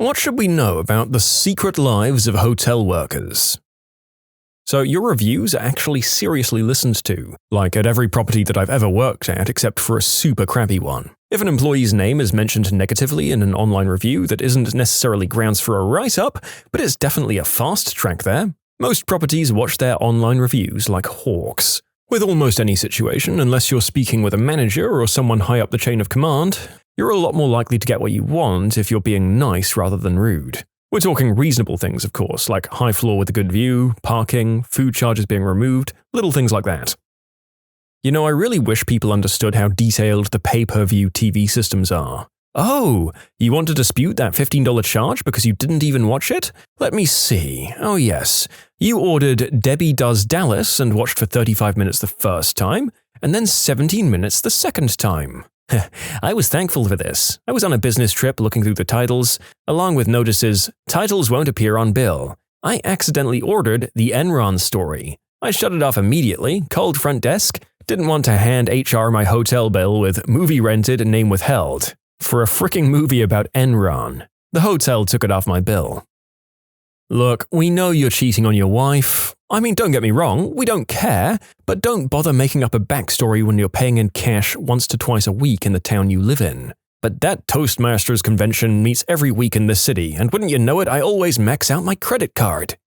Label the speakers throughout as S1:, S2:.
S1: What should we know about the secret lives of hotel workers? So your reviews are actually seriously listened to, like at every property that I've ever worked at except for a super crappy one. If an employee's name is mentioned negatively in an online review, that isn't necessarily grounds for a write-up, but it's definitely a fast track there. Most properties watch their online reviews like hawks. With almost any situation, unless you're speaking with a manager or someone high up the chain of command, you're a lot more likely to get what you want if you're being nice rather than rude. We're talking reasonable things, of course, like high floor with a good view, parking, food charges being removed, little things like that. You know, I really wish people understood how detailed the pay-per-view TV systems are. Oh, you want to dispute that $15 charge because you didn't even watch it? Let me see. Oh yes, you ordered Debbie Does Dallas and watched for 35 minutes the first time, and then 17 minutes the second time. I was thankful for this. I was on a business trip looking through the titles, along with notices, titles won't appear on bill. I accidentally ordered The Enron Story. I shut it off immediately, called front desk, didn't want to hand HR my hotel bill with movie rented and name withheld. For a fricking movie about Enron. The hotel took it off my bill. Look, we know you're cheating on your wife. I mean, don't get me wrong, we don't care, but don't bother making up a backstory when you're paying in cash once to twice a week in the town you live in. But that Toastmasters convention meets every week in this city, and wouldn't you know it, I always max out my credit card.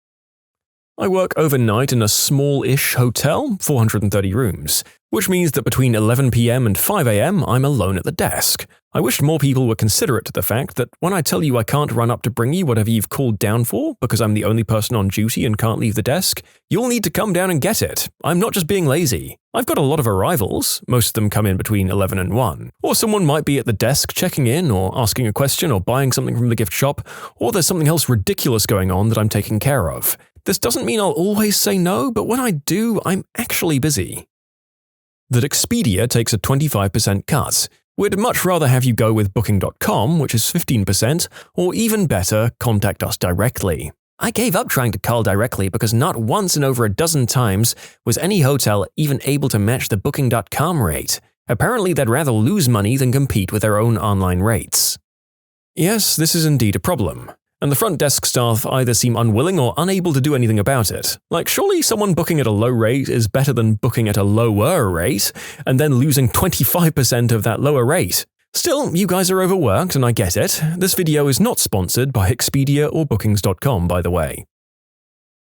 S1: I work overnight in a small-ish hotel, 430 rooms, which means that between 11 p.m. and 5 a.m. I'm alone at the desk. I wish more people were considerate to the fact that when I tell you I can't run up to bring you whatever you've called down for because I'm the only person on duty and can't leave the desk, you'll need to come down and get it. I'm not just being lazy. I've got a lot of arrivals, most of them come in between 11 and 1, or someone might be at the desk checking in or asking a question or buying something from the gift shop, or there's something else ridiculous going on that I'm taking care of. This doesn't mean I'll always say no, but when I do, I'm actually busy. That Expedia takes a 25% cut. We'd much rather have you go with Booking.com, which is 15%, or even better, contact us directly. I gave up trying to call directly because not once in over a dozen times was any hotel even able to match the Booking.com rate. Apparently they'd rather lose money than compete with their own online rates. Yes, this is indeed a problem. And the front desk staff either seem unwilling or unable to do anything about it. Like, surely someone booking at a low rate is better than booking at a lower rate, and then losing 25% of that lower rate. Still, you guys are overworked, and I get it. This video is not sponsored by Expedia or Bookings.com, by the way.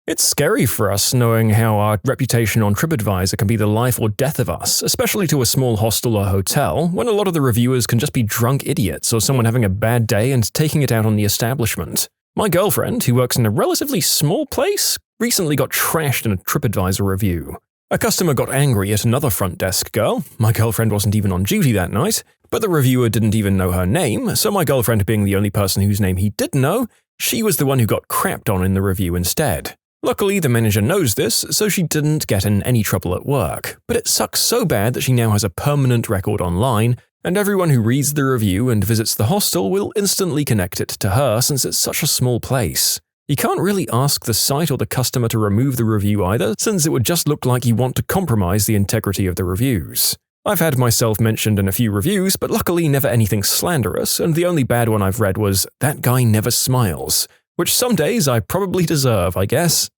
S1: It's scary for us knowing how our reputation on TripAdvisor can be the life or death of us, especially to a small hostel or hotel, when a lot of the reviewers can just be drunk idiots or someone having a bad day and taking it out on the establishment. My girlfriend, who works in a relatively small place, recently got trashed in a TripAdvisor review. A customer got angry at another front desk girl. My girlfriend wasn't even on duty that night, but the reviewer didn't even know her name, so my girlfriend being the only person whose name he did know, she was the one who got crapped on in the review instead. Luckily, the manager knows this, so she didn't get in any trouble at work, but it sucks so bad that she now has a permanent record online, and everyone who reads the review and visits the hostel will instantly connect it to her since it's such a small place. You can't really ask the site or the customer to remove the review either, since it would just look like you want to compromise the integrity of the reviews. I've had myself mentioned in a few reviews, but luckily never anything slanderous, and the only bad one I've read was, "That guy never smiles," which some days I probably deserve, I guess.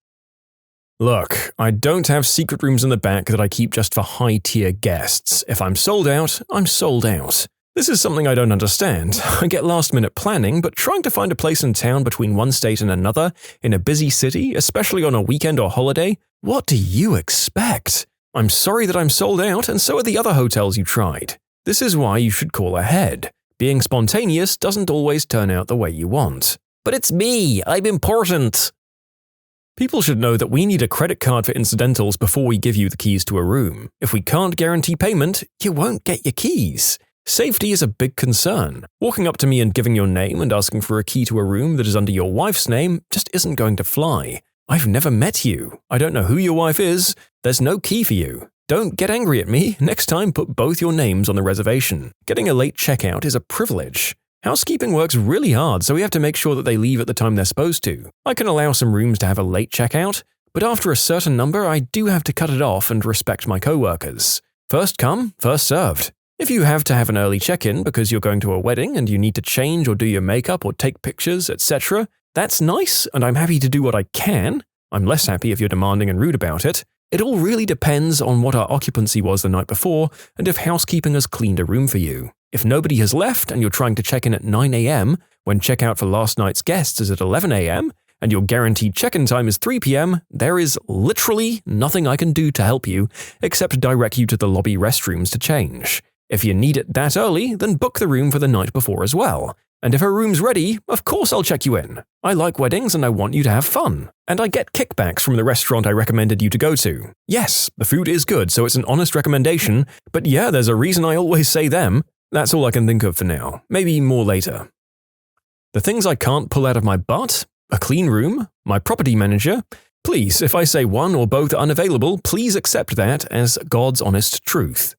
S1: Look, I don't have secret rooms in the back that I keep just for high-tier guests. If I'm sold out, I'm sold out. This is something I don't understand. I get last-minute planning, but trying to find a place in town between one state and another, in a busy city, especially on a weekend or holiday, what do you expect? I'm sorry that I'm sold out, and so are the other hotels you tried. This is why you should call ahead. Being spontaneous doesn't always turn out the way you want. But it's me, I'm important. People should know that we need a credit card for incidentals before we give you the keys to a room. If we can't guarantee payment, you won't get your keys. Safety is a big concern. Walking up to me and giving your name and asking for a key to a room that is under your wife's name just isn't going to fly. I've never met you. I don't know who your wife is. There's no key for you. Don't get angry at me. Next time, put both your names on the reservation. Getting a late checkout is a privilege. Housekeeping works really hard, so we have to make sure that they leave at the time they're supposed to. I can allow some rooms to have a late checkout, but after a certain number, I do have to cut it off and respect my coworkers. First come, first served. If you have to have an early check-in because you're going to a wedding and you need to change or do your makeup or take pictures, etc., that's nice, and I'm happy to do what I can. I'm less happy if you're demanding and rude about it. It all really depends on what our occupancy was the night before and if housekeeping has cleaned a room for you. If nobody has left and you're trying to check in at 9 a.m. when checkout for last night's guests is at 11 a.m., and your guaranteed check-in time is 3 p.m., there is literally nothing I can do to help you except direct you to the lobby restrooms to change. If you need it that early, then book the room for the night before as well. And if a room's ready, of course I'll check you in. I like weddings and I want you to have fun. And I get kickbacks from the restaurant I recommended you to go to. Yes, the food is good, so it's an honest recommendation, but yeah, there's a reason I always say them. That's all I can think of for now. Maybe more later. The things I can't pull out of my butt? A clean room? My property manager? Please, if I say one or both are unavailable, please accept that as God's honest truth.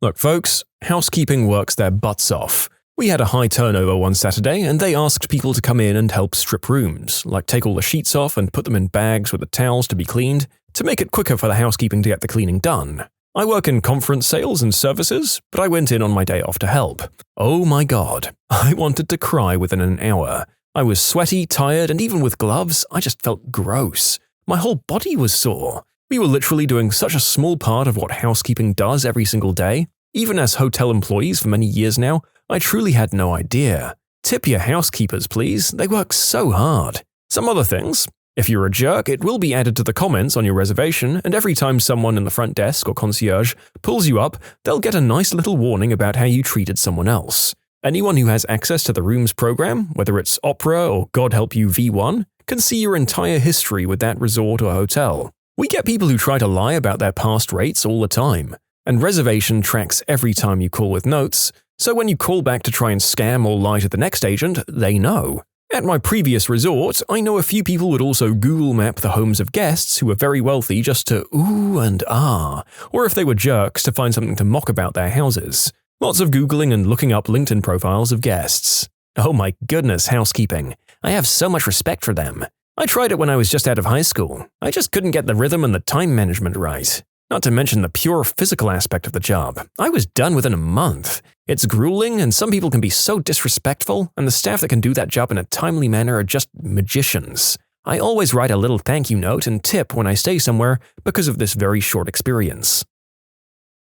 S1: Look, folks, housekeeping works their butts off. We had a high turnover one Saturday, and they asked people to come in and help strip rooms, like take all the sheets off and put them in bags with the towels to be cleaned, to make it quicker for the housekeeping to get the cleaning done. I work in conference sales and services, but I went in on my day off to help. Oh my God, I wanted to cry within an hour. I was sweaty, tired, and even with gloves, I just felt gross. My whole body was sore. We were literally doing such a small part of what housekeeping does every single day. Even as hotel employees for many years now, I truly had no idea. Tip your housekeepers, please. They work so hard. Some other things. If you're a jerk, it will be added to the comments on your reservation, and every time someone in the front desk or concierge pulls you up, they'll get a nice little warning about how you treated someone else. Anyone who has access to the rooms program, whether it's Opera or God Help You V1, can see your entire history with that resort or hotel. We get people who try to lie about their past rates all the time, and reservation tracks every time you call with notes, so when you call back to try and scam or lie to the next agent, they know. At my previous resort, I know a few people would also Google map the homes of guests who were very wealthy just to ooh and ah, or if they were jerks to find something to mock about their houses. Lots of Googling and looking up LinkedIn profiles of guests. Oh my goodness, housekeeping. I have so much respect for them. I tried it when I was just out of high school. I just couldn't get the rhythm and the time management right. Not to mention the pure physical aspect of the job. I was done within a month. It's grueling, and some people can be so disrespectful, and the staff that can do that job in a timely manner are just magicians. I always write a little thank you note and tip when I stay somewhere because of this very short experience.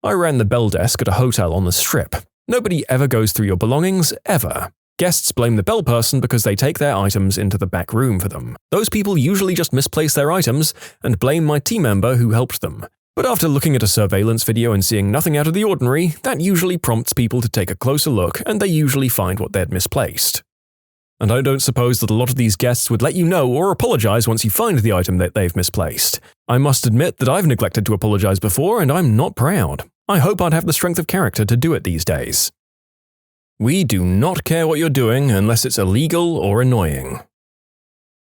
S1: I ran the bell desk at a hotel on the Strip. Nobody ever goes through your belongings, ever. Guests blame the bell person because they take their items into the back room for them. Those people usually just misplace their items and blame my team member who helped them. But after looking at a surveillance video and seeing nothing out of the ordinary, that usually prompts people to take a closer look, and they usually find what they'd misplaced. And I don't suppose that a lot of these guests would let you know or apologize once you find the item that they've misplaced. I must admit that I've neglected to apologize before, and I'm not proud. I hope I'd have the strength of character to do it these days. We do not care what you're doing unless it's illegal or annoying.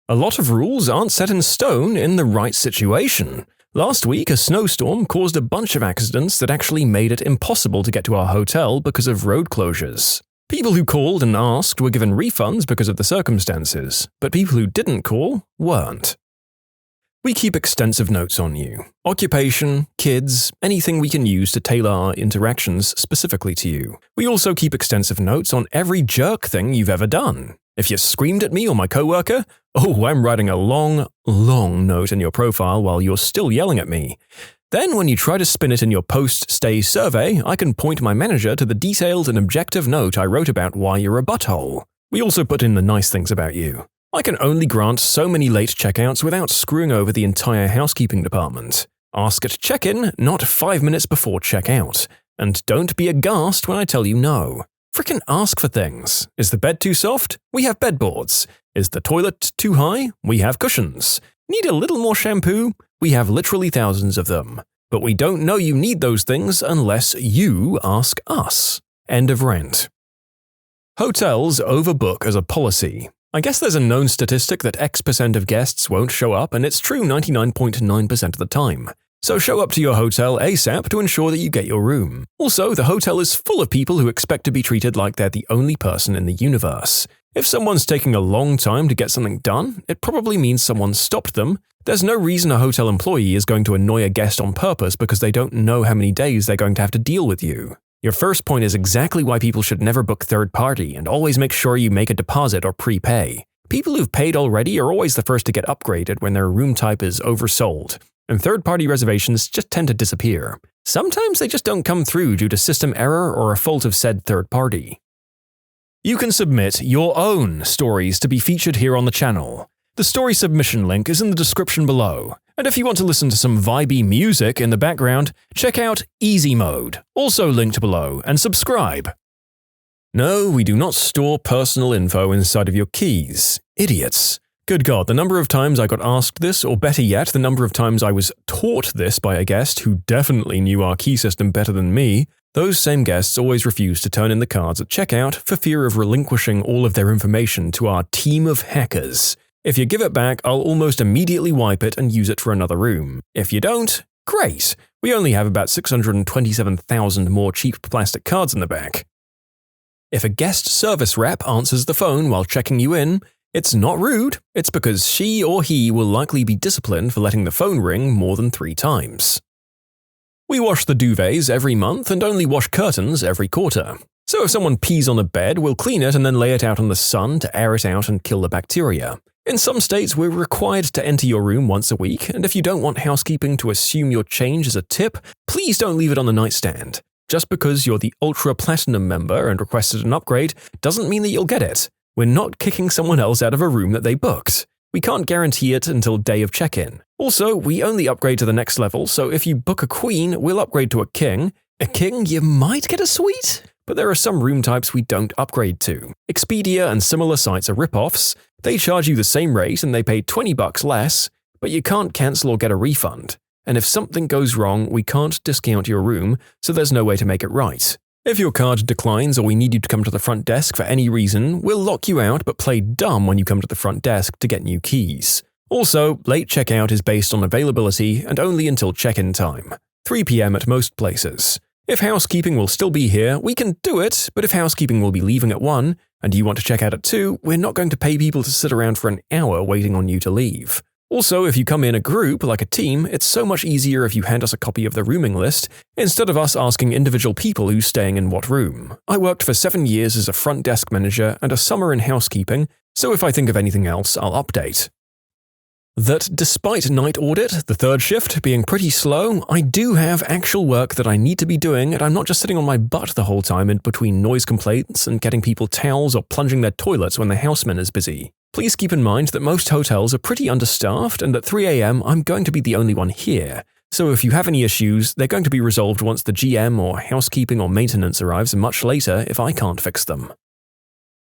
S1: A lot of rules aren't set in stone in the right situation. Last week, a snowstorm caused a bunch of accidents that actually made it impossible to get to our hotel because of road closures. People who called and asked were given refunds because of the circumstances, but people who didn't call weren't. We keep extensive notes on you. Occupation, kids, anything we can use to tailor our interactions specifically to you. We also keep extensive notes on every jerk thing you've ever done. If you screamed at me or my coworker, oh, I'm writing a long note in your profile while you're still yelling at me. Then when you try to spin it in your post-stay survey, I can point my manager to the detailed and objective note I wrote about why you're a butthole. We also put in the nice things about you. I can only grant so many late checkouts without screwing over the entire housekeeping department. Ask at check-in, not 5 minutes before checkout. And don't be aghast when I tell you no. Frickin' ask for things. Is the bed too soft? We have bedboards. Is the toilet too high? We have cushions. Need a little more shampoo? We have literally thousands of them. But we don't know you need those things unless you ask us. End of rant. Hotels overbook as a policy. I guess there's a known statistic that X% of guests won't show up, and it's true 99.9% of the time. So show up to your hotel ASAP to ensure that you get your room. Also, the hotel is full of people who expect to be treated like they're the only person in the universe. If someone's taking a long time to get something done, it probably means someone stopped them. There's no reason a hotel employee is going to annoy a guest on purpose because they don't know how many days they're going to have to deal with you. Your first point is exactly why people should never book third-party and always make sure you make a deposit or prepay. People who've paid already are always the first to get upgraded when their room type is oversold, and third-party reservations just tend to disappear. Sometimes they just don't come through due to system error or a fault of said third party. You can submit your own stories to be featured here on the channel. The story submission link is in the description below, and if you want to listen to some vibey music in the background, check out easymode, also linked below, and subscribe. No, we do not store personal info inside of your keys. Idiots. Good God, the number of times I got asked this, or better yet, the number of times I was taught this by a guest who definitely knew our key system better than me, those same guests always refused to turn in the cards at checkout for fear of relinquishing all of their information to our team of hackers. If you give it back, I'll almost immediately wipe it and use it for another room. If you don't, great. We only have about 627,000 more cheap plastic cards in the back. If a guest service rep answers the phone while checking you in, it's not rude, it's because she or he will likely be disciplined for letting the phone ring more than 3 times. We wash the duvets every month and only wash curtains every quarter. So if someone pees on the bed, we'll clean it and then lay it out in the sun to air it out and kill the bacteria. In some states, we're required to enter your room once a week, and if you don't want housekeeping to assume your change as a tip, please don't leave it on the nightstand. Just because you're the Ultra Platinum member and requested an upgrade doesn't mean that you'll get it. We're not kicking someone else out of a room that they booked. We can't guarantee it until day of check-in. Also, we only upgrade to the next level, so if you book a queen, we'll upgrade to a king. A king, you might get a suite, but there are some room types we don't upgrade to. Expedia and similar sites are rip-offs. They charge you the same rate and they pay $20 less, but you can't cancel or get a refund. And if something goes wrong, we can't discount your room, so there's no way to make it right. If your card declines or we need you to come to the front desk for any reason, we'll lock you out but play dumb when you come to the front desk to get new keys. Also, late checkout is based on availability and only until check-in time, 3 p.m. at most places. If housekeeping will still be here, we can do it, but if housekeeping will be leaving at 1 and you want to check out at 2, we're not going to pay people to sit around for an hour waiting on you to leave. Also, if you come in a group, like a team, it's so much easier if you hand us a copy of the rooming list, instead of us asking individual people who's staying in what room. I worked for 7 years as a front desk manager and a summer in housekeeping, so if I think of anything else, I'll update. That despite night audit, the third shift, being pretty slow, I do have actual work that I need to be doing, and I'm not just sitting on my butt the whole time in between noise complaints and getting people towels or plunging their toilets when the houseman is busy. Please keep in mind that most hotels are pretty understaffed and at 3 a.m. I'm going to be the only one here, so if you have any issues, they're going to be resolved once the GM or housekeeping or maintenance arrives much later if I can't fix them.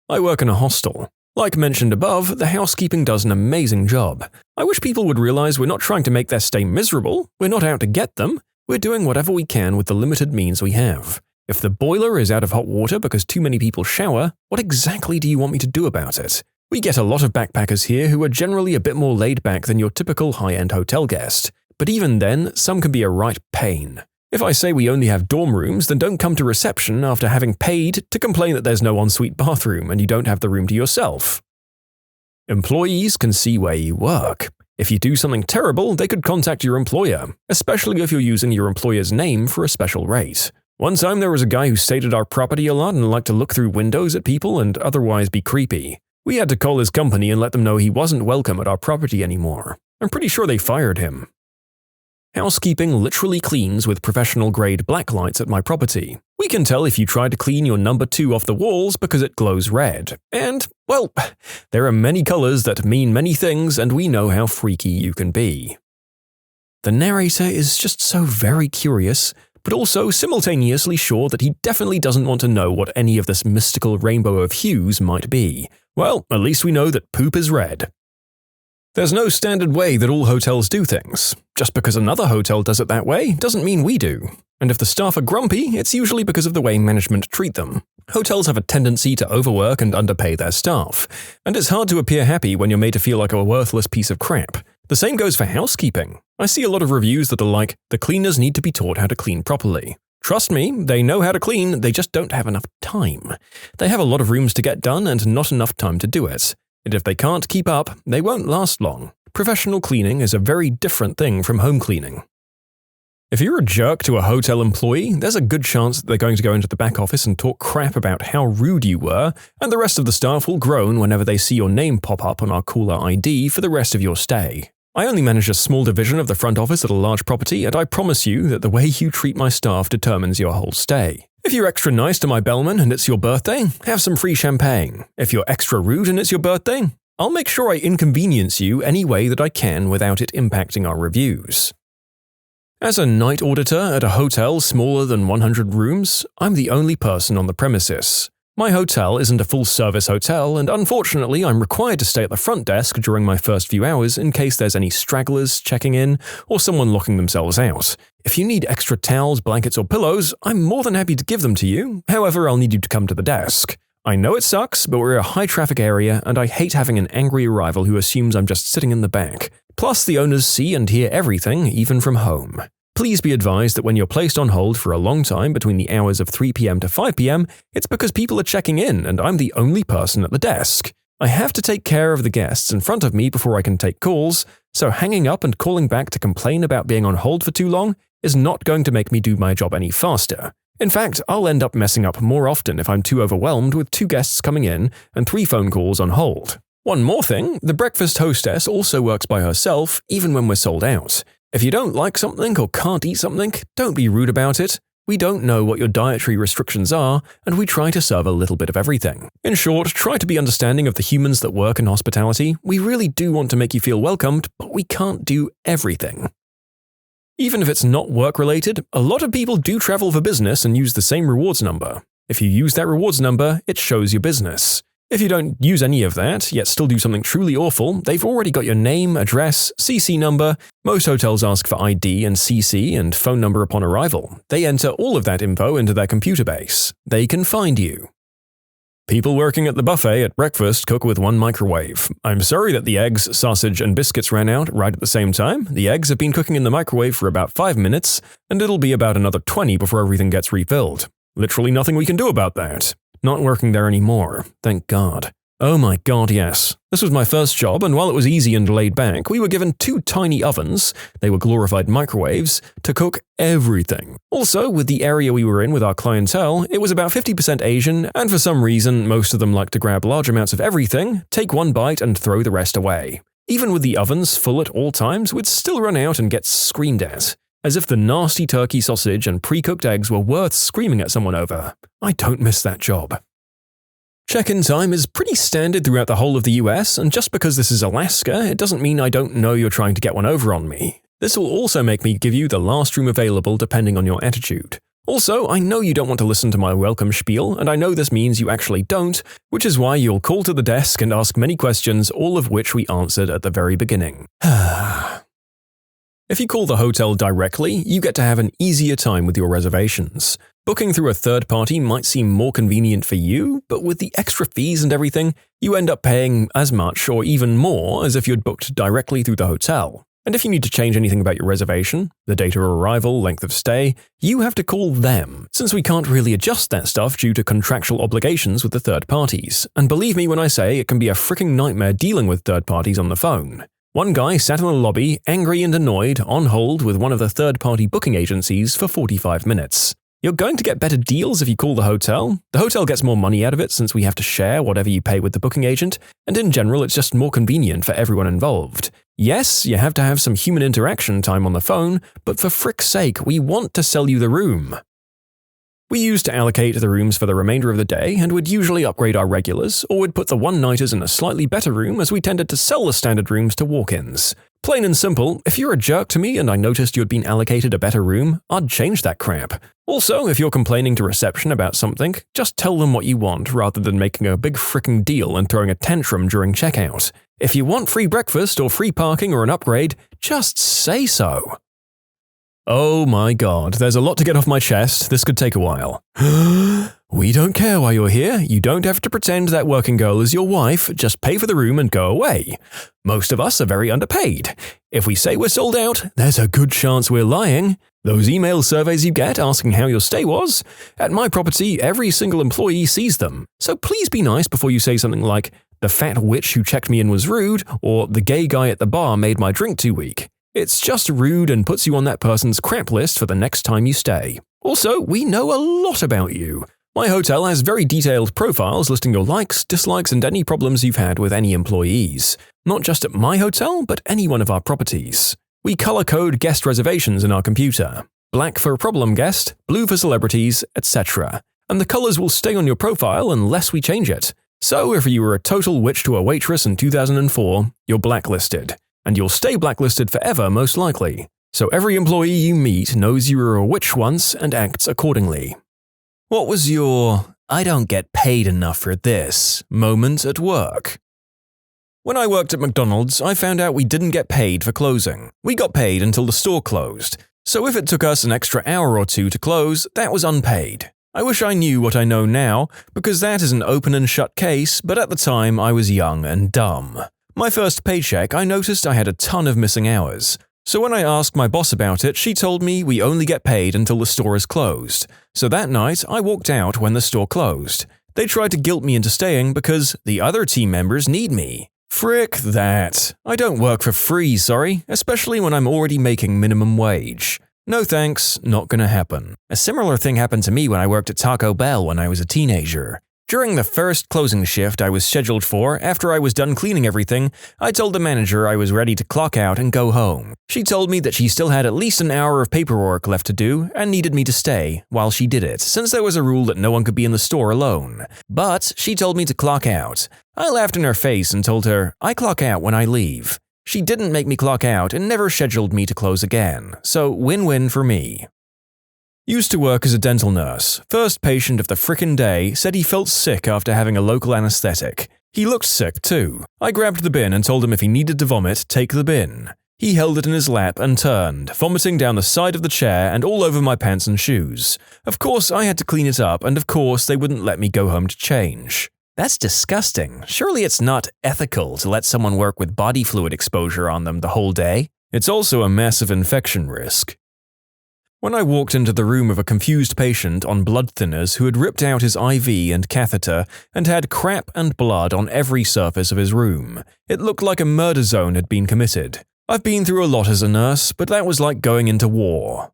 S1: I work in a hostel. Like mentioned above, the housekeeping does an amazing job. I wish people would realize we're not trying to make their stay miserable, we're not out to get them, we're doing whatever we can with the limited means we have. If the boiler is out of hot water because too many people shower, what exactly do you want me to do about it? We get a lot of backpackers here who are generally a bit more laid back than your typical high-end hotel guest, but even then, some can be a right pain. If I say we only have dorm rooms, then don't come to reception after having paid to complain that there's no ensuite bathroom and you don't have the room to yourself. Employees can see where you work. If you do something terrible, they could contact your employer, especially if you're using your employer's name for a special rate. One time there was a guy who stayed at our property a lot and liked to look through windows at people and otherwise be creepy. We had to call his company and let them know he wasn't welcome at our property anymore. I'm pretty sure they fired him. Housekeeping literally cleans with professional-grade black lights at my property. We can tell if you try to clean your number 2 off the walls because it glows red. And, well, there are many colors that mean many things and we know how freaky you can be. The narrator is just so very curious, but also simultaneously sure that he definitely doesn't want to know what any of this mystical rainbow of hues might be. Well, at least we know that poop is red. There's no standard way that all hotels do things. Just because another hotel does it that way doesn't mean we do. And if the staff are grumpy, it's usually because of the way management treat them. Hotels have a tendency to overwork and underpay their staff, and it's hard to appear happy when you're made to feel like a worthless piece of crap. The same goes for housekeeping. I see a lot of reviews that are like, the cleaners need to be taught how to clean properly. Trust me, they know how to clean, they just don't have enough time. They have a lot of rooms to get done and not enough time to do it. And if they can't keep up, they won't last long. Professional cleaning is a very different thing from home cleaning. If you're a jerk to a hotel employee, there's a good chance that they're going to go into the back office and talk crap about how rude you were, and the rest of the staff will groan whenever they see your name pop up on our caller ID for the rest of your stay. I only manage a small division of the front office at a large property, and I promise you that the way you treat my staff determines your whole stay. If you're extra nice to my bellman and it's your birthday, have some free champagne. If you're extra rude and it's your birthday, I'll make sure I inconvenience you any way that I can without it impacting our reviews. As a night auditor at a hotel smaller than 100 rooms, I'm the only person on the premises. My hotel isn't a full-service hotel, and unfortunately I'm required to stay at the front desk during my first few hours in case there's any stragglers checking in or someone locking themselves out. If you need extra towels, blankets, or pillows, I'm more than happy to give them to you, however I'll need you to come to the desk. I know it sucks, but we're a high-traffic area, and I hate having an angry arrival who assumes I'm just sitting in the back. Plus, the owners see and hear everything, even from home. Please be advised that when you're placed on hold for a long time between the hours of 3 p.m. to 5 p.m., it's because people are checking in and I'm the only person at the desk. I have to take care of the guests in front of me before I can take calls, so hanging up and calling back to complain about being on hold for too long is not going to make me do my job any faster. In fact, I'll end up messing up more often if I'm too overwhelmed with 2 guests coming in and 3 phone calls on hold. One more thing, the breakfast hostess also works by herself even when we're sold out. If you don't like something or can't eat something, don't be rude about it. We don't know what your dietary restrictions are, and we try to serve a little bit of everything. In short, try to be understanding of the humans that work in hospitality. We really do want to make you feel welcomed, but we can't do everything. Even if it's not work-related, a lot of people do travel for business and use the same rewards number. If you use that rewards number, it shows your business. If you don't use any of that, yet still do something truly awful, they've already got your name, address, CC number. Most hotels ask for ID and CC and phone number upon arrival. They enter all of that info into their computer base. They can find you. People working at the buffet at breakfast cook with 1 microwave. I'm sorry that the eggs, sausage, and biscuits ran out right at the same time. The eggs have been cooking in the microwave for about 5 minutes, and it'll be about another 20 before everything gets refilled. Literally nothing we can do about that. Not working there anymore, thank God. Oh my God, yes. This was my first job, and while it was easy and laid back, we were given 2 tiny ovens, they were glorified microwaves, to cook everything. Also, with the area we were in with our clientele, it was about 50% Asian, and for some reason, most of them like to grab large amounts of everything, take 1 bite, and throw the rest away. Even with the ovens full at all times, we'd still run out and get screamed at. As if the nasty turkey sausage and pre-cooked eggs were worth screaming at someone over. I don't miss that job. Check-in time is pretty standard throughout the whole of the US, and just because this is Alaska, it doesn't mean I don't know you're trying to get one over on me. This will also make me give you the last room available depending on your attitude. Also, I know you don't want to listen to my welcome spiel, and I know this means you actually don't, which is why you'll call to the desk and ask many questions, all of which we answered at the very beginning. If you call the hotel directly, you get to have an easier time with your reservations. Booking through a third party might seem more convenient for you, but with the extra fees and everything, you end up paying as much or even more as if you'd booked directly through the hotel. And if you need to change anything about your reservation, the date of arrival, length of stay, you have to call them, since we can't really adjust that stuff due to contractual obligations with the third parties. And believe me when I say it can be a freaking nightmare dealing with third parties on the phone. One guy sat in the lobby, angry and annoyed, on hold with one of the third-party booking agencies for 45 minutes. You're going to get better deals if you call the hotel. The hotel gets more money out of it since we have to share whatever you pay with the booking agent, and in general it's just more convenient for everyone involved. Yes, you have to have some human interaction time on the phone, but for frick's sake, we want to sell you the room. We used to allocate the rooms for the remainder of the day and would usually upgrade our regulars, or would put the one-nighters in a slightly better room as we tended to sell the standard rooms to walk-ins. Plain and simple, if you're a jerk to me and I noticed you had been allocated a better room, I'd change that crap. Also, if you're complaining to reception about something, just tell them what you want rather than making a big frickin' deal and throwing a tantrum during checkout. If you want free breakfast or free parking or an upgrade, just say so. Oh my God, there's a lot to get off my chest, this could take a while. We don't care why you're here, you don't have to pretend that working girl is your wife, just pay for the room and go away. Most of us are very underpaid. If we say we're sold out, there's a good chance we're lying. Those email surveys you get asking how your stay was, at my property every single employee sees them, so please be nice before you say something like, the fat witch who checked me in was rude, or the gay guy at the bar made my drink too weak. It's just rude and puts you on that person's crap list for the next time you stay. Also, we know a lot about you. My hotel has very detailed profiles listing your likes, dislikes, and any problems you've had with any employees. Not just at my hotel, but any one of our properties. We color code guest reservations in our computer. Black for problem guest, blue for celebrities, etc. And the colors will stay on your profile unless we change it. So if you were a total witch to a waitress in 2004, you're blacklisted. And you'll stay blacklisted forever most likely. So every employee you meet knows you were a witch once and acts accordingly. What was your "I don't get paid enough for this" moment at work? When I worked at McDonald's, I found out we didn't get paid for closing. We got paid until the store closed. So if it took us an extra hour or two to close, that was unpaid. I wish I knew what I know now, because that is an open and shut case, but at the time I was young and dumb. My first paycheck, I noticed I had a ton of missing hours. So when I asked my boss about it, she told me we only get paid until the store is closed. So that night, I walked out when the store closed. They tried to guilt me into staying because the other team members need me. Frick that. I don't work for free, sorry, especially when I'm already making minimum wage. No thanks, not gonna happen. A similar thing happened to me when I worked at Taco Bell when I was a teenager. During the first closing shift I was scheduled for, after I was done cleaning everything, I told the manager I was ready to clock out and go home. She told me that she still had at least an hour of paperwork left to do and needed me to stay while she did it, since there was a rule that no one could be in the store alone. But she told me to clock out. I laughed in her face and told her, I clock out when I leave. She didn't make me clock out and never scheduled me to close again, so win-win for me. Used to work as a dental nurse. First patient of the frickin' day said he felt sick after having a local anesthetic. He looked sick too. I grabbed the bin and told him if he needed to vomit, take the bin. He held it in his lap and turned, vomiting down the side of the chair and all over my pants and shoes. Of course, I had to clean it up, and of course, they wouldn't let me go home to change. That's disgusting. Surely it's not ethical to let someone work with body fluid exposure on them the whole day. It's also a massive infection risk. When I walked into the room of a confused patient on blood thinners who had ripped out his IV and catheter and had crap and blood on every surface of his room, it looked like a murder zone had been committed. I've been through a lot as a nurse, but that was like going into war.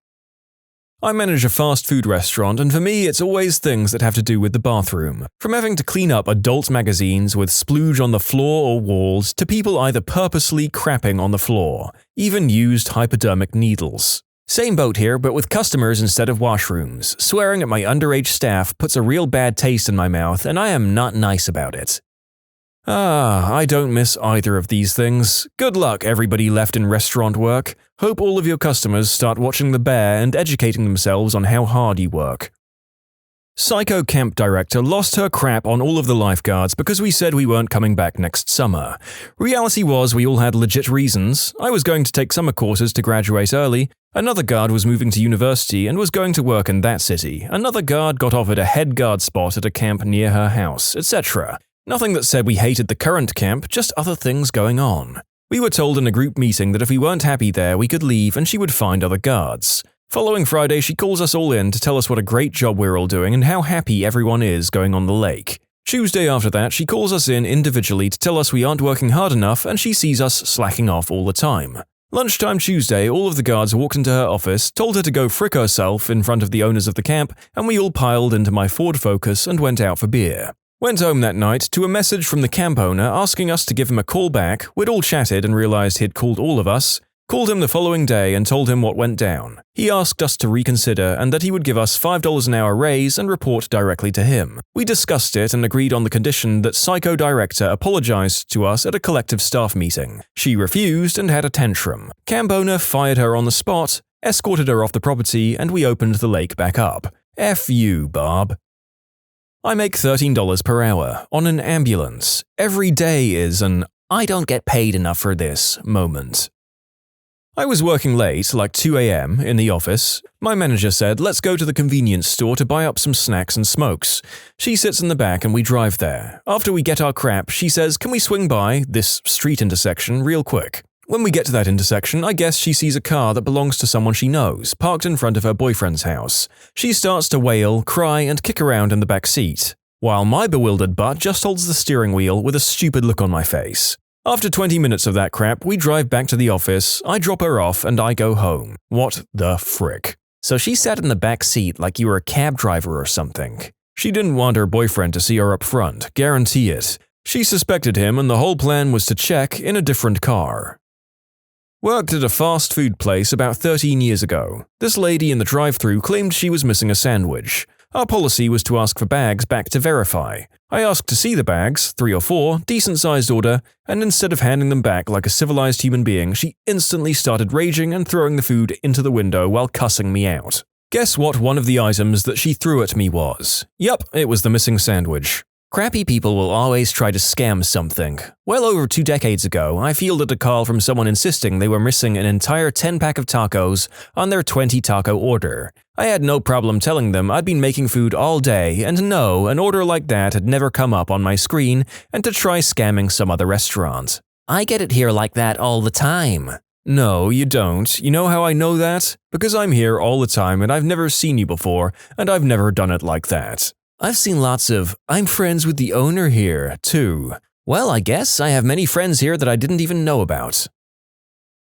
S1: I manage a fast food restaurant, and for me it's always things that have to do with the bathroom. From having to clean up adult magazines with splooge on the floor or walls to people either purposely crapping on the floor, even used hypodermic needles. Same boat here, but with customers instead of washrooms. Swearing at my underage staff puts a real bad taste in my mouth, and I am not nice about it. I don't miss either of these things. Good luck, everybody left in restaurant work. Hope all of your customers start watching The Bear and educating themselves on how hard you work. Psycho camp director lost her crap on all of the lifeguards because we said we weren't coming back next summer. Reality was we all had legit reasons. I was going to take summer courses to graduate early. Another guard was moving to university and was going to work in that city. Another guard got offered a head guard spot at a camp near her house, etc. Nothing that said we hated the current camp, just other things going on. We were told in a group meeting that if we weren't happy there, we could leave and she would find other guards. Following Friday, she calls us all in to tell us what a great job we're all doing and how happy everyone is going on the lake. Tuesday after that, she calls us in individually to tell us we aren't working hard enough and she sees us slacking off all the time. Lunchtime Tuesday, all of the guards walked into her office, told her to go frick herself in front of the owners of the camp, and we all piled into my Ford Focus and went out for beer. Went home that night to a message from the camp owner asking us to give him a call back. We'd all chatted and realized he'd called all of us. Called him the following day and told him what went down. He asked us to reconsider and that he would give us $5 an hour raise and report directly to him. We discussed it and agreed on the condition that Psycho Director apologized to us at a collective staff meeting. She refused and had a tantrum. Camp owner fired her on the spot, escorted her off the property, and we opened the lake back up. F you, Barb. I make $13 per hour on an ambulance. Every day is an "I don't get paid enough for this" moment. I was working late, like 2 a.m., in the office. My manager said, let's go to the convenience store to buy up some snacks and smokes. She sits in the back and we drive there. After we get our crap, she says, can we swing by this street intersection real quick? When we get to that intersection, I guess she sees a car that belongs to someone she knows, parked in front of her boyfriend's house. She starts to wail, cry, and kick around in the back seat, while my bewildered butt just holds the steering wheel with a stupid look on my face. After 20 minutes of that crap, we drive back to the office, I drop her off, and I go home. What the frick? So she sat in the back seat like you were a cab driver or something. She didn't want her boyfriend to see her up front, guarantee it. She suspected him and the whole plan was to check in a different car. Worked at a fast food place about 13 years ago. This lady in the drive-thru claimed she was missing a sandwich. Our policy was to ask for bags back to verify. I asked to see the bags, 3 or 4, decent-sized order, and instead of handing them back like a civilized human being, she instantly started raging and throwing the food into the window while cussing me out. Guess what one of the items that she threw at me was? Yup, it was the missing sandwich. Crappy people will always try to scam something. Well over 2 decades ago, I fielded a call from someone insisting they were missing an entire 10-pack of tacos on their 20-taco order. I had no problem telling them I'd been making food all day and no, an order like that had never come up on my screen and to try scamming some other restaurant. I get it here like that all the time. No, you don't. You know how I know that? Because I'm here all the time and I've never seen you before and I've never done it like that. I've seen lots of, I'm friends with the owner here, too. Well, I guess I have many friends here that I didn't even know about.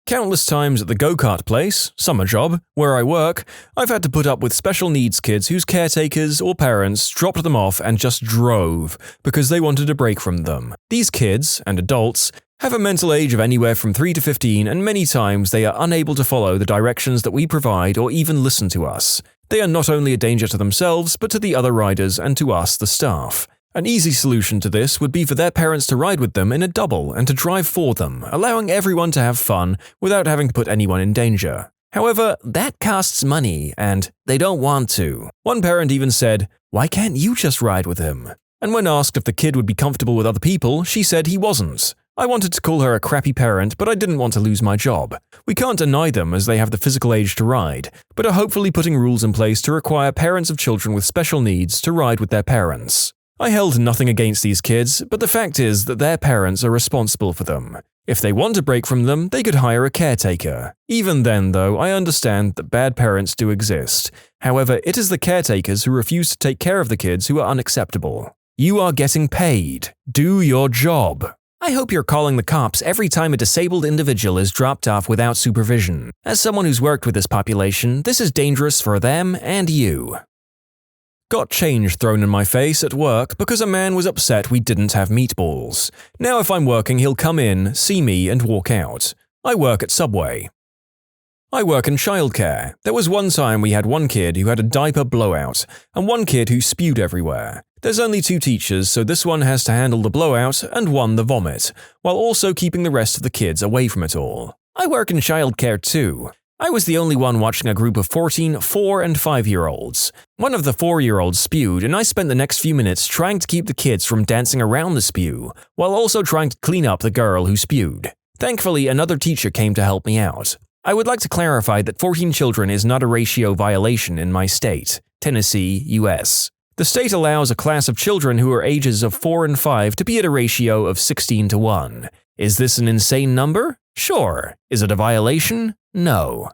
S1: Countless times at the go-kart place, summer job, where I work, I've had to put up with special needs kids whose caretakers or parents dropped them off and just drove because they wanted a break from them. These kids, and adults, have a mental age of anywhere from 3 to 15 and many times they are unable to follow the directions that we provide or even listen to us. They are not only a danger to themselves, but to the other riders and to us, the staff. An easy solution to this would be for their parents to ride with them in a double and to drive for them, allowing everyone to have fun without having to put anyone in danger. However, that costs money, and they don't want to. One parent even said, "Why can't you just ride with him?" And when asked if the kid would be comfortable with other people, she said he wasn't. I wanted to call her a crappy parent, but I didn't want to lose my job. We can't deny them as they have the physical age to ride, but are hopefully putting rules in place to require parents of children with special needs to ride with their parents. I held nothing against these kids, but the fact is that their parents are responsible for them. If they want a break from them, they could hire a caretaker. Even then, though, I understand that bad parents do exist. However, it is the caretakers who refuse to take care of the kids who are unacceptable. You are getting paid. Do your job. I hope you're calling the cops every time a disabled individual is dropped off without supervision. As someone who's worked with this population, this is dangerous for them and you. Got change thrown in my face at work because a man was upset we didn't have meatballs. Now if I'm working, he'll come in, see me, and walk out. I work at Subway. I work in childcare. There was one time we had one kid who had a diaper blowout, and one kid who spewed everywhere. There's only 2 teachers, so this one has to handle the blowout and one the vomit, while also keeping the rest of the kids away from it all. I work in childcare too. I was the only one watching a group of 14 4- and 5-year-olds. One of the 4-year-olds spewed, and I spent the next few minutes trying to keep the kids from dancing around the spew, while also trying to clean up the girl who spewed. Thankfully, another teacher came to help me out. I would like to clarify that 14 children is not a ratio violation in my state, Tennessee, US. The state allows a class of children who are ages of 4 and 5 to be at a ratio of 16 to 1. Is this an insane number? Sure. Is it a violation? No.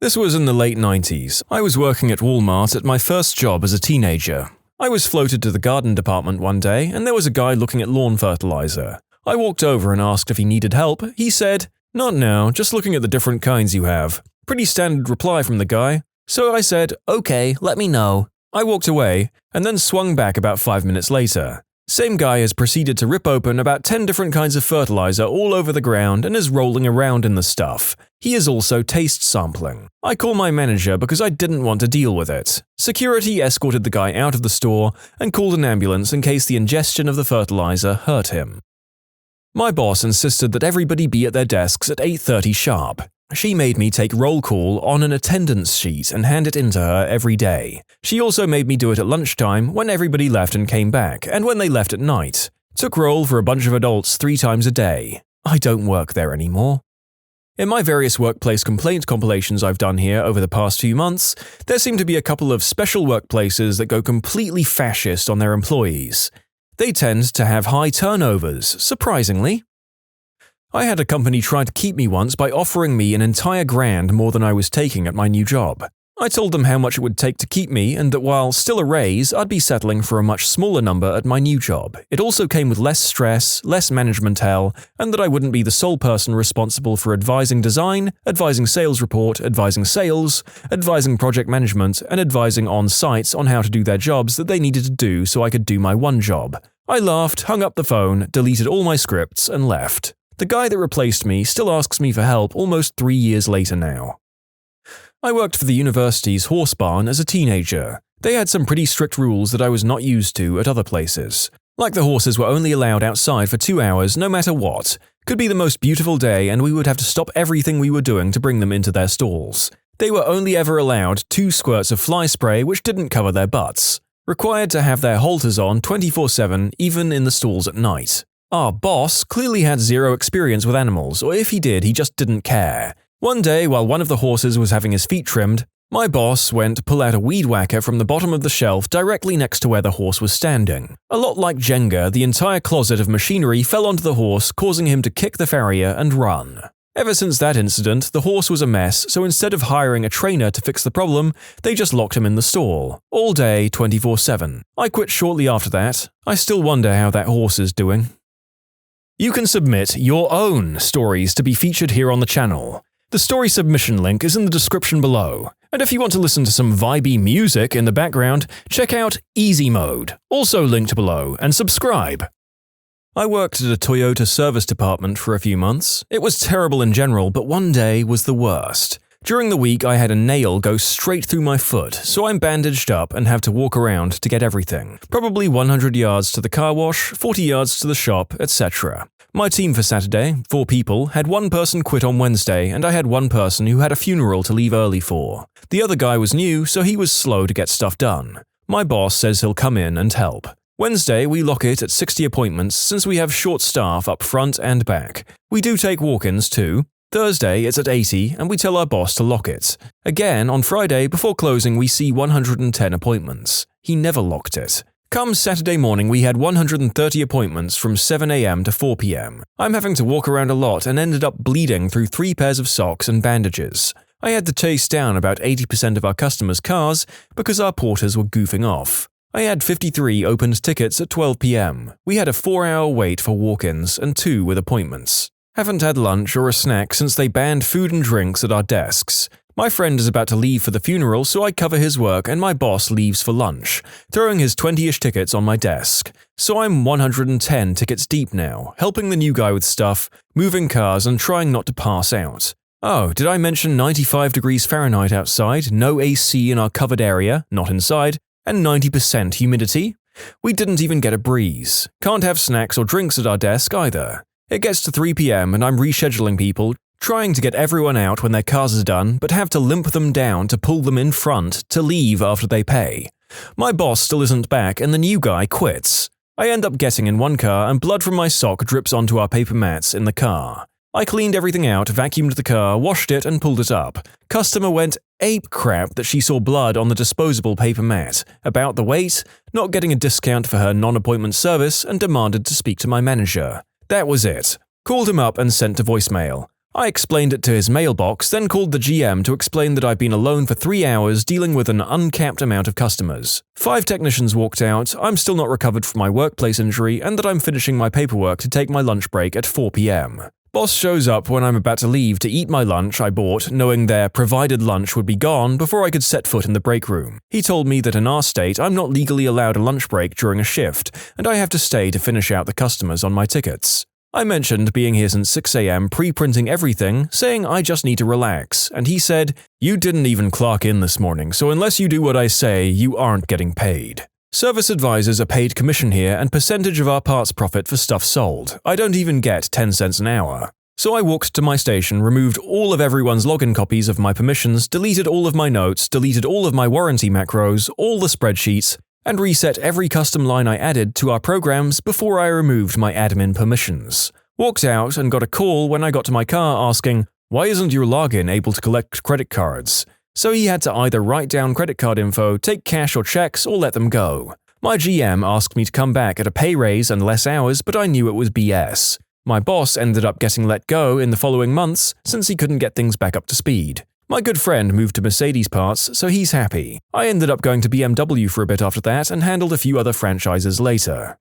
S1: This was in the late 90s. I was working at Walmart at my first job as a teenager. I was floated to the garden department one day and there was a guy looking at lawn fertilizer. I walked over and asked if he needed help. He said, "Not now, just looking at the different kinds you have." Pretty standard reply from the guy. So I said, "Okay, let me know." I walked away, and then swung back about 5 minutes later. Same guy has proceeded to rip open about 10 different kinds of fertilizer all over the ground and is rolling around in the stuff. He is also taste sampling. I call my manager because I didn't want to deal with it. Security escorted the guy out of the store and called an ambulance in case the ingestion of the fertilizer hurt him. My boss insisted that everybody be at their desks at 8:30 sharp. She made me take roll call on an attendance sheet and hand it in to her every day. She also made me do it at lunchtime when everybody left and came back, and when they left at night. Took roll for a bunch of adults 3 times a day. I don't work there anymore. In my various workplace complaint compilations I've done here over the past few months, there seem to be a couple of special workplaces that go completely fascist on their employees. They tend to have high turnovers, surprisingly. I had a company try to keep me once by offering me an entire grand more than I was taking at my new job. I told them how much it would take to keep me and that while still a raise, I'd be settling for a much smaller number at my new job. It also came with less stress, less management hell, and that I wouldn't be the sole person responsible for advising design, advising sales report, advising sales, advising project management, and advising on sites on how to do their jobs that they needed to do so I could do my one job. I laughed, hung up the phone, deleted all my scripts, and left. The guy that replaced me still asks me for help almost 3 years later now. I worked for the university's horse barn as a teenager. They had some pretty strict rules that I was not used to at other places. Like the horses were only allowed outside for 2 hours no matter what. Could be the most beautiful day and we would have to stop everything we were doing to bring them into their stalls. They were only ever allowed 2 squirts of fly spray which didn't cover their butts. Required to have their halters on 24/7 even in the stalls at night. Our boss clearly had zero experience with animals, or if he did, he just didn't care. One day, while one of the horses was having his feet trimmed, my boss went to pull out a weed whacker from the bottom of the shelf directly next to where the horse was standing. A lot like Jenga, the entire closet of machinery fell onto the horse, causing him to kick the farrier and run. Ever since that incident, the horse was a mess, so instead of hiring a trainer to fix the problem, they just locked him in the stall, all day 24/7. I quit shortly after that. I still wonder how that horse is doing. You can submit your own stories to be featured here on the channel. The story submission link is in the description below. And if you want to listen to some vibey music in the background, check out easymode, also linked below, and subscribe. I worked at a Toyota service department for a few months. It was terrible in general, but one day was the worst. During the week, I had a nail go straight through my foot, so I'm bandaged up and have to walk around to get everything. Probably 100 yards to the car wash, 40 yards to the shop, etc. My team for Saturday, 4 people, had one person quit on Wednesday and I had one person who had a funeral to leave early for. The other guy was new, so he was slow to get stuff done. My boss says he'll come in and help. Wednesday, we lock it at 60 appointments since we have short staff up front and back. We do take walk-ins too. Thursday, it's at 80 and we tell our boss to lock it. Again, on Friday, before closing, we see 110 appointments. He never locked it. Come Saturday morning, we had 130 appointments from 7 AM to 4 PM. I'm having to walk around a lot and ended up bleeding through 3 pairs of socks and bandages. I had to chase down about 80% of our customers' cars because our porters were goofing off. I had 53 opened tickets at 12 PM. We had a 4-hour wait for walk-ins and 2 with appointments. Haven't had lunch or a snack since they banned food and drinks at our desks. My friend is about to leave for the funeral, so I cover his work and my boss leaves for lunch, throwing his 20-ish tickets on my desk. So I'm 110 tickets deep now, helping the new guy with stuff, moving cars and trying not to pass out. Oh, did I mention 95 degrees Fahrenheit outside, no AC in our covered area, not inside, and 90% humidity? We didn't even get a breeze. Can't have snacks or drinks at our desk either. It gets to 3 PM and I'm rescheduling people, trying to get everyone out when their cars are done, but have to limp them down to pull them in front to leave after they pay. My boss still isn't back and the new guy quits. I end up getting in one car and blood from my sock drips onto our paper mats in the car. I cleaned everything out, vacuumed the car, washed it and pulled it up. Customer went ape crap that she saw blood on the disposable paper mat, about the wait, not getting a discount for her non-appointment service and demanded to speak to my manager. That was it. Called him up and sent to voicemail. I explained it to his mailbox, then called the GM to explain that I'd been alone for 3 hours dealing with an uncapped amount of customers. 5 technicians walked out, I'm still not recovered from my workplace injury, and that I'm finishing my paperwork to take my lunch break at 4 PM. Boss shows up when I'm about to leave to eat my lunch I bought, knowing their provided lunch would be gone before I could set foot in the break room. He told me that in our state I'm not legally allowed a lunch break during a shift, and I have to stay to finish out the customers on my tickets. I mentioned being here since 6 AM pre-printing everything, saying I just need to relax, and he said, "You didn't even clock in this morning, so unless you do what I say, you aren't getting paid." Service advisors are paid commission here and percentage of our parts profit for stuff sold. I don't even get 10 cents an hour. So I walked to my station, removed all of everyone's login copies of my permissions, deleted all of my notes, deleted all of my warranty macros, all the spreadsheets, and reset every custom line I added to our programs before I removed my admin permissions. Walked out and got a call when I got to my car asking, "Why isn't your login able to collect credit cards?" So he had to either write down credit card info, take cash or checks, or let them go. My GM asked me to come back at a pay raise and less hours, but I knew it was BS. My boss ended up getting let go in the following months since he couldn't get things back up to speed. My good friend moved to Mercedes parts, so he's happy. I ended up going to BMW for a bit after that and handled a few other franchises later.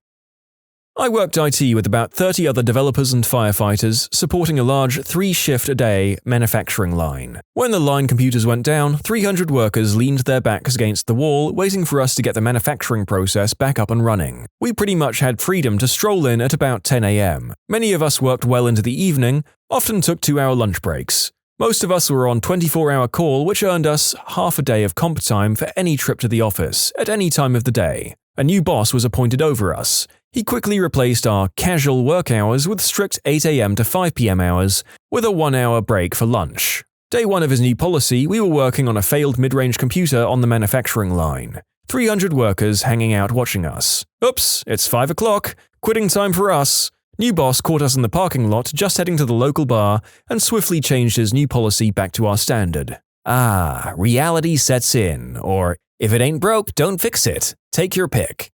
S1: I worked IT with about 30 other developers and firefighters, supporting a large 3-shift-a-day manufacturing line. When the line computers went down, 300 workers leaned their backs against the wall, waiting for us to get the manufacturing process back up and running. We pretty much had freedom to stroll in at about 10 a.m. Many of us worked well into the evening, often took 2-hour lunch breaks. Most of us were on 24-hour call, which earned us half a day of comp time for any trip to the office, at any time of the day. A new boss was appointed over us. He quickly replaced our casual work hours with strict 8 a.m. to 5 p.m. hours, with a 1-hour break for lunch. Day 1 of his new policy, we were working on a failed mid-range computer on the manufacturing line. 300 workers hanging out watching us. Oops, it's 5 o'clock. Quitting time for us. New boss caught us in the parking lot just heading to the local bar and swiftly changed his new policy back to our standard. Reality sets in, or if it ain't broke, don't fix it. Take your pick.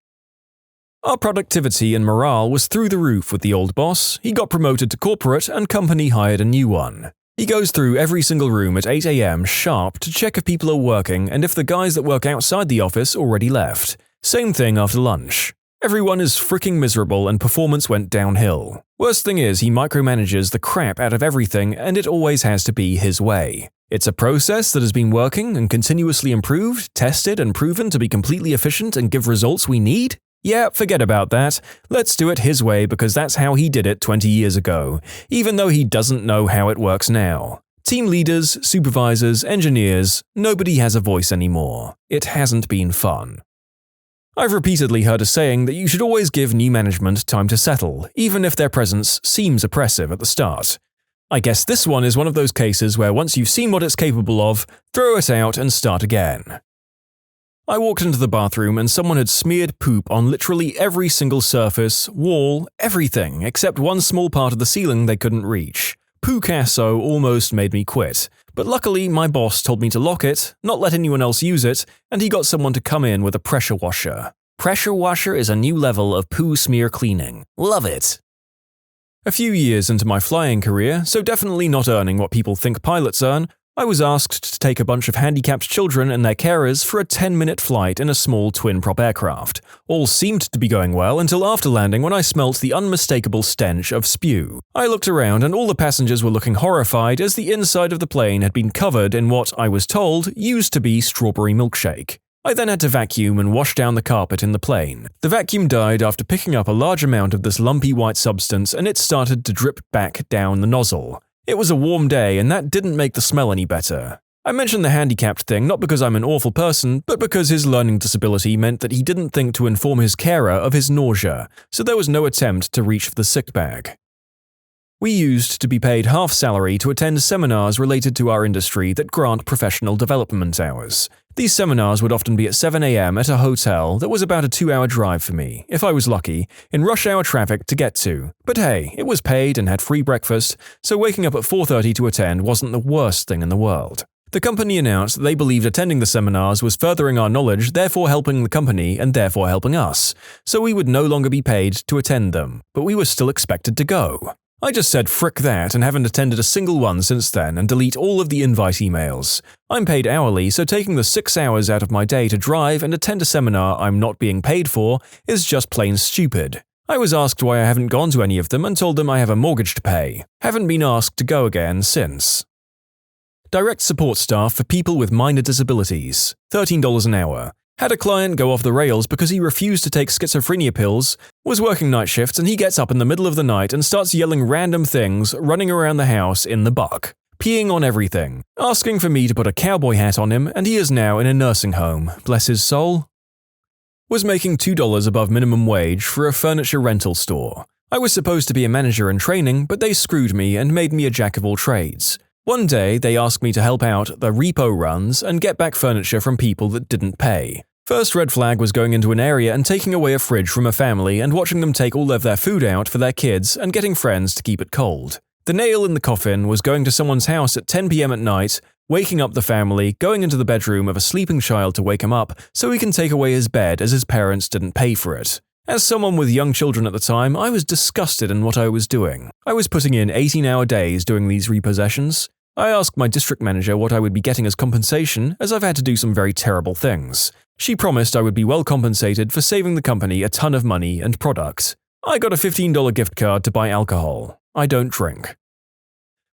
S1: Our productivity and morale was through the roof with the old boss. He got promoted to corporate and company hired a new one. He goes through every single room at 8 a.m. sharp to check if people are working and if the guys that work outside the office already left. Same thing after lunch. Everyone is freaking miserable and performance went downhill. Worst thing is he micromanages the crap out of everything and it always has to be his way. It's a process that has been working and continuously improved, tested and proven to be completely efficient and give results we need? Yeah, forget about that. Let's do it his way because that's how he did it 20 years ago, even though he doesn't know how it works now. Team leaders, supervisors, engineers, nobody has a voice anymore. It hasn't been fun. I've repeatedly heard a saying that you should always give new management time to settle, even if their presence seems oppressive at the start. I guess this one is one of those cases where once you've seen what it's capable of, throw it out and start again. I walked into the bathroom and someone had smeared poop on literally every single surface, wall, everything, except one small part of the ceiling they couldn't reach. Poo-casso almost made me quit, but luckily my boss told me to lock it, not let anyone else use it, and he got someone to come in with a pressure washer. Pressure washer is a new level of poo smear cleaning. Love it! A few years into my flying career, so definitely not earning what people think pilots earn, I was asked to take a bunch of handicapped children and their carers for a 10-minute flight in a small twin-prop aircraft. All seemed to be going well until after landing when I smelt the unmistakable stench of spew. I looked around and all the passengers were looking horrified as the inside of the plane had been covered in what, I was told, used to be strawberry milkshake. I then had to vacuum and wash down the carpet in the plane. The vacuum died after picking up a large amount of this lumpy white substance and it started to drip back down the nozzle. It was a warm day and that didn't make the smell any better. I mentioned the handicapped thing not because I'm an awful person, but because his learning disability meant that he didn't think to inform his carer of his nausea, so there was no attempt to reach for the sick bag. We used to be paid half salary to attend seminars related to our industry that grant professional development hours. These seminars would often be at 7 a.m. at a hotel that was about a 2-hour drive for me, if I was lucky, in rush hour traffic to get to. But hey, it was paid and had free breakfast, so waking up at 4:30 to attend wasn't the worst thing in the world. The company announced that they believed attending the seminars was furthering our knowledge, therefore helping the company and therefore helping us, so we would no longer be paid to attend them, but we were still expected to go. I just said frick that and haven't attended a single one since then and delete all of the invite emails. I'm paid hourly, so taking the 6 hours out of my day to drive and attend a seminar I'm not being paid for is just plain stupid. I was asked why I haven't gone to any of them and told them I have a mortgage to pay. Haven't been asked to go again since. Direct support staff for people with minor disabilities, $13 an hour. Had a client go off the rails because he refused to take schizophrenia pills, was working night shifts and he gets up in the middle of the night and starts yelling random things, running around the house in the buck, peeing on everything, asking for me to put a cowboy hat on him, and he is now in a nursing home, bless his soul. Was making $2 above minimum wage for a furniture rental store. I was supposed to be a manager in training, but they screwed me and made me a jack of all trades. One day, they asked me to help out the repo runs and get back furniture from people that didn't pay. First red flag was going into an area and taking away a fridge from a family and watching them take all of their food out for their kids and getting friends to keep it cold. The nail in the coffin was going to someone's house at 10 p.m. at night, waking up the family, going into the bedroom of a sleeping child to wake him up so he can take away his bed as his parents didn't pay for it. As someone with young children at the time, I was disgusted in what I was doing. I was putting in 18-hour days doing these repossessions. I asked my district manager what I would be getting as compensation, as I've had to do some very terrible things. She promised I would be well compensated for saving the company a ton of money and product. I got a $15 gift card to buy alcohol. I don't drink.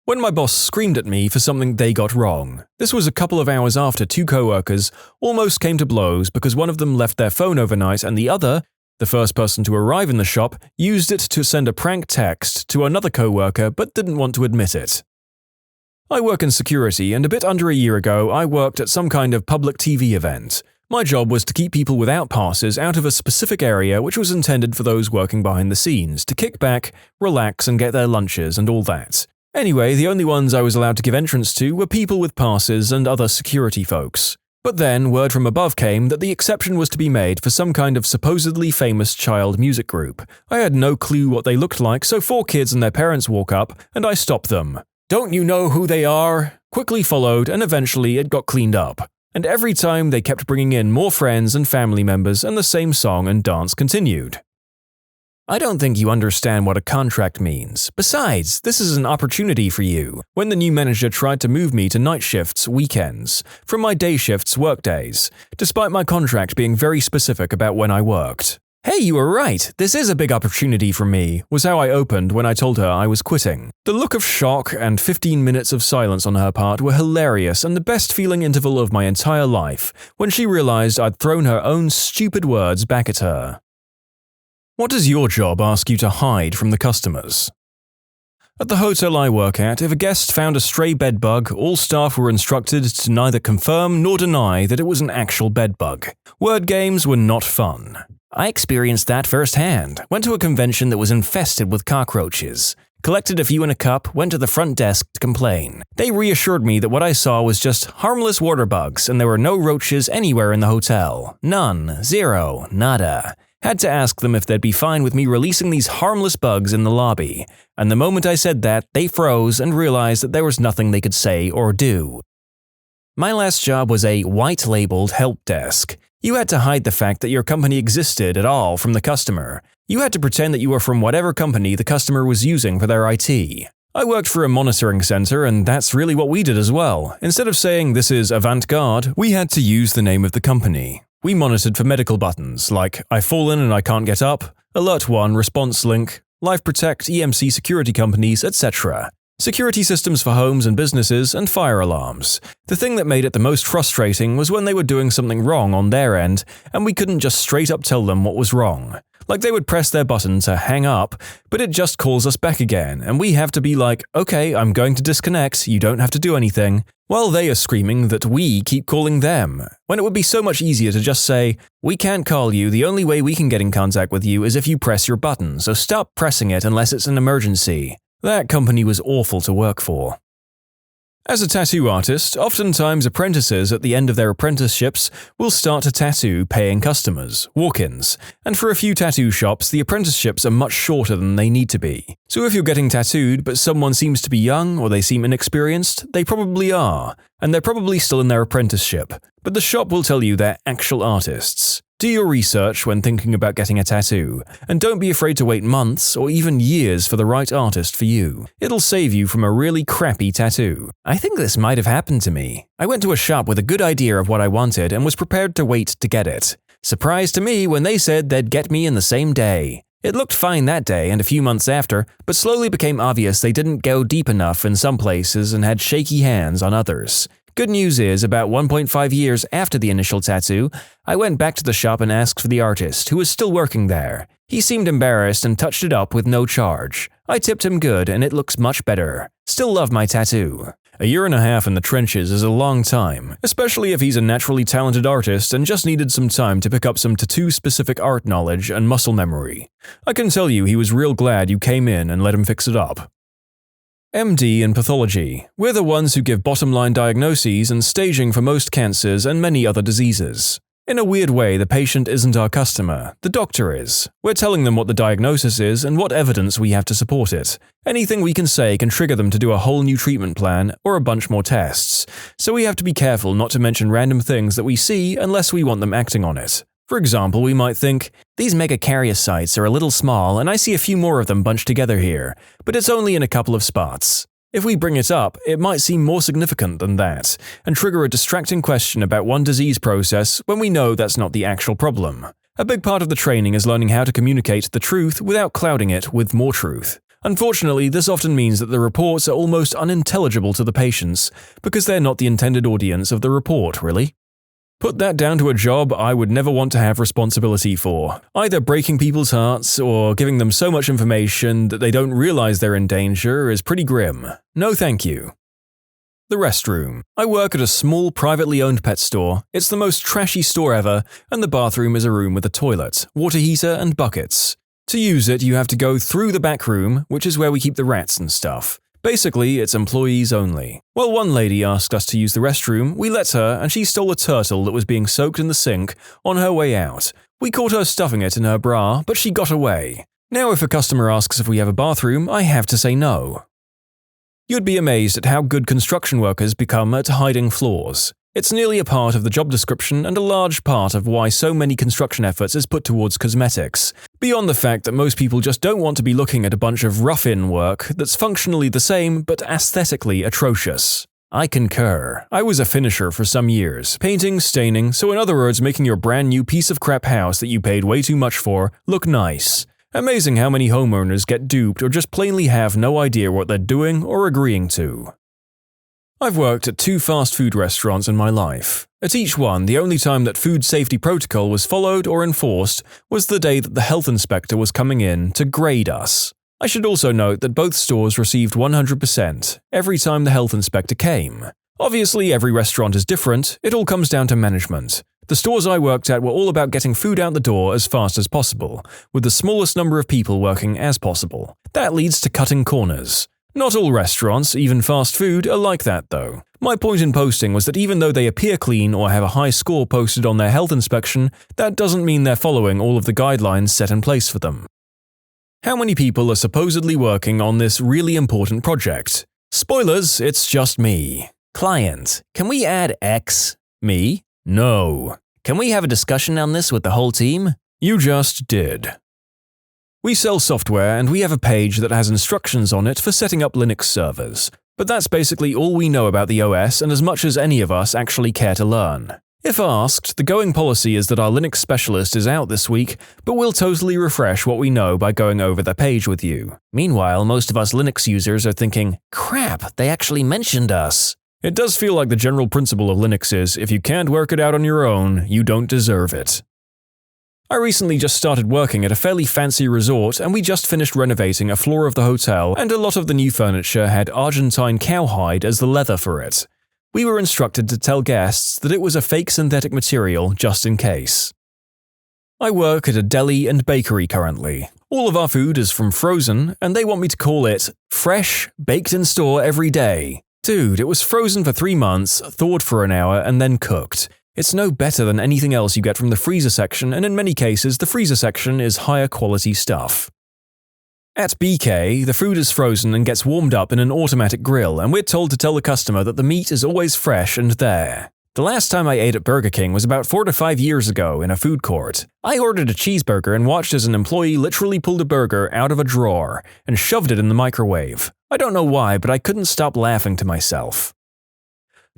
S1: When my boss screamed at me for something they got wrong, this was a couple of hours after two co-workers almost came to blows because one of them left their phone overnight and the other, the first person to arrive in the shop, used it to send a prank text to another co-worker but didn't want to admit it. I work in security, and a bit under a year ago I worked at some kind of public TV event. My job was to keep people without passes out of a specific area which was intended for those working behind the scenes, to kick back, relax and get their lunches and all that. Anyway, the only ones I was allowed to give entrance to were people with passes and other security folks. But then, word from above came that the exception was to be made for some kind of supposedly famous child music group. I had no clue what they looked like, so 4 kids and their parents walk up, and I stop them. "Don't you know who they are?" quickly followed, and eventually it got cleaned up. And every time they kept bringing in more friends and family members, and the same song and dance continued. I don't think you understand what a contract means. Besides, this is an opportunity for you. When the new manager tried to move me to night shifts, weekends, from my day shifts, workdays, despite my contract being very specific about when I worked. "Hey, you were right. This is a big opportunity for me," was how I opened when I told her I was quitting. The look of shock and 15 minutes of silence on her part were hilarious and the best feeling interval of my entire life when she realized I'd thrown her own stupid words back at her. What does your job ask you to hide from the customers? At the hotel I work at, if a guest found a stray bedbug, all staff were instructed to neither confirm nor deny that it was an actual bedbug. Word games were not fun. I experienced that firsthand. Went to a convention that was infested with cockroaches. Collected a few in a cup, went to the front desk to complain. They reassured me that what I saw was just harmless water bugs and there were no roaches anywhere in the hotel. None. Zero. Nada. Had to ask them if they'd be fine with me releasing these harmless bugs in the lobby. And the moment I said that, they froze and realized that there was nothing they could say or do. My last job was a white-labeled help desk. You had to hide the fact that your company existed at all from the customer. You had to pretend that you were from whatever company the customer was using for their IT. I worked for a monitoring center, and that's really what we did as well. Instead of saying this is avant-garde, we had to use the name of the company. We monitored for medical buttons like I've fallen and I can't get up, Alert 1, Response Link, Life Protect, EMC security companies, etc. Security systems for homes and businesses, and fire alarms. The thing that made it the most frustrating was when they were doing something wrong on their end and we couldn't just straight up tell them what was wrong. Like they would press their button to hang up, but it just calls us back again and we have to be like, "Okay, I'm going to disconnect, you don't have to do anything," while they are screaming that we keep calling them, when it would be so much easier to just say, "We can't call you, the only way we can get in contact with you is if you press your button, so stop pressing it unless it's an emergency." That company was awful to work for. As a tattoo artist, oftentimes apprentices at the end of their apprenticeships will start to tattoo paying customers, walk-ins, and for a few tattoo shops the apprenticeships are much shorter than they need to be. So if you're getting tattooed but someone seems to be young or they seem inexperienced, they probably are, and they're probably still in their apprenticeship, but the shop will tell you they're actual artists. Do your research when thinking about getting a tattoo, and don't be afraid to wait months or even years for the right artist for you. It'll save you from a really crappy tattoo. I think this might have happened to me. I went to a shop with a good idea of what I wanted and was prepared to wait to get it. Surprise to me when they said they'd get me in the same day. It looked fine that day and a few months after, but slowly became obvious they didn't go deep enough in some places and had shaky hands on others. Good news is, about 1.5 years after the initial tattoo, I went back to the shop and asked for the artist, who was still working there. He seemed embarrassed and touched it up with no charge. I tipped him good and it looks much better. Still love my tattoo. A year and a half in the trenches is a long time, especially if he's a naturally talented artist and just needed some time to pick up some tattoo-specific art knowledge and muscle memory. I can tell you he was real glad you came in and let him fix it up. MD in pathology. We're the ones who give bottom-line diagnoses and staging for most cancers and many other diseases. In a weird way, the patient isn't our customer, the doctor is. We're telling them what the diagnosis is and what evidence we have to support it. Anything we can say can trigger them to do a whole new treatment plan or a bunch more tests, so we have to be careful not to mention random things that we see unless we want them acting on it. For example, we might think, "These megakaryocytes are a little small and I see a few more of them bunched together here, but it's only in a couple of spots." If we bring it up, it might seem more significant than that, and trigger a distracting question about one disease process when we know that's not the actual problem. A big part of the training is learning how to communicate the truth without clouding it with more truth. Unfortunately, this often means that the reports are almost unintelligible to the patients, because they're not the intended audience of the report, really. Put that down to a job I would never want to have responsibility for, either breaking people's hearts or giving them so much information that they don't realize they're in danger is pretty grim. No thank you. The restroom. I work at a small privately owned pet store. It's the most trashy store ever, and the bathroom is a room with a toilet, water heater, and buckets. To use it, you have to go through the back room, which is where we keep the rats and stuff. Basically, it's employees only. Well, one lady asked us to use the restroom, we let her, and she stole a turtle that was being soaked in the sink on her way out. We caught her stuffing it in her bra, but she got away. Now if a customer asks if we have a bathroom, I have to say no. You'd be amazed at how good construction workers become at hiding flaws. It's nearly a part of the job description and a large part of why so many construction efforts is put towards cosmetics, beyond the fact that most people just don't want to be looking at a bunch of rough-in work that's functionally the same but aesthetically atrocious. I concur. I was a finisher for some years, painting, staining, so in other words making your brand new piece of crap house that you paid way too much for look nice. Amazing how many homeowners get duped or just plainly have no idea what they're doing or agreeing to. I've worked at 2 fast food restaurants in my life. At each one, the only time that food safety protocol was followed or enforced was the day that the health inspector was coming in to grade us. I should also note that both stores received 100% every time the health inspector came. Obviously, every restaurant is different, it all comes down to management. The stores I worked at were all about getting food out the door as fast as possible, with the smallest number of people working as possible. That leads to cutting corners. Not all restaurants, even fast food, are like that though. My point in posting was that even though they appear clean or have a high score posted on their health inspection, that doesn't mean they're following all of the guidelines set in place for them. How many people are supposedly working on this really important project? Spoilers, it's just me.
S2: Client, can we add X?
S1: Me? No.
S2: Can we have a discussion on this with the whole team?
S1: You just did. We sell software and we have a page that has instructions on it for setting up Linux servers. But that's basically all we know about the OS and as much as any of us actually care to learn. If asked, the going policy is that our Linux specialist is out this week, but we'll totally refresh what we know by going over the page with you.
S2: Meanwhile, most of us Linux users are thinking, crap, they actually mentioned us.
S1: It does feel like the general principle of Linux is, if you can't work it out on your own, you don't deserve it. I recently just started working at a fairly fancy resort and we just finished renovating a floor of the hotel and a lot of the new furniture had Argentine cowhide as the leather for it. We were instructed to tell guests that it was a fake synthetic material just in case. I work at a deli and bakery currently. All of our food is from frozen and they want me to call it fresh, baked in store every day. Dude, it was frozen for 3 months, thawed for an hour and then cooked. It's no better than anything else you get from the freezer section, and in many cases, the freezer section is higher quality stuff. At BK, the food is frozen and gets warmed up in an automatic grill, and we're told to tell the customer that the meat is always fresh and there. The last time I ate at Burger King was about 4 to 5 years ago in a food court. I ordered a cheeseburger and watched as an employee literally pulled a burger out of a drawer and shoved it in the microwave. I don't know why, but I couldn't stop laughing to myself.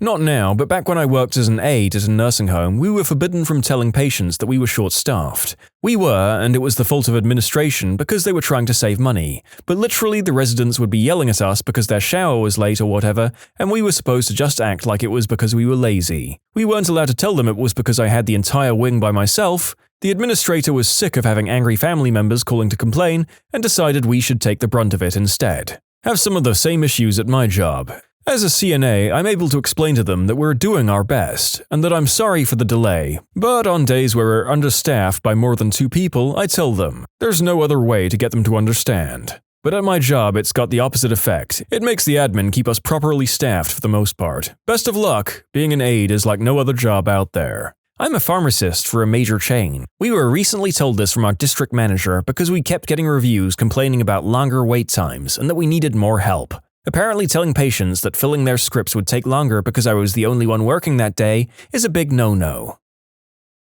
S1: Not now, but back when I worked as an aide at a nursing home, we were forbidden from telling patients that we were short-staffed. We were, and it was the fault of administration because they were trying to save money. But literally the residents would be yelling at us because their shower was late or whatever, and we were supposed to just act like it was because we were lazy. We weren't allowed to tell them it was because I had the entire wing by myself. The administrator was sick of having angry family members calling to complain and decided we should take the brunt of it instead. Have some of the same issues at my job. As a CNA, I'm able to explain to them that we're doing our best, and that I'm sorry for the delay, but on days where we're understaffed by more than 2 people, I tell them. There's no other way to get them to understand. But at my job, it's got the opposite effect. It makes the admin keep us properly staffed for the most part. Best of luck! Being an aide is like no other job out there. I'm a pharmacist for a major chain. We were recently told this from our district manager because we kept getting reviews complaining about longer wait times and that we needed more help. Apparently telling patients that filling their scripts would take longer because I was the only one working that day is a big no-no.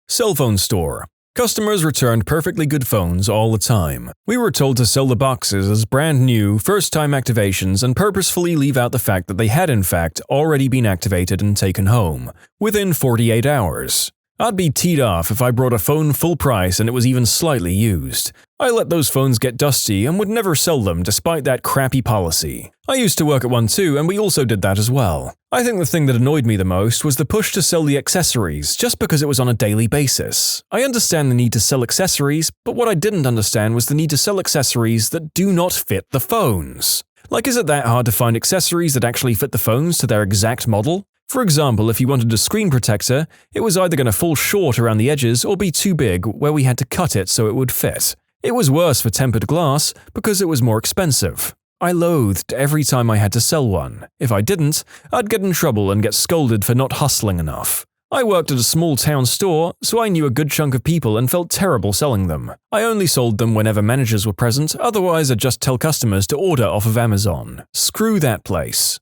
S1: Cell phone store. Customers returned perfectly good phones all the time. We were told to sell the boxes as brand new, first-time activations and purposefully leave out the fact that they had in fact already been activated and taken home, within 48 hours. I'd be teed off if I brought a phone full price and it was even slightly used. I let those phones get dusty and would never sell them despite that crappy policy. I used to work at one too, and we also did that as well. I think the thing that annoyed me the most was the push to sell the accessories just because it was on a daily basis. I understand the need to sell accessories, but what I didn't understand was the need to sell accessories that do not fit the phones. Like, is it that hard to find accessories that actually fit the phones to their exact model? For example, if you wanted a screen protector, it was either going to fall short around the edges or be too big where we had to cut it so it would fit. It was worse for tempered glass because it was more expensive. I loathed every time I had to sell one. If I didn't, I'd get in trouble and get scolded for not hustling enough. I worked at a small town store, so I knew a good chunk of people and felt terrible selling them. I only sold them whenever managers were present, otherwise I'd just tell customers to order off of Amazon. Screw that place.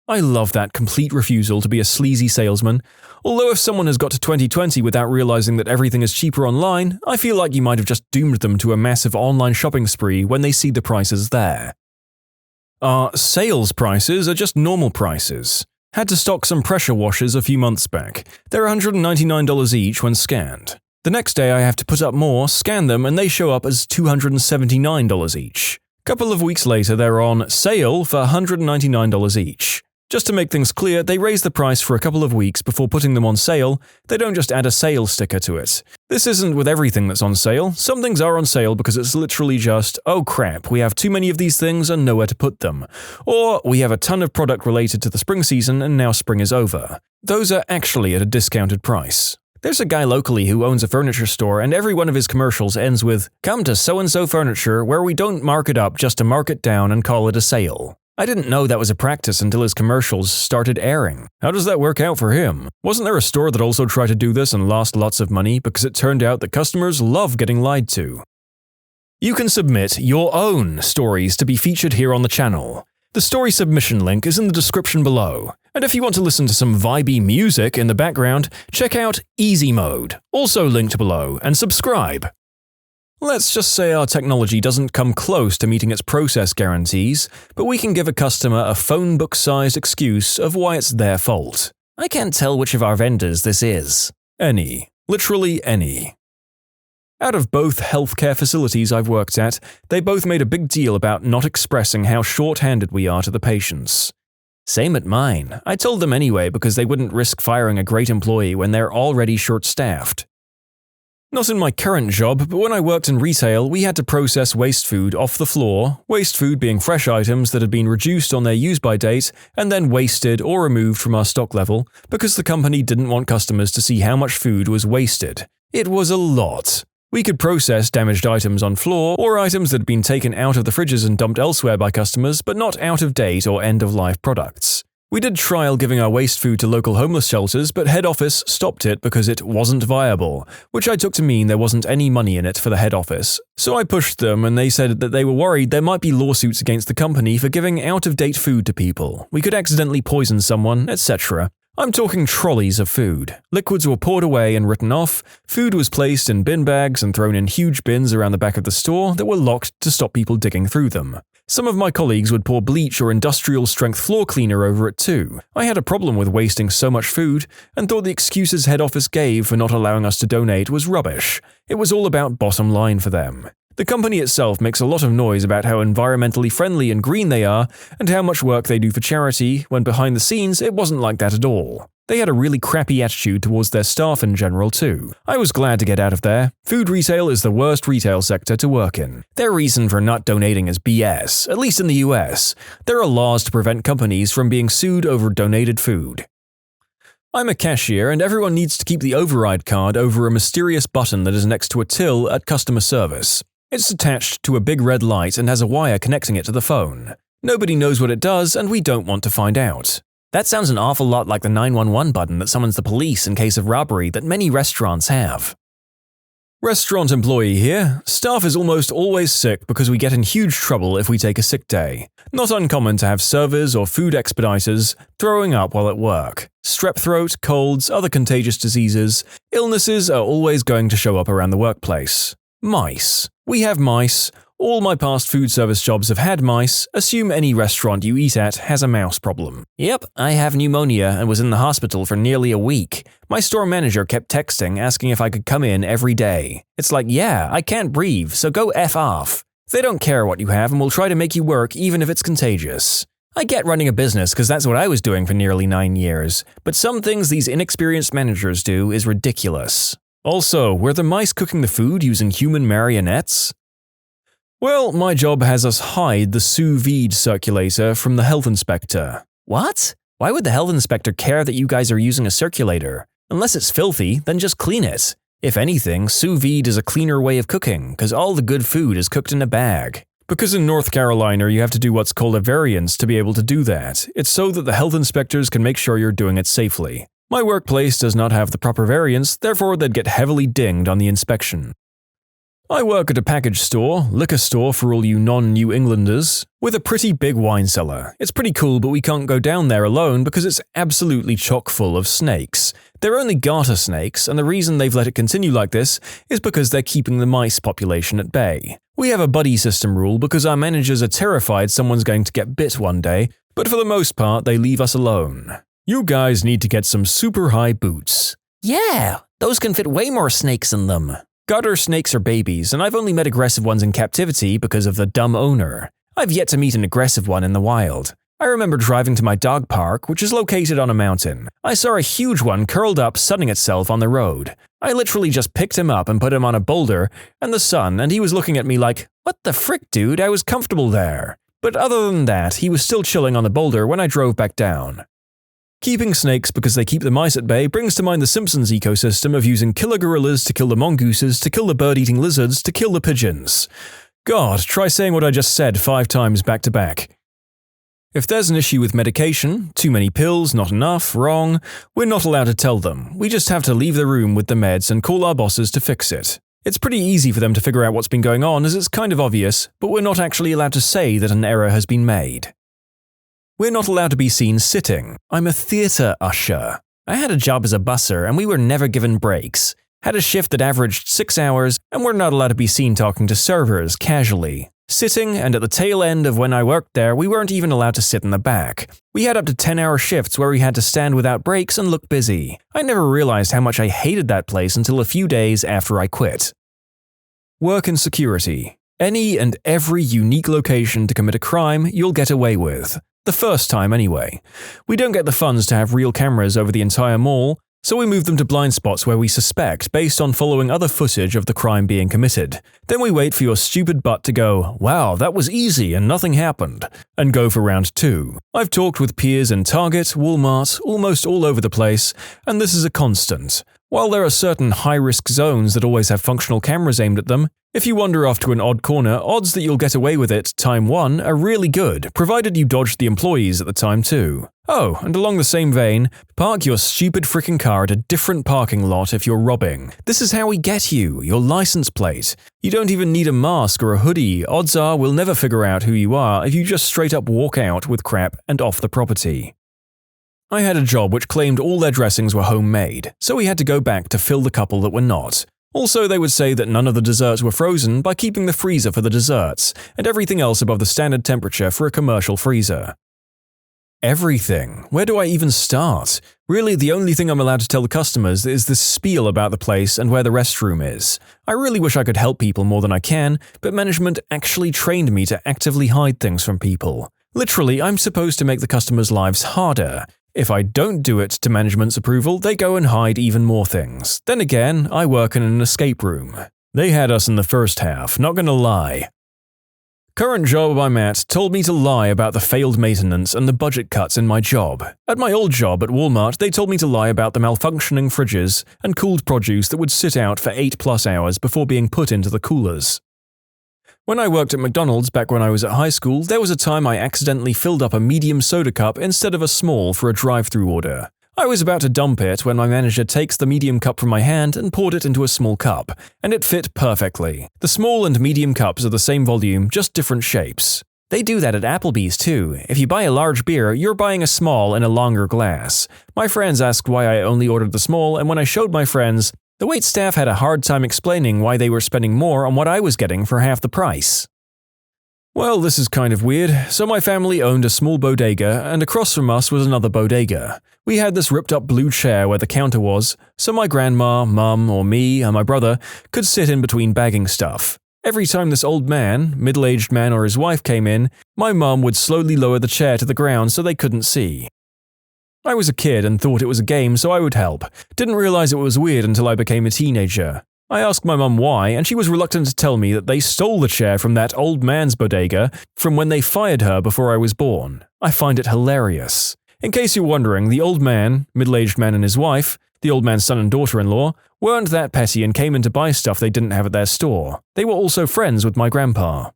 S1: I love that complete refusal to be a sleazy salesman. Although if someone has got to 2020 without realizing that everything is cheaper online, I feel like you might have just doomed them to a massive online shopping spree when they see the prices there. Our sales prices are just normal prices. Had to stock some pressure washers a few months back. They're $199 each when scanned. The next day I have to put up more, scan them, and they show up as $279 each. Couple of weeks later they're on sale for $199 each. Just to make things clear, they raise the price for a couple of weeks before putting them on sale. They don't just add a sale sticker to it. This isn't with everything that's on sale. Some things are on sale because it's literally just, oh crap, we have too many of these things and nowhere to put them. Or we have a ton of product related to the spring season and now spring is over. Those are actually at a discounted price. There's a guy locally who owns a furniture store and every one of his commercials ends with, "Come to so-and-so furniture where we don't mark it up just to mark it down and call it a sale." I didn't know that was a practice until his commercials started airing. How does that work out for him? Wasn't there a store that also tried to do this and lost lots of money because it turned out that customers love getting lied to? You can submit your own stories to be featured here on the channel. The story submission link is in the description below. And if you want to listen to some vibey music in the background, check out easymode, also linked below, and subscribe. Let's just say our technology doesn't come close to meeting its process guarantees, but we can give a customer a phone book-sized excuse of why it's their fault.
S2: I can't tell which of our vendors this is.
S1: Any. Literally any. Out of both healthcare facilities I've worked at, they both made a big deal about not expressing how short-handed we are to the patients.
S2: Same at mine. I told them anyway because they wouldn't risk firing a great employee when they're already short-staffed.
S1: Not in my current job, but when I worked in retail, we had to process waste food off the floor, waste food being fresh items that had been reduced on their use-by date and then wasted or removed from our stock level because the company didn't want customers to see how much food was wasted. It was a lot. We could process damaged items on floor or items that had been taken out of the fridges and dumped elsewhere by customers, but not out-of-date or end-of-life products. We did trial giving our waste food to local homeless shelters, but head office stopped it because it wasn't viable, which I took to mean there wasn't any money in it for the head office. So I pushed them and they said that they were worried there might be lawsuits against the company for giving out-of-date food to people. We could accidentally poison someone, etc. I'm talking trolleys of food. Liquids were poured away and written off, food was placed in bin bags and thrown in huge bins around the back of the store that were locked to stop people digging through them. Some of my colleagues would pour bleach or industrial-strength floor cleaner over it too. I had a problem with wasting so much food and thought the excuses head office gave for not allowing us to donate was rubbish. It was all about bottom line for them. The company itself makes a lot of noise about how environmentally friendly and green they are and how much work they do for charity, when behind the scenes it wasn't like that at all. They had a really crappy attitude towards their staff in general too. I was glad to get out of there. Food retail is the worst retail sector to work in. Their reason for not donating is BS, at least in the US. There are laws to prevent companies from being sued over donated food. I'm a cashier and everyone needs to keep the override card over a mysterious button that is next to a till at customer service. It's attached to a big red light and has a wire connecting it to the phone. Nobody knows what it does and we don't want to find out.
S2: That sounds an awful lot like the 911 button that summons the police in case of robbery that many restaurants have.
S1: Restaurant employee here. Staff is almost always sick because we get in huge trouble if we take a sick day. Not uncommon to have servers or food expediters throwing up while at work. Strep throat, colds, other contagious diseases, illnesses are always going to show up around the workplace. Mice. We have mice. All my past food service jobs have had mice. Assume any restaurant you eat at has a mouse problem.
S2: Yep, I have pneumonia and was in the hospital for nearly a week. My store manager kept texting asking if I could come in every day. It's like, yeah, I can't breathe, so go F off. They don't care what you have and will try to make you work even if it's contagious. I get running a business because that's what I was doing for nearly 9 years, but some things these inexperienced managers do is ridiculous. Also, were the mice cooking the food using human marionettes? Well, my job has us hide the sous vide circulator from the health inspector. What? Why would the health inspector care that you guys are using a circulator? Unless it's filthy, then just clean it. If anything, sous vide is a cleaner way of cooking, because all the good food is cooked in a bag. Because in North Carolina you have to do what's called a variance to be able to do that. It's so that the health inspectors can make sure you're doing it safely. My workplace does not have the proper variance, therefore they'd get heavily dinged on the inspection. I work at a package store, liquor store for all you non-New Englanders, with a pretty big wine cellar. It's pretty cool, but we can't go down there alone because it's absolutely chock full of snakes. They're only garter snakes, and the reason they've let it continue like this is because they're keeping the mice population at bay. We have a buddy system rule because our managers are terrified someone's going to get bit one day, but for the most part they leave us alone. You guys need to get some super high boots. Yeah, those can fit way more snakes in them.
S1: Garter snakes are babies, and I've only met aggressive ones in captivity because of the dumb owner. I've yet to meet an aggressive one in the wild. I remember driving to my dog park, which is located on a mountain. I saw a huge one curled up sunning itself on the road. I literally just picked him up and put him on a boulder and the sun, and he was looking at me like, "What the frick, dude, I was comfortable there." But other than that, he was still chilling on the boulder when I drove back down. Keeping snakes because they keep the mice at bay brings to mind the Simpsons ecosystem of using killer gorillas to kill the mongooses, to kill the bird-eating lizards, to kill the pigeons. God, try saying what I just said 5 times back to back. If there's an issue with medication, too many pills, not enough, wrong, we're not allowed to tell them. We just have to leave the room with the meds and call our bosses to fix it. It's pretty easy for them to figure out what's been going on as it's kind of obvious, but we're not actually allowed to say that an error has been made. We're not allowed to be seen sitting. I'm a theatre usher. I had a job as a busser and we were never given breaks. Had a shift that averaged 6 hours and we're not allowed to be seen talking to servers casually. Sitting, and at the tail end of when I worked there, we weren't even allowed to sit in the back. We had up to 10-hour shifts where we had to stand without breaks and look busy. I never realized how much I hated that place until a few days after I quit. Work in security. Any and every unique location to commit a crime you'll get away with. The first time anyway. We don't get the funds to have real cameras over the entire mall, so we move them to blind spots where we suspect based on following other footage of the crime being committed. Then we wait for your stupid butt to go, "Wow, that was easy and nothing happened," and go for round 2. I've talked with peers in Target, Walmart, almost all over the place, and this is a constant. While there are certain high-risk zones that always have functional cameras aimed at them, if you wander off to an odd corner, odds that you'll get away with it time 1 are really good, provided you dodge the employees at the time too. Oh, and along the same vein, park your stupid frickin' car at a different parking lot if you're robbing. This is how we get you, your license plate. You don't even need a mask or a hoodie, odds are we'll never figure out who you are if you just straight up walk out with crap and off the property. I had a job which claimed all their dressings were homemade, so we had to go back to fill the couple that were not. Also, they would say that none of the desserts were frozen by keeping the freezer for the desserts, and everything else above the standard temperature for a commercial freezer. Everything. Where do I even start? Really, the only thing I'm allowed to tell the customers is this spiel about the place and where the restroom is. I really wish I could help people more than I can, but management actually trained me to actively hide things from people. Literally, I'm supposed to make the customers' lives harder. If I don't do it to management's approval, they go and hide even more things. Then again, I work in an escape room. They had us in the first half, not gonna lie. Current job I'm at told me to lie about the failed maintenance and the budget cuts in my job. At my old job at Walmart, they told me to lie about the malfunctioning fridges and cooled produce that would sit out for 8+ hours before being put into the coolers. When I worked at McDonald's back when I was at high school, there was a time I accidentally filled up a medium soda cup instead of a small for a drive-thru order. I was about to dump it when my manager takes the medium cup from my hand and poured it into a small cup, and it fit perfectly. The small and medium cups are the same volume, just different shapes.
S2: They do that at Applebee's too. If you buy a large beer, you're buying a small in a longer glass. My friends asked why I only ordered the small, and when I showed my friends, the waitstaff had a hard time explaining why they were spending more on what I was getting for half the price.
S1: Well, this is kind of weird. So my family owned a small bodega, and across from us was another bodega. We had this ripped up blue chair where the counter was, so my grandma, mum, or me, and my brother could sit in between bagging stuff. Every time this old man, middle-aged man or his wife came in, my mum would slowly lower the chair to the ground so they couldn't see. I was a kid and thought it was a game, so I would help. Didn't realize it was weird until I became a teenager. I asked my mum why, and she was reluctant to tell me that they stole the chair from that old man's bodega from when they fired her before I was born. I find it hilarious. In case you're wondering, the old man, middle-aged man and his wife, the old man's son and daughter-in-law, weren't that petty and came in to buy stuff they didn't have at their store. They were also friends with my grandpa.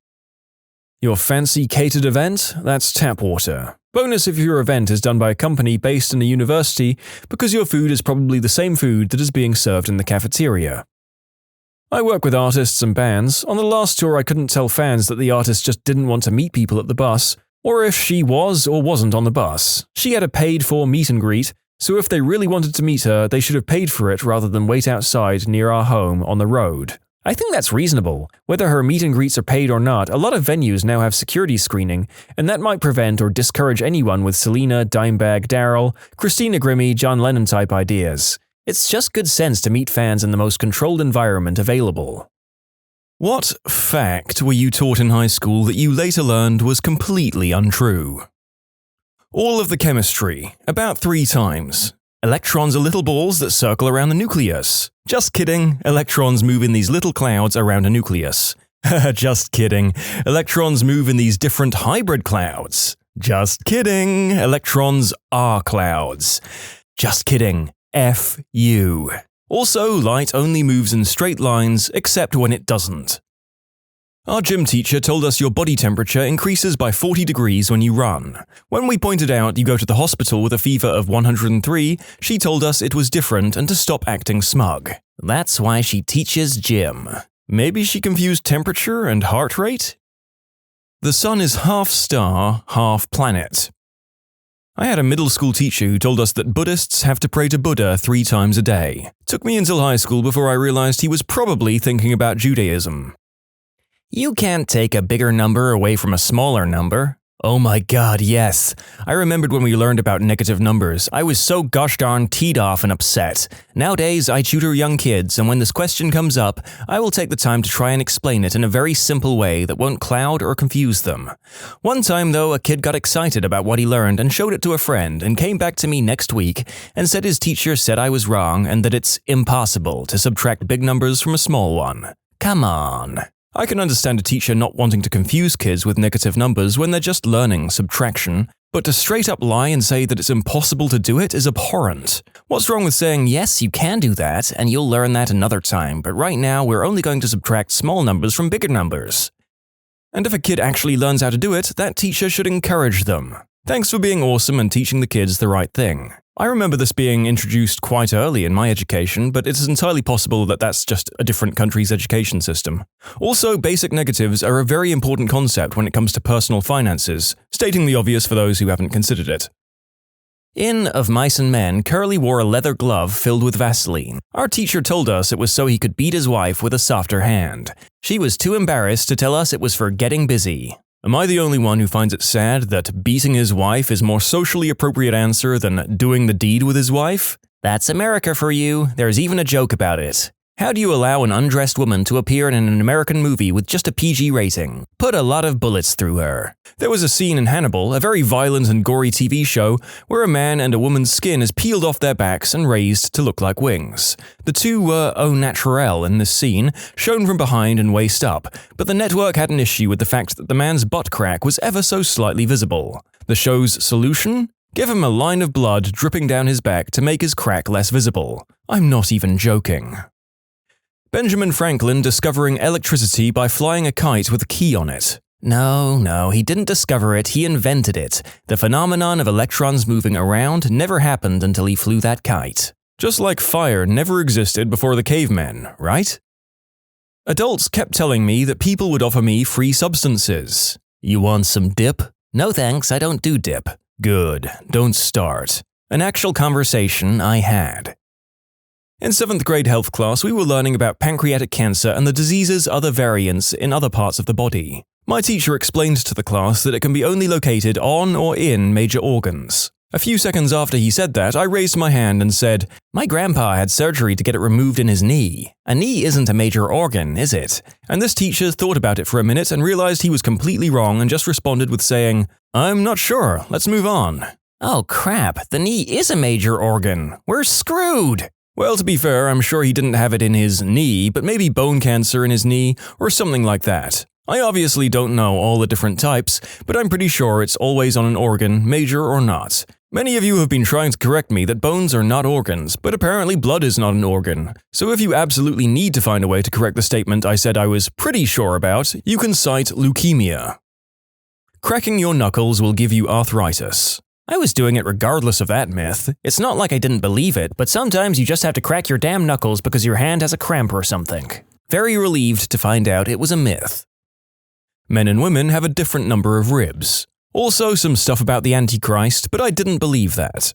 S1: Your fancy catered event? That's tap water. Bonus if your event is done by a company based in a university because your food is probably the same food that is being served in the cafeteria. I work with artists and bands. On the last tour, I couldn't tell fans that the artist just didn't want to meet people at the bus, or if she was or wasn't on the bus. She had a paid-for meet and greet, so if they really wanted to meet her, they should have paid for it rather than wait outside near our home on the road.
S2: I think that's reasonable. Whether her meet and greets are paid or not, a lot of venues now have security screening, and that might prevent or discourage anyone with Selena, Dimebag, Daryl, Christina Grimmie, John Lennon type ideas. It's just good sense to meet fans in the most controlled environment available.
S1: What fact were you taught in high school that you later learned was completely untrue? All of the chemistry, about 3 times. Electrons are little balls that circle around the nucleus. Just kidding, electrons move in these little clouds around a nucleus. Just kidding, electrons move in these different hybrid clouds. Just kidding, electrons are clouds. Just kidding. F you. Also, light only moves in straight lines, except when it doesn't. Our gym teacher told us your body temperature increases by 40 degrees when you run. When we pointed out you go to the hospital with a fever of 103, she told us it was different and to stop acting smug.
S2: That's why she teaches gym.
S1: Maybe she confused temperature and heart rate? The sun is half star, half planet. I had a middle school teacher who told us that Buddhists have to pray to Buddha 3 times a day. Took me until high school before I realized he was probably thinking about Judaism.
S2: You can't take a bigger number away from a smaller number.
S1: Oh my god, yes. I remembered when we learned about negative numbers. I was so gosh darn teed off and upset. Nowadays, I tutor young kids, and when this question comes up, I will take the time to try and explain it in a very simple way that won't cloud or confuse them. One time, though, a kid got excited about what he learned and showed it to a friend and came back to me next week and said his teacher said I was wrong and that it's impossible to subtract big numbers from a small one. Come on. I can understand a teacher not wanting to confuse kids with negative numbers when they're just learning subtraction, but to straight up lie and say that it's impossible to do it is abhorrent. What's wrong with saying, yes, you can do that, and you'll learn that another time, but right now we're only going to subtract small numbers from bigger numbers? And if a kid actually learns how to do it, that teacher should encourage them. Thanks for being awesome and teaching the kids the right thing. I remember this being introduced quite early in my education, but it is entirely possible that that's just a different country's education system. Also, basic negatives are a very important concept when it comes to personal finances, stating the obvious for those who haven't considered it.
S2: In Of Mice and Men, Curly wore a leather glove filled with Vaseline. Our teacher told us it was so he could beat his wife with a softer hand. She was too embarrassed to tell us it was for getting busy.
S1: Am I the only one who finds it sad that beating his wife is more socially appropriate answer than doing the deed with his wife?
S2: That's America for you. There's even a joke about it. How do you allow an undressed woman to appear in an American movie with just a PG rating? Put a lot of bullets through her.
S1: There was a scene in Hannibal, a very violent and gory TV show, where a man and a woman's skin is peeled off their backs and raised to look like wings. The two were au naturel in this scene, shown from behind and waist up, but the network had an issue with the fact that the man's butt crack was ever so slightly visible. The show's solution? Give him a line of blood dripping down his back to make his crack less visible. I'm not even joking. Benjamin Franklin discovering electricity by flying a kite with a key on it.
S2: No, he didn't discover it, he invented it. The phenomenon of electrons moving around never happened until he flew that kite.
S1: Just like fire never existed before the cavemen, right? Adults kept telling me that people would offer me free substances.
S2: You want some dip? No thanks, I don't do dip.
S1: Good, don't start. An actual conversation I had. In 7th grade health class, we were learning about pancreatic cancer and the disease's other variants in other parts of the body. My teacher explained to the class that it can be only located on or in major organs. A few seconds after he said that, I raised my hand and said, "My grandpa had surgery to get it removed in his knee. A knee isn't a major organ, is it?" And this teacher thought about it for a minute and realized he was completely wrong and just responded with saying, "I'm not sure, let's move on."
S2: Oh crap, the knee is a major organ. We're screwed!
S1: Well, to be fair, I'm sure he didn't have it in his knee, but maybe bone cancer in his knee or something like that. I obviously don't know all the different types, but I'm pretty sure it's always on an organ, major or not. Many of you have been trying to correct me that bones are not organs, but apparently blood is not an organ. So if you absolutely need to find a way to correct the statement I said I was pretty sure about, you can cite leukemia. Cracking your knuckles will give you arthritis.
S2: I was doing it regardless of that myth. It's not like I didn't believe it, but sometimes you just have to crack your damn knuckles because your hand has a cramp or something. Very relieved to find out it was a myth.
S1: Men and women have a different number of ribs. Also some stuff about the Antichrist, but I didn't believe that.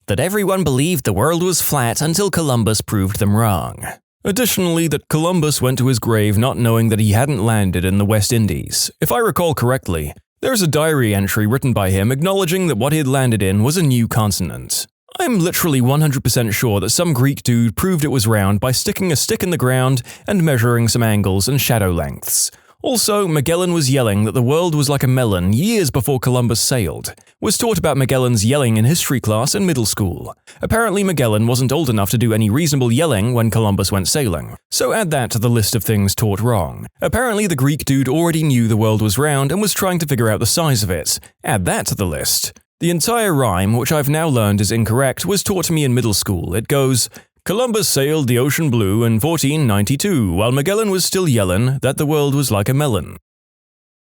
S2: That everyone believed the world was flat until Columbus proved them wrong.
S1: Additionally, that Columbus went to his grave not knowing that he hadn't landed in the West Indies. If I recall correctly, there's a diary entry written by him acknowledging that what he had landed in was a new continent. I'm literally 100% sure that some Greek dude proved it was round by sticking a stick in the ground and measuring some angles and shadow lengths. Also, Magellan was yelling that the world was like a melon years before Columbus sailed. Was taught about Magellan's yelling in history class in middle school. Apparently Magellan wasn't old enough to do any reasonable yelling when Columbus went sailing. So add that to the list of things taught wrong. Apparently the Greek dude already knew the world was round and was trying to figure out the size of it. Add that to the list. The entire rhyme, which I've now learned is incorrect, was taught to me in middle school. It goes, Columbus sailed the ocean blue in 1492, while Magellan was still yellin' that the world was like a melon.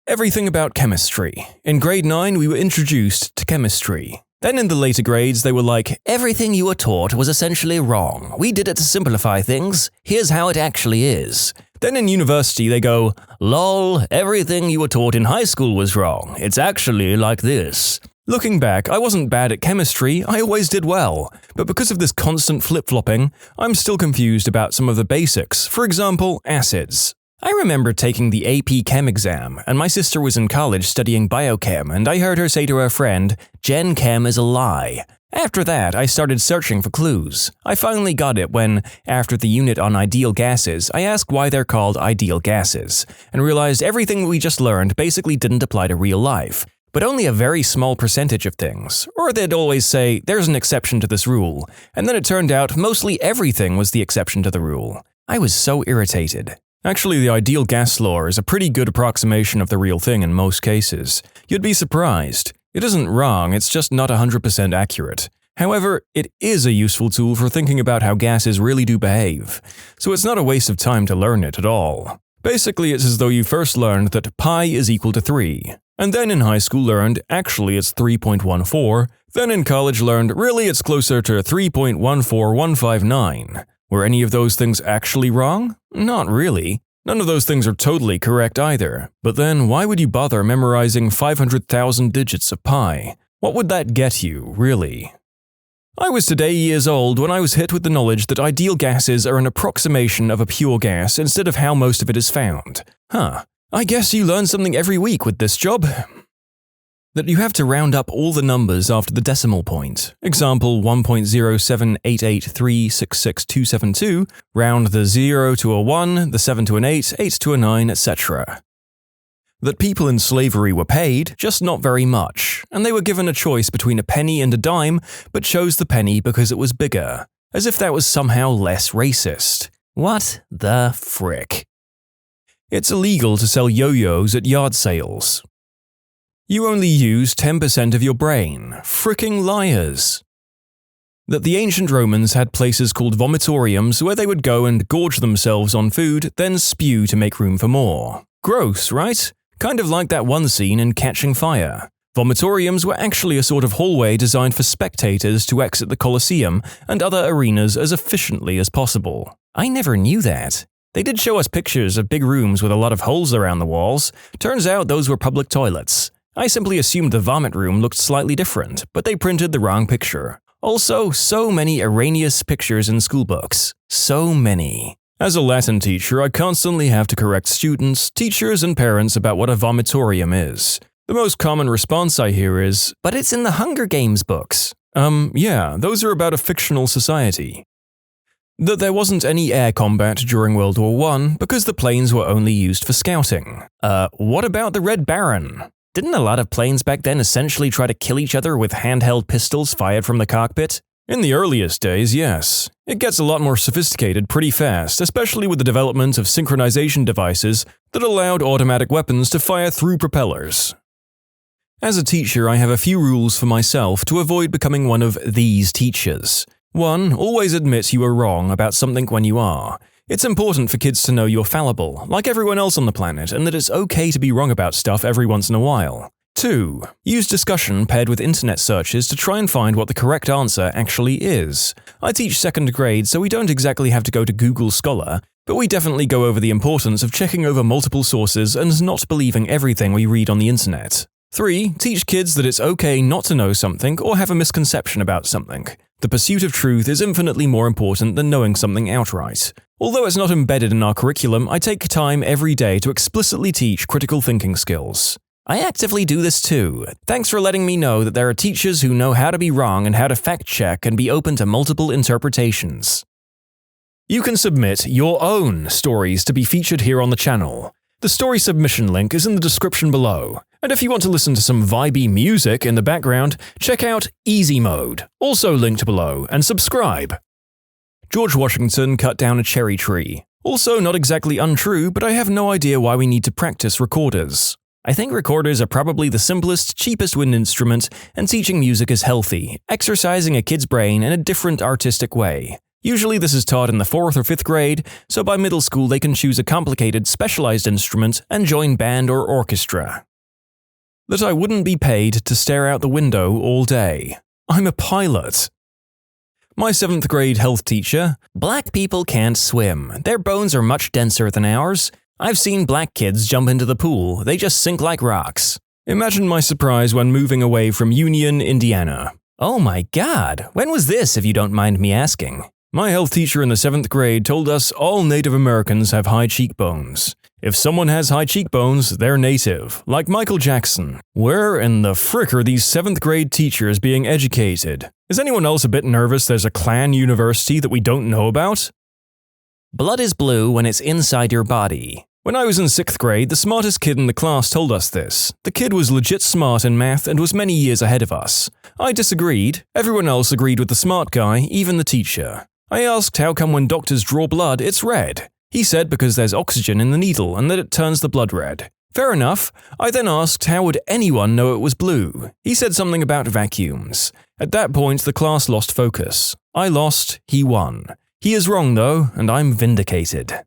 S1: Everything about chemistry. In grade 9, we were introduced to chemistry. Then in the later grades, they were like,
S2: everything you were taught was essentially wrong. We did it to simplify things. Here's how it actually is.
S1: Then in university, they go,
S2: lol, everything you were taught in high school was wrong. It's actually like this.
S1: Looking back, I wasn't bad at chemistry, I always did well, but because of this constant flip-flopping, I'm still confused about some of the basics, for example, acids. I remember taking the AP Chem exam, and my sister was in college studying biochem, and I heard her say to her friend, Gen Chem is a lie. After that, I started searching for clues. I finally got it when, after the unit on ideal gases, I asked why they're called ideal gases, and realized everything we just learned basically didn't apply to real life. But only a very small percentage of things, or they'd always say, there's an exception to this rule, and then it turned out mostly everything was the exception to the rule. I was so irritated. Actually, the ideal gas law is a pretty good approximation of the real thing in most cases. You'd be surprised. It isn't wrong, it's just not 100% accurate. However, it is a useful tool for thinking about how gases really do behave, so it's not a waste of time to learn it at all. Basically, it's as though you first learned that pi is equal to 3. And then in high school learned, actually it's 3.14, then in college learned, really it's closer to 3.14159. Were any of those things actually wrong? Not really. None of those things are totally correct either. But then why would you bother memorizing 500,000 digits of pi? What would that get you, really? I was today years old when I was hit with the knowledge that ideal gases are an approximation of a pure gas instead of how most of it is found. I guess you learn something every week with this job. That you have to round up all the numbers after the decimal point. Example 1.07883666272, round the 0 to a 1, the 7 to an 8, 8 to a 9, etc. That people in slavery were paid, just not very much, and they were given a choice between a penny and a dime, but chose the penny because it was bigger, as if that was somehow less racist. What the frick? It's illegal to sell yo-yos at yard sales. You only use 10% of your brain. Fricking liars. That the ancient Romans had places called vomitoriums where they would go and gorge themselves on food, then spew to make room for more. Gross, right? kind of like that one scene in Catching Fire. Vomitoriums were actually a sort of hallway designed for spectators to exit the Colosseum and other arenas as efficiently as possible.
S2: I never knew that. They did show us pictures of big rooms with a lot of holes around the walls. Turns out those were public toilets. I simply assumed the vomit room looked slightly different, but they printed the wrong picture. Also, so many erroneous pictures in schoolbooks. So many.
S1: As a Latin teacher, I constantly have to correct students, teachers, and parents about what a vomitorium is. The most common response I hear is,
S2: "But it's in the Hunger Games books."
S1: Yeah, those are about a fictional society. That there wasn't any air combat during World War I because the planes were only used for scouting.
S2: What about the Red Baron? Didn't a lot of planes back then essentially try to kill each other with handheld pistols fired from the cockpit?
S1: In the earliest days, yes. It gets a lot more sophisticated pretty fast, especially with the development of synchronization devices that allowed automatic weapons to fire through propellers. As a teacher, I have a few rules for myself to avoid becoming one of these teachers. 1. Always admit you are wrong about something when you are. It's important for kids to know you're fallible, like everyone else on the planet, and that it's okay to be wrong about stuff every once in a while. 2. Use discussion paired with internet searches to try and find what the correct answer actually is. I teach 2nd grade, so we don't exactly have to go to Google Scholar, but we definitely go over the importance of checking over multiple sources and not believing everything we read on the internet. 3. Teach kids that it's okay not to know something or have a misconception about something. The pursuit of truth is infinitely more important than knowing something outright. Although it's not embedded in our curriculum, I take time every day to explicitly teach critical thinking skills.
S2: I actively do this too. Thanks for letting me know that there are teachers who know how to be wrong and how to fact-check and be open to multiple interpretations.
S1: You can submit your own stories to be featured here on the channel. The story submission link is in the description below. And if you want to listen to some vibey music in the background, check out easymode, also linked below, and subscribe. George Washington cut down a cherry tree. Also not exactly untrue, but I have no idea why we need to practice recorders.
S2: I think recorders are probably the simplest, cheapest wind instrument, and teaching music is healthy, exercising a kid's brain in a different artistic way. Usually this is taught in the 4th or 5th grade, so by middle school they can choose a complicated, specialized instrument and join band or orchestra.
S1: That I wouldn't be paid to stare out the window all day. I'm a pilot. My 7th grade health teacher,
S2: "Black people can't swim. Their bones are much denser than ours. I've seen black kids jump into the pool. They just sink like rocks."
S1: Imagine my surprise when moving away from Union, Indiana.
S2: Oh my god, when was this if you don't mind me asking?
S1: My health teacher in the 7th grade told us all Native Americans have high cheekbones. If someone has high cheekbones, they're native, like Michael Jackson. Where in the frick are these 7th grade teachers being educated? Is anyone else a bit nervous there's a Klan university that we don't know about?
S2: Blood is blue when it's inside your body.
S1: When I was in 6th grade, the smartest kid in the class told us this. The kid was legit smart in math and was many years ahead of us. I disagreed. Everyone else agreed with the smart guy, even the teacher. I asked how come when doctors draw blood, it's red. He said because there's oxygen in the needle and that it turns the blood red. Fair enough. I then asked how would anyone know it was blue. He said something about vacuums. At that point, the class lost focus. I lost, he won. He is wrong though, and I'm vindicated.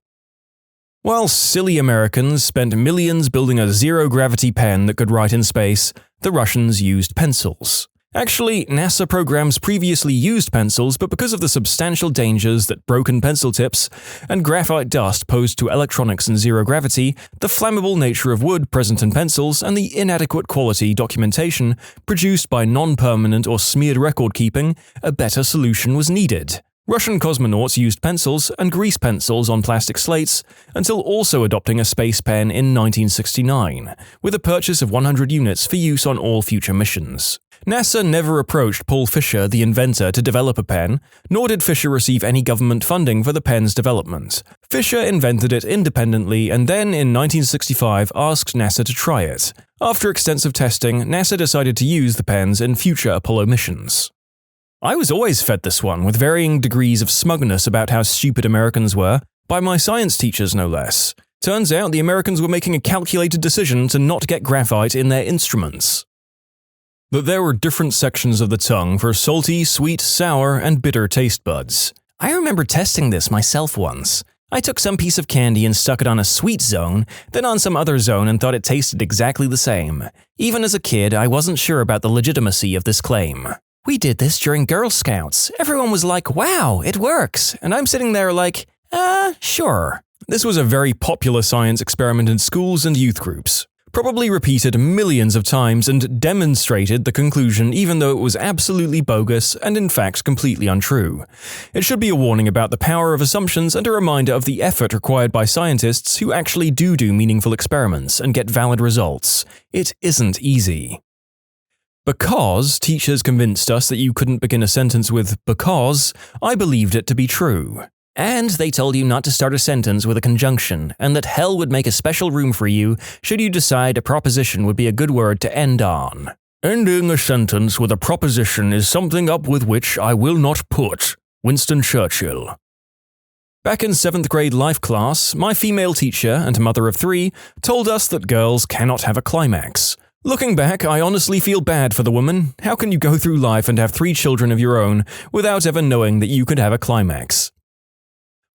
S1: While silly Americans spent millions building a zero-gravity pen that could write in space, the Russians used pencils. Actually, NASA programs previously used pencils, but because of the substantial dangers that broken pencil tips and graphite dust posed to electronics in zero gravity, the flammable nature of wood present in pencils, and the inadequate quality documentation produced by non-permanent or smeared record keeping, a better solution was needed. Russian cosmonauts used pencils and grease pencils on plastic slates until also adopting a space pen in 1969, with a purchase of 100 units for use on all future missions. NASA never approached Paul Fisher, the inventor, to develop a pen, nor did Fisher receive any government funding for the pen's development. Fisher invented it independently and then, in 1965, asked NASA to try it. After extensive testing, NASA decided to use the pens in future Apollo missions. I was always fed this one, with varying degrees of smugness about how stupid Americans were, by my science teachers no less. Turns out the Americans were making a calculated decision to not get graphite in their instruments. That there were different sections of the tongue for salty, sweet, sour, and bitter taste buds.
S2: I remember testing this myself once. I took some piece of candy and stuck it on a sweet zone, then on some other zone and thought it tasted exactly the same. Even as a kid, I wasn't sure about the legitimacy of this claim. We did this during Girl Scouts. Everyone was like, wow, it works. And I'm sitting there like, sure.
S1: This was a very popular science experiment in schools and youth groups, probably repeated millions of times and demonstrated the conclusion even though it was absolutely bogus and in fact completely untrue. It should be a warning about the power of assumptions and a reminder of the effort required by scientists who actually do meaningful experiments and get valid results. It isn't easy. Because teachers convinced us that you couldn't begin a sentence with because, I believed it to be true. And they told you not to start a sentence with a conjunction, and that hell would make a special room for you should you decide a proposition would be a good word to end on. Ending a sentence with a proposition is something up with which I will not put. Winston Churchill. Back in 7th grade life class, my female teacher and mother of 3 told us that girls cannot have a climax. Looking back, I honestly feel bad for the woman. How can you go through life and have 3 children of your own without ever knowing that you could have a climax?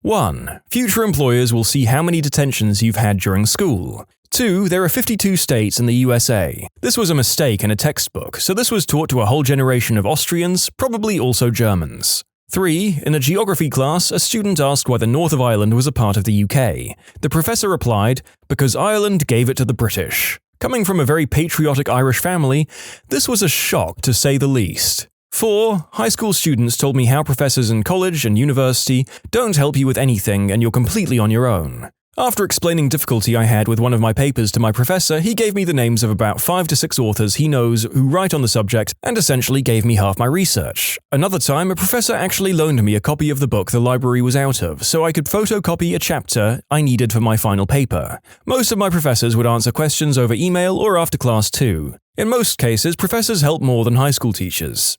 S1: 1. Future employers will see how many detentions you've had during school. 2. There are 52 states in the USA. This was a mistake in a textbook, so this was taught to a whole generation of Austrians, probably also Germans. 3. In a geography class, a student asked why the north of Ireland was a part of the UK. The professor replied, because Ireland gave it to the British. Coming from a very patriotic Irish family, this was a shock to say the least. 4. High school students told me how professors in college and university don't help you with anything and you're completely on your own. After explaining difficulty I had with one of my papers to my professor, he gave me the names of about 5 to 6 authors he knows who write on the subject and essentially gave me half my research. Another time, a professor actually loaned me a copy of the book the library was out of, so I could photocopy a chapter I needed for my final paper. Most of my professors would answer questions over email or after class too. In most cases, professors help more than high school teachers.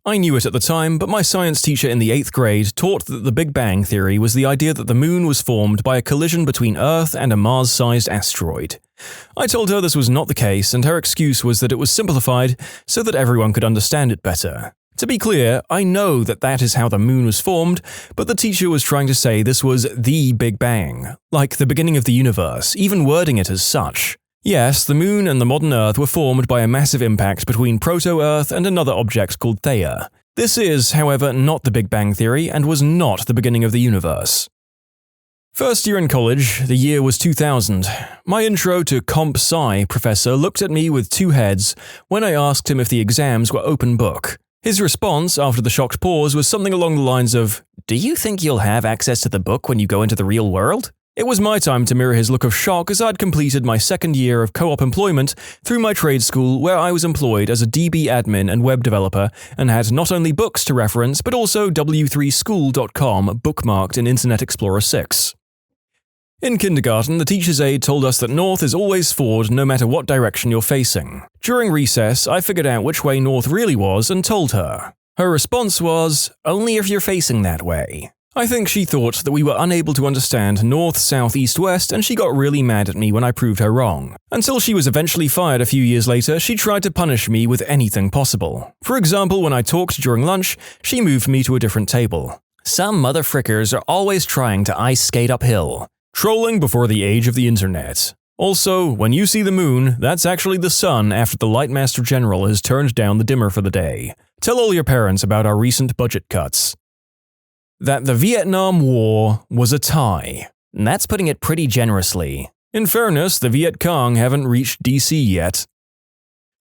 S1: I knew it at the time, but my science teacher in the 8th grade taught that the Big Bang Theory was the idea that the moon was formed by a collision between Earth and a Mars-sized asteroid. I told her this was not the case, and her excuse was that it was simplified so that everyone could understand it better. To be clear, I know that that is how the moon was formed, but the teacher was trying to say this was the Big Bang, like the beginning of the universe, even wording it as such. Yes, the Moon and the modern Earth were formed by a massive impact between proto-Earth and another object called Theia. This is, however, not the Big Bang Theory and was not the beginning of the universe. First year in college, the year was 2000. My intro to Comp Sci professor looked at me with 2 heads when I asked him if the exams were open book. His response, after the shocked pause, was something along the lines of, "Do you think you'll have access to the book when you go into the real world?" It was my time to mirror his look of shock as I'd completed my 2nd year of co-op employment through my trade school where I was employed as a DB admin and web developer and had not only books to reference but also w3school.com bookmarked in Internet Explorer 6. In kindergarten, the teacher's aide told us that north is always forward no matter what direction you're facing. During recess, I figured out which way north really was and told her. Her response was, "Only if you're facing that way." I think she thought that we were unable to understand north, south, east, west, and she got really mad at me when I proved her wrong. Until she was eventually fired a few years later, she tried to punish me with anything possible. For example, when I talked during lunch, she moved me to a different table. Some motherfrickers are always trying to ice skate uphill. Trolling before the age of the internet. Also, when you see the moon, that's actually the sun after the Lightmaster General has turned down the dimmer for the day. Tell all your parents about our recent budget cuts. That the Vietnam War was a tie. And that's putting it pretty generously. In fairness, the Viet Cong haven't reached DC yet.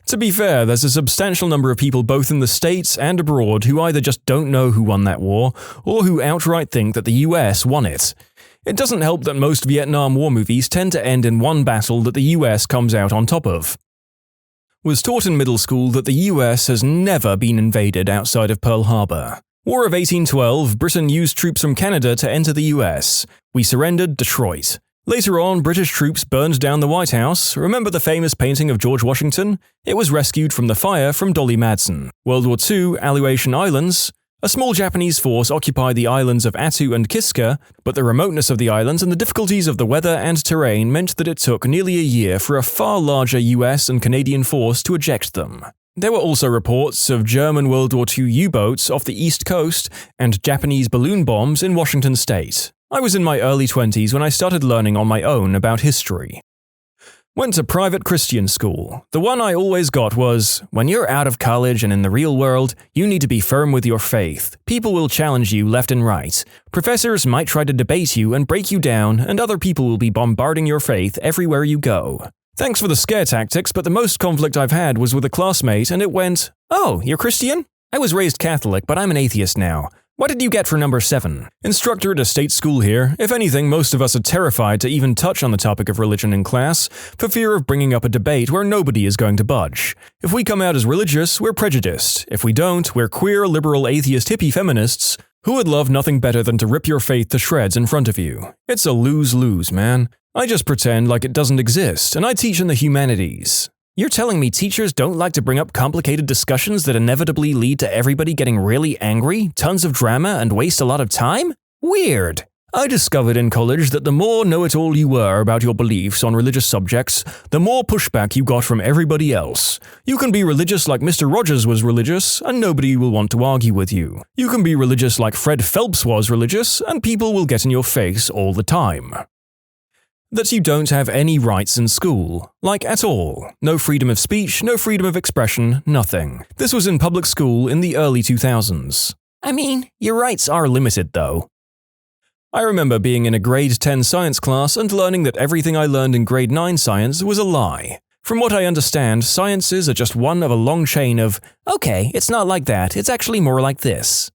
S1: To be fair, there's a substantial number of people both in the States and abroad who either just don't know who won that war, or who outright think that the US won it. It doesn't help that most Vietnam War movies tend to end in one battle that the US comes out on top of. Was taught in middle school that the US has never been invaded outside of Pearl Harbor. War of 1812, Britain used troops from Canada to enter the US. We surrendered Detroit. Later on, British troops burned down the White House. Remember the famous painting of George Washington? It was rescued from the fire from Dolly Madsen. World War II, Aleutian Islands. A small Japanese force occupied the islands of Attu and Kiska, but the remoteness of the islands and the difficulties of the weather and terrain meant that it took nearly a year for a far larger US and Canadian force to eject them. There were also reports of German World War II U-boats off the East Coast and Japanese balloon bombs in Washington state. I was in my early 20s when I started learning on my own about history. Went to private Christian school. The one I always got was, when you're out of college and in the real world, you need to be firm with your faith. People will challenge you left and right. Professors might try to debate you and break you down, and other people will be bombarding your faith everywhere you go. Thanks for the scare tactics, but the most conflict I've had was with a classmate, and it went, "Oh, you're Christian? I was raised Catholic, but I'm an atheist now. What did you get for number 7? Instructor at a state school here. If anything, most of us are terrified to even touch on the topic of religion in class, for fear of bringing up a debate where nobody is going to budge. If we come out as religious, we're prejudiced. If we don't, we're queer, liberal, atheist, hippie feminists who would love nothing better than to rip your faith to shreds in front of you. It's a lose-lose, man. I just pretend like it doesn't exist, and I teach in the humanities." You're telling me teachers don't like to bring up complicated discussions that inevitably lead to everybody getting really angry, tons of drama, and waste a lot of time? Weird. I discovered in college that the more know-it-all you were about your beliefs on religious subjects, the more pushback you got from everybody else. You can be religious like Mr. Rogers was religious, and nobody will want to argue with you. You can be religious like Fred Phelps was religious, and people will get in your face all the time. That you don't have any rights in school. Like at all. No freedom of speech, no freedom of expression, nothing. This was in public school in the early 2000s. I mean, your rights are limited though. I remember being in a grade 10 science class and learning that everything I learned in grade 9 science was a lie. From what I understand, sciences are just one of a long chain of, okay, it's not like that, it's actually more like this.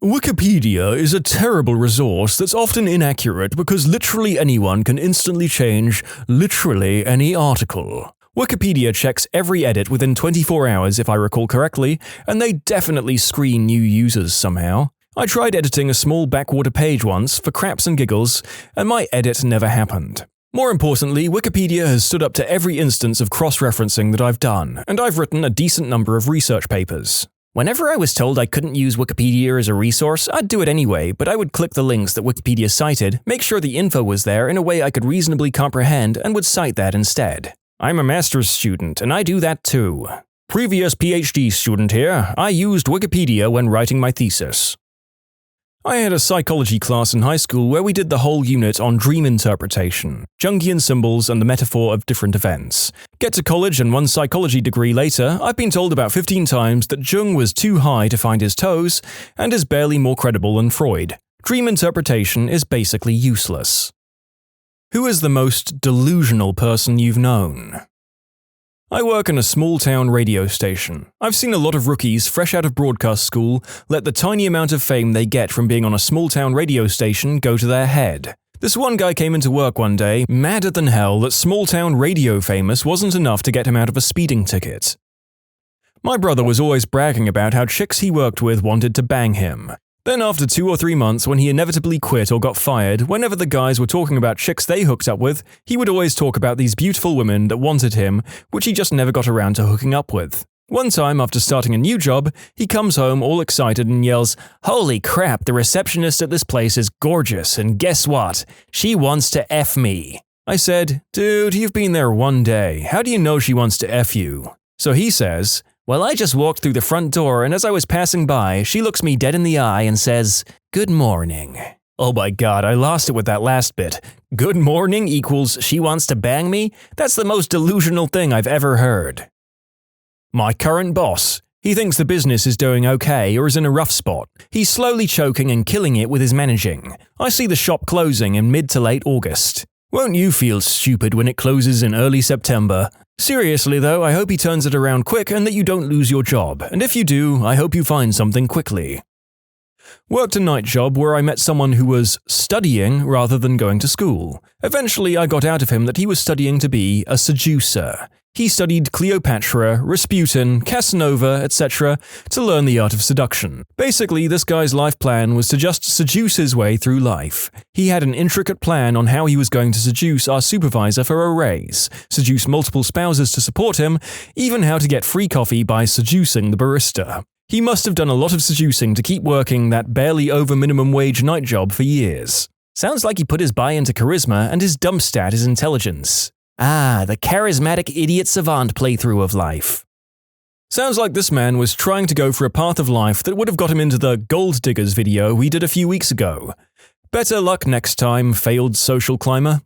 S1: Wikipedia is a terrible resource that's often inaccurate because literally anyone can instantly change literally any article. Wikipedia checks every edit within 24 hours if I recall correctly, and they definitely screen new users somehow. I tried editing a small backwater page once for craps and giggles, and my edit never happened. More importantly, Wikipedia has stood up to every instance of cross-referencing that I've done, and I've written a decent number of research papers. Whenever I was told I couldn't use Wikipedia as a resource, I'd do it anyway, but I would click the links that Wikipedia cited, make sure the info was there in a way I could reasonably comprehend, and would cite that instead. I'm a master's student, and I do that too. Previous PhD student here, I used Wikipedia when writing my thesis. I had a psychology class in high school where we did the whole unit on dream interpretation, Jungian symbols and the metaphor of different events. Get to college and one psychology degree later, I've been told about 15 times that Jung was too high to find his toes and is barely more credible than Freud. Dream interpretation is basically useless. Who is the most delusional person you've known? I work in a small-town radio station. I've seen a lot of rookies fresh out of broadcast school let the tiny amount of fame they get from being on a small-town radio station go to their head. This one guy came into work one day, madder than hell that small-town radio famous wasn't enough to get him out of a speeding ticket. My brother was always bragging about how chicks he worked with wanted to bang him. Then after 2 or 3 months when he inevitably quit or got fired, whenever the guys were talking about chicks they hooked up with, he would always talk about these beautiful women that wanted him, which he just never got around to hooking up with. One time after starting a new job, he comes home all excited and yells, "Holy crap, the receptionist at this place is gorgeous, and guess what? She wants to F me." I said, "Dude, you've been there one day. How do you know she wants to F you?" So he says, "Well, I just walked through the front door, and as I was passing by, she looks me dead in the eye and says, 'Good morning.'" Oh my god, I lost it with that last bit. Good morning equals she wants to bang me? That's the most delusional thing I've ever heard. My current boss. He thinks the business is doing okay or is in a rough spot. He's slowly choking and killing it with his managing. I see the shop closing in mid to late August. Won't you feel stupid when it closes in early September? Seriously though, I hope he turns it around quick and that you don't lose your job, and if you do, I hope you find something quickly. Worked a night job where I met someone who was studying rather than going to school. Eventually I got out of him that he was studying to be a seducer. He studied Cleopatra, Rasputin, Casanova, etc. to learn the art of seduction. Basically, this guy's life plan was to just seduce his way through life. He had an intricate plan on how he was going to seduce our supervisor for a raise, seduce multiple spouses to support him, even how to get free coffee by seducing the barista. He must have done a lot of seducing to keep working that barely over minimum wage night job for years. Sounds like he put his buy into charisma and his dump stat is intelligence. Ah, the charismatic idiot savant playthrough of life. Sounds like this man was trying to go for a path of life that would have got him into the Gold Diggers video we did a few weeks ago. Better luck next time, failed social climber.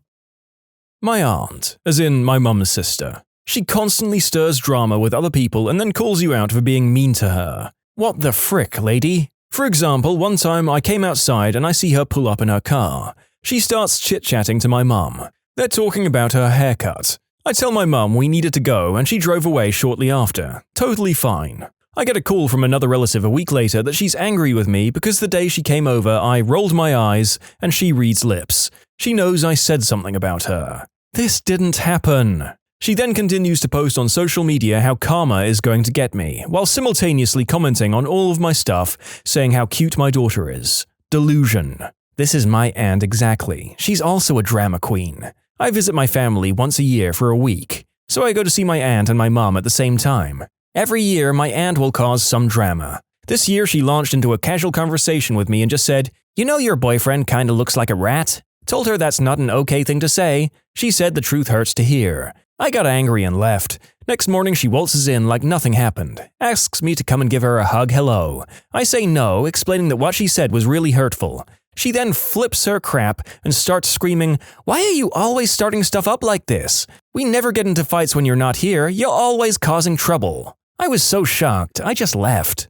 S1: My aunt, as in my mum's sister. She constantly stirs drama with other people and then calls you out for being mean to her. What the frick, lady? For example, one time I came outside and I see her pull up in her car. She starts chit-chatting to my mum. They're talking about her haircut. I tell my mum we needed to go and she drove away shortly after. Totally fine. I get a call from another relative a week later that she's angry with me because the day she came over I rolled my eyes and she reads lips. She knows I said something about her. This didn't happen. She then continues to post on social media how karma is going to get me, while simultaneously commenting on all of my stuff, saying how cute my daughter is. Delusion. This is my aunt exactly. She's also a drama queen. I visit my family once a year for a week, so I go to see my aunt and my mum at the same time. Every year, my aunt will cause some drama. This year, she launched into a casual conversation with me and just said, "You know your boyfriend kinda looks like a rat?" Told her that's not an okay thing to say. She said the truth hurts to hear. I got angry and left. Next morning she waltzes in like nothing happened. Asks me to come and give her a hug hello. I say no, explaining that what she said was really hurtful. She then flips her crap and starts screaming, "Why are you always starting stuff up like this? We never get into fights when you're not here. You're always causing trouble." I was so shocked, I just left.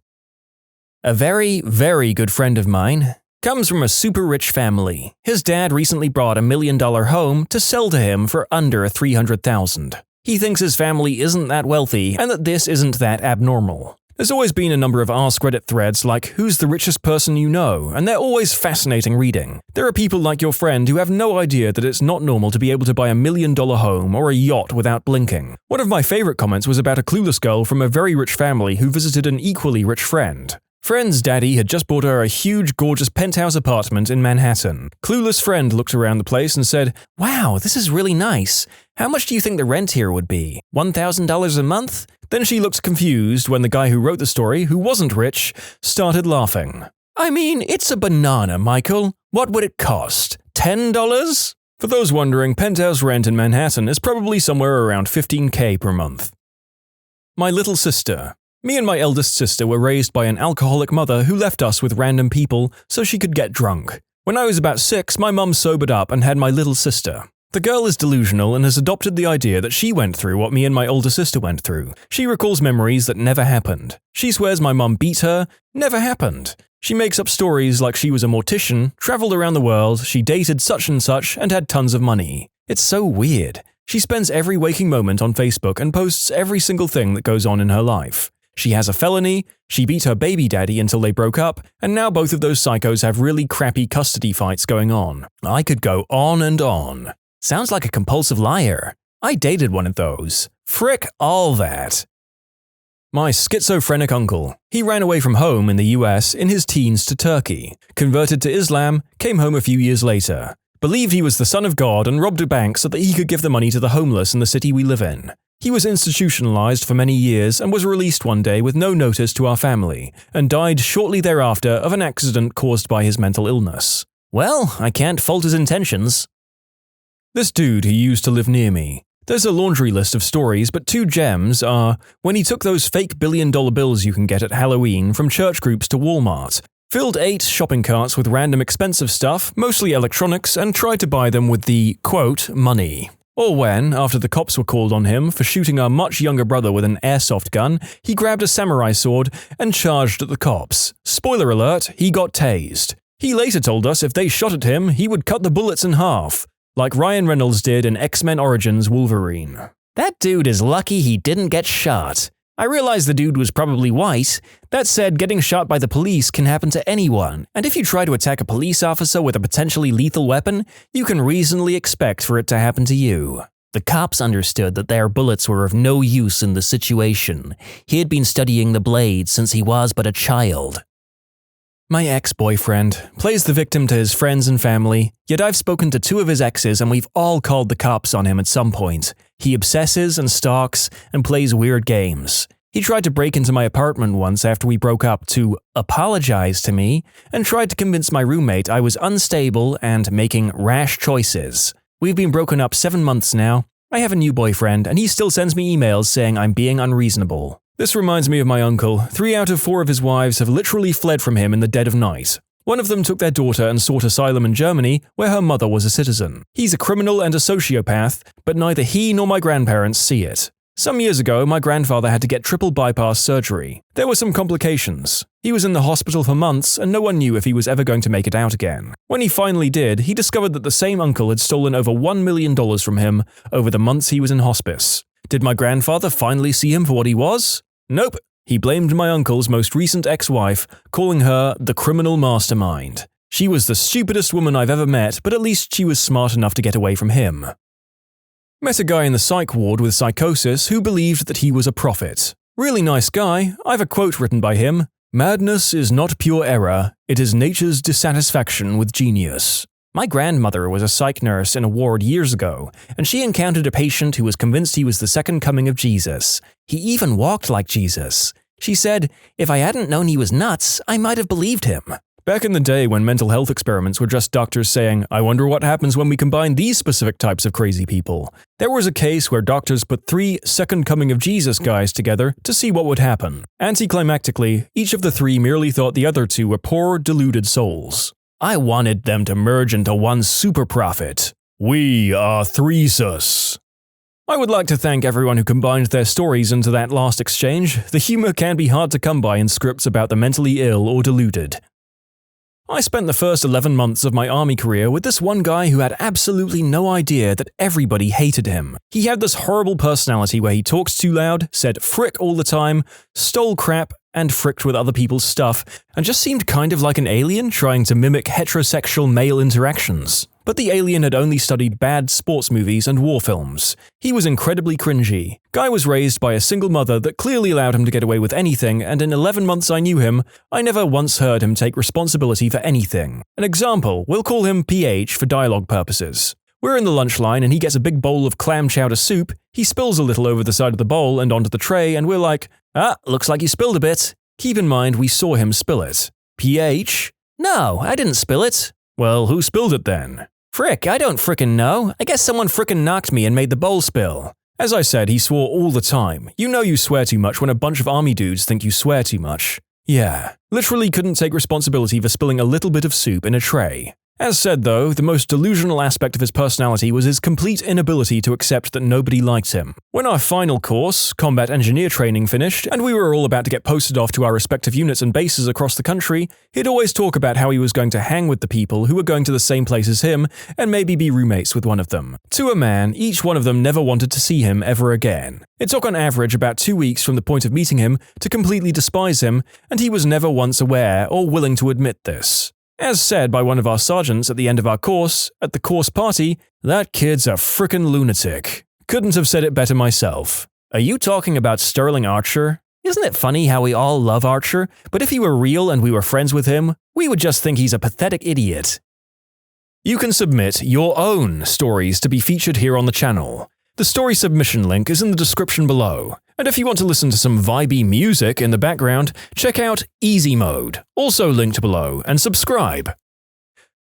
S1: A very, very good friend of mine comes from a super rich family. His dad recently bought $1 million home to sell to him for under $300,000. He thinks his family isn't that wealthy and that this isn't that abnormal. There's always been a number of Ask Reddit threads like "Who's the richest person you know?" and they're always fascinating reading. There are people like your friend who have no idea that it's not normal to be able to buy $1 million home or a yacht without blinking. One of my favorite comments was about a clueless girl from a very rich family who visited an equally rich friend. Friend's daddy had just bought her a huge, gorgeous penthouse apartment in Manhattan. Clueless friend looked around the place and said, "Wow, this is really nice. How much do you think the rent here would be? $1,000 a month?" Then she looked confused when the guy who wrote the story, who wasn't rich, started laughing. "I mean, it's a banana, Michael. What would it cost? $10? For those wondering, penthouse rent in Manhattan is probably somewhere around $15K per month. My little sister. Me and my eldest sister were raised by an alcoholic mother who left us with random people so she could get drunk. When I was about 6, my mum sobered up and had my little sister. The girl is delusional and has adopted the idea that she went through what me and my older sister went through. She recalls memories that never happened. She swears my mum beat her. Never happened. She makes up stories like she was a mortician, traveled around the world, she dated such and had tons of money. It's so weird. She spends every waking moment on Facebook and posts every single thing that goes on in her life. She has a felony, she beat her baby daddy until they broke up, and now both of those psychos have really crappy custody fights going on. I could go on and on. Sounds like a compulsive liar. I dated one of those. Frick all that. My schizophrenic uncle. He ran away from home in the US in his teens to Turkey, converted to Islam, came home a few years later, believed he was the son of God and robbed a bank so that he could give the money to the homeless in the city we live in. He was institutionalized for many years and was released one day with no notice to our family, and died shortly thereafter of an accident caused by his mental illness. Well, I can't fault his intentions. This dude who used to live near me. There's a laundry list of stories, but 2 gems are when he took those fake $1 billion bills you can get at Halloween from church groups to Walmart, filled 8 shopping carts with random expensive stuff, mostly electronics, and tried to buy them with the, quote, money. Or when, after the cops were called on him for shooting our much younger brother with an airsoft gun, he grabbed a samurai sword and charged at the cops. Spoiler alert, he got tased. He later told us if they shot at him, he would cut the bullets in half, like Ryan Reynolds did in X-Men Origins Wolverine. That dude is lucky he didn't get shot. I realize the dude was probably white. That said, getting shot by the police can happen to anyone, and if you try to attack a police officer with a potentially lethal weapon, you can reasonably expect for it to happen to you. The cops understood that their bullets were of no use in the situation. He had been studying the blade since he was but a child. My ex-boyfriend plays the victim to his friends and family, yet I've spoken to 2 of his exes and we've all called the cops on him at some point. He obsesses and stalks and plays weird games. He tried to break into my apartment once after we broke up to apologize to me and tried to convince my roommate I was unstable and making rash choices. We've been broken up 7 months now. I have a new boyfriend and he still sends me emails saying I'm being unreasonable. This reminds me of my uncle. 3 out of 4 of his wives have literally fled from him in the dead of night. One of them took their daughter and sought asylum in Germany, where her mother was a citizen. He's a criminal and a sociopath, but neither he nor my grandparents see it. Some years ago, my grandfather had to get triple bypass surgery. There were some complications. He was in the hospital for months, and no one knew if he was ever going to make it out again. When he finally did, he discovered that the same uncle had stolen over $1 million from him over the months he was in hospice. Did my grandfather finally see him for what he was? Nope. He blamed my uncle's most recent ex-wife, calling her the criminal mastermind. She was the stupidest woman I've ever met, but at least she was smart enough to get away from him. Met a guy in the psych ward with psychosis who believed that he was a prophet. Really nice guy. I have a quote written by him. "Madness is not pure error, it is nature's dissatisfaction with genius." My grandmother was a psych nurse in a ward years ago, and she encountered a patient who was convinced he was the second coming of Jesus. He even walked like Jesus. She said, "If I hadn't known he was nuts, I might have believed him." Back in the day when mental health experiments were just doctors saying, "I wonder what happens when we combine these specific types of crazy people," there was a case where doctors put 3 second coming of Jesus guys together to see what would happen. Anticlimactically, each of the 3 merely thought the other 2 were poor, deluded souls. I wanted them to merge into one super prophet. We are Threesus. I would like to thank everyone who combined their stories into that last exchange. The humor can be hard to come by in scripts about the mentally ill or deluded. I spent the first 11 months of my army career with this one guy who had absolutely no idea that everybody hated him. He had this horrible personality where he talked too loud, said frick all the time, stole crap, and fricked with other people's stuff, and just seemed kind of like an alien trying to mimic heterosexual male interactions. But the alien had only studied bad sports movies and war films. He was incredibly cringy. Guy was raised by a single mother that clearly allowed him to get away with anything, and in 11 months I knew him, I never once heard him take responsibility for anything. An example, we'll call him PH for dialogue purposes. We're in the lunch line and he gets a big bowl of clam chowder soup, he spills a little over the side of the bowl and onto the tray, and we're like, looks like you spilled a bit. Keep in mind we saw him spill it. PH? No, I didn't spill it. Well, who spilled it then? Frick, I don't frickin' know. I guess someone frickin' knocked me and made the bowl spill. As I said, he swore all the time. You know you swear too much when a bunch of army dudes think you swear too much. Yeah, literally couldn't take responsibility for spilling a little bit of soup in a tray. As said though, the most delusional aspect of his personality was his complete inability to accept that nobody liked him. When our final course, combat engineer training, finished, and we were all about to get posted off to our respective units and bases across the country, he'd always talk about how he was going to hang with the people who were going to the same place as him, and maybe be roommates with one of them. To a man, each one of them never wanted to see him ever again. It took on average about 2 weeks from the point of meeting him to completely despise him, and he was never once aware or willing to admit this. As said by one of our sergeants at the end of our course, at the course party, that kid's a frickin' lunatic. Couldn't have said it better myself. Are you talking about Sterling Archer? Isn't it funny how we all love Archer, but if he were real and we were friends with him, we would just think he's a pathetic idiot. You can submit your own stories to be featured here on the channel. The story submission link is in the description below. And if you want to listen to some vibey music in the background, check out easymode, also linked below, and subscribe.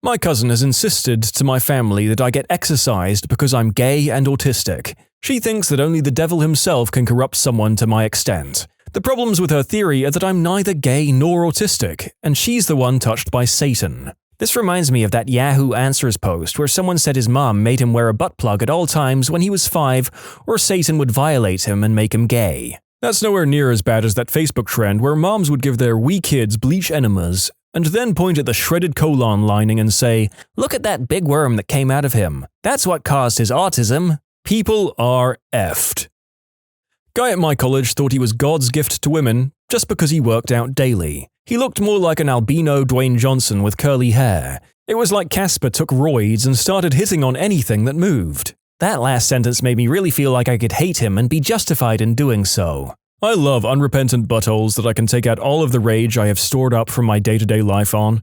S1: My cousin has insisted to my family that I get exorcised because I'm gay and autistic. She thinks that only the devil himself can corrupt someone to my extent. The problems with her theory are that I'm neither gay nor autistic, and she's the one touched by Satan. This reminds me of that Yahoo Answers post where someone said his mom made him wear a butt plug at all times when he was 5, or Satan would violate him and make him gay. That's nowhere near as bad as that Facebook trend where moms would give their wee kids bleach enemas and then point at the shredded colon lining and say, "Look at that big worm that came out of him. That's what caused his autism." People are effed. Guy at my college thought he was God's gift to women just because he worked out daily. He looked more like an albino Dwayne Johnson with curly hair. It was like Casper took roids and started hitting on anything that moved. That last sentence made me really feel like I could hate him and be justified in doing so. I love unrepentant buttholes that I can take out all of the rage I have stored up from my day-to-day life on.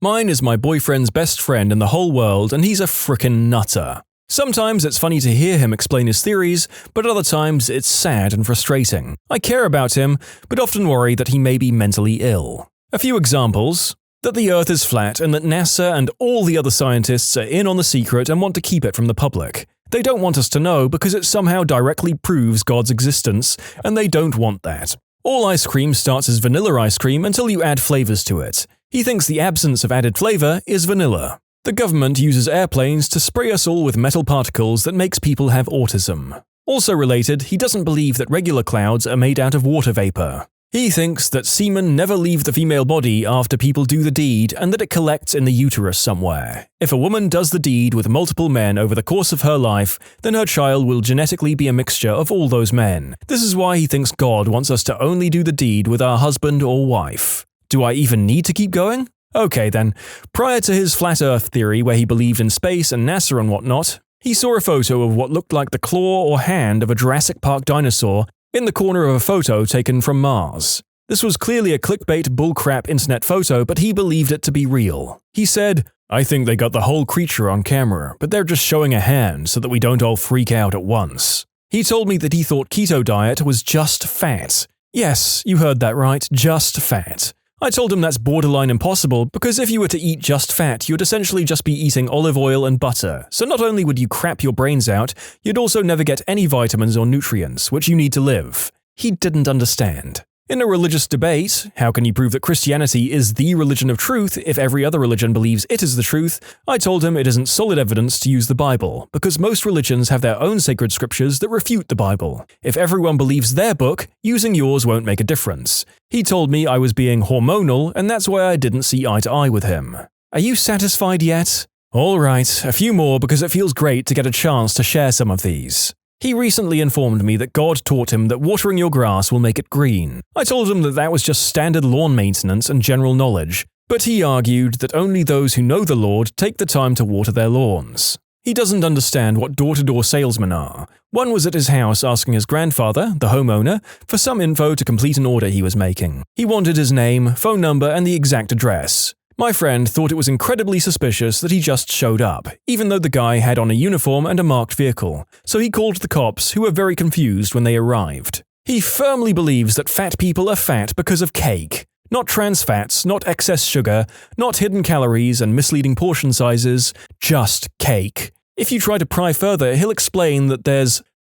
S1: Mine is my boyfriend's best friend in the whole world, and he's a frickin' nutter. Sometimes it's funny to hear him explain his theories, but other times it's sad and frustrating. I care about him, but often worry that he may be mentally ill. A few examples: that the Earth is flat and that NASA and all the other scientists are in on the secret and want to keep it from the public. They don't want us to know because it somehow directly proves God's existence, and they don't want that. All ice cream starts as vanilla ice cream until you add flavors to it. He thinks the absence of added flavor is vanilla. The government uses airplanes to spray us all with metal particles that makes people have autism. Also related, he doesn't believe that regular clouds are made out of water vapor. He thinks that semen never leave the female body after people do the deed and that it collects in the uterus somewhere. If a woman does the deed with multiple men over the course of her life, then her child will genetically be a mixture of all those men. This is why he thinks God wants us to only do the deed with our husband or wife. Do I even need to keep going? Okay then, prior to his flat earth theory where he believed in space and NASA and whatnot, he saw a photo of what looked like the claw or hand of a Jurassic Park dinosaur in the corner of a photo taken from Mars. This was clearly a clickbait bullcrap internet photo, but he believed it to be real. He said, "I think they got the whole creature on camera, but they're just showing a hand so that we don't all freak out at once." He told me that he thought keto diet was just fat. Yes, you heard that right, just fat. I told him that's borderline impossible because if you were to eat just fat, you'd essentially just be eating olive oil and butter, so not only would you crap your brains out, you'd also never get any vitamins or nutrients, which you need to live. He didn't understand. In a religious debate, how can you prove that Christianity is the religion of truth if every other religion believes it is the truth? I told him it isn't solid evidence to use the Bible, because most religions have their own sacred scriptures that refute the Bible. If everyone believes their book, using yours won't make a difference. He told me I was being hormonal, and that's why I didn't see eye to eye with him. Are you satisfied yet? Alright, a few more because it feels great to get a chance to share some of these. He recently informed me that God taught him that watering your grass will make it green. I told him that that was just standard lawn maintenance and general knowledge, but he argued that only those who know the Lord take the time to water their lawns. He doesn't understand what door-to-door salesmen are. One was at his house asking his grandfather, the homeowner, for some info to complete an order he was making. He wanted his name, phone number, and the exact address. My friend thought it was incredibly suspicious that he just showed up, even though the guy had on a uniform and a marked vehicle, so he called the cops, who were very confused when they arrived. He firmly believes that fat people are fat because of cake. Not trans fats, not excess sugar, not hidden calories and misleading portion sizes, just cake. If you try to pry further, he'll explain that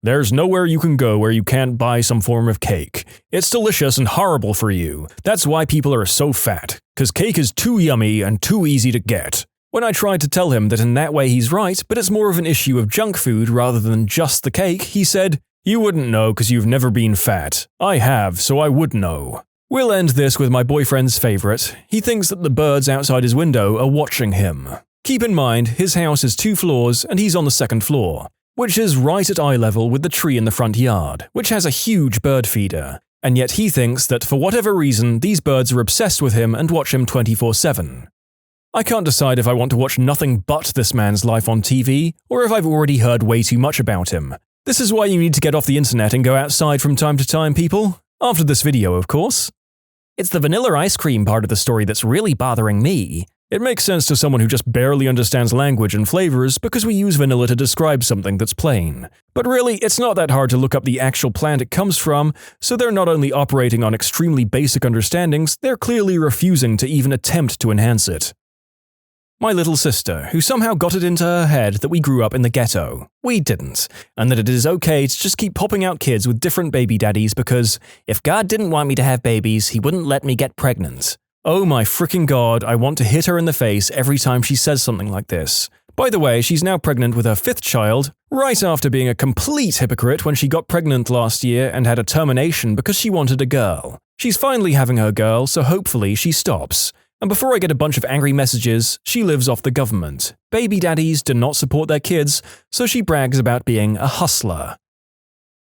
S1: there's nowhere you can go where you can't buy some form of cake. It's delicious and horrible for you. That's why people are so fat, because cake is too yummy and too easy to get. When I tried to tell him that in that way he's right, but it's more of an issue of junk food rather than just the cake, he said, "You wouldn't know because you've never been fat. I have, so I would know." We'll end this with my boyfriend's favorite. He thinks that the birds outside his window are watching him. Keep in mind, his house is 2 floors and he's on the 2nd floor, which is right at eye level with the tree in the front yard, which has a huge bird feeder. And yet he thinks that for whatever reason, these birds are obsessed with him and watch him 24/7. I can't decide if I want to watch nothing but this man's life on TV, or if I've already heard way too much about him. This is why you need to get off the internet and go outside from time to time, people. After this video, of course. It's the vanilla ice cream part of the story that's really bothering me. It makes sense to someone who just barely understands language and flavors because we use vanilla to describe something that's plain. But really, it's not that hard to look up the actual plant it comes from, so they're not only operating on extremely basic understandings, they're clearly refusing to even attempt to enhance it. My little sister, who somehow got it into her head that we grew up in the ghetto. We didn't, and that it is okay to just keep popping out kids with different baby daddies because if God didn't want me to have babies, he wouldn't let me get pregnant. Oh my fricking god, I want to hit her in the face every time she says something like this. By the way, she's now pregnant with her 5th child, right after being a complete hypocrite when she got pregnant last year and had a termination because she wanted a girl. She's finally having her girl, so hopefully she stops. And before I get a bunch of angry messages, she lives off the government. Baby daddies do not support their kids, so she brags about being a hustler.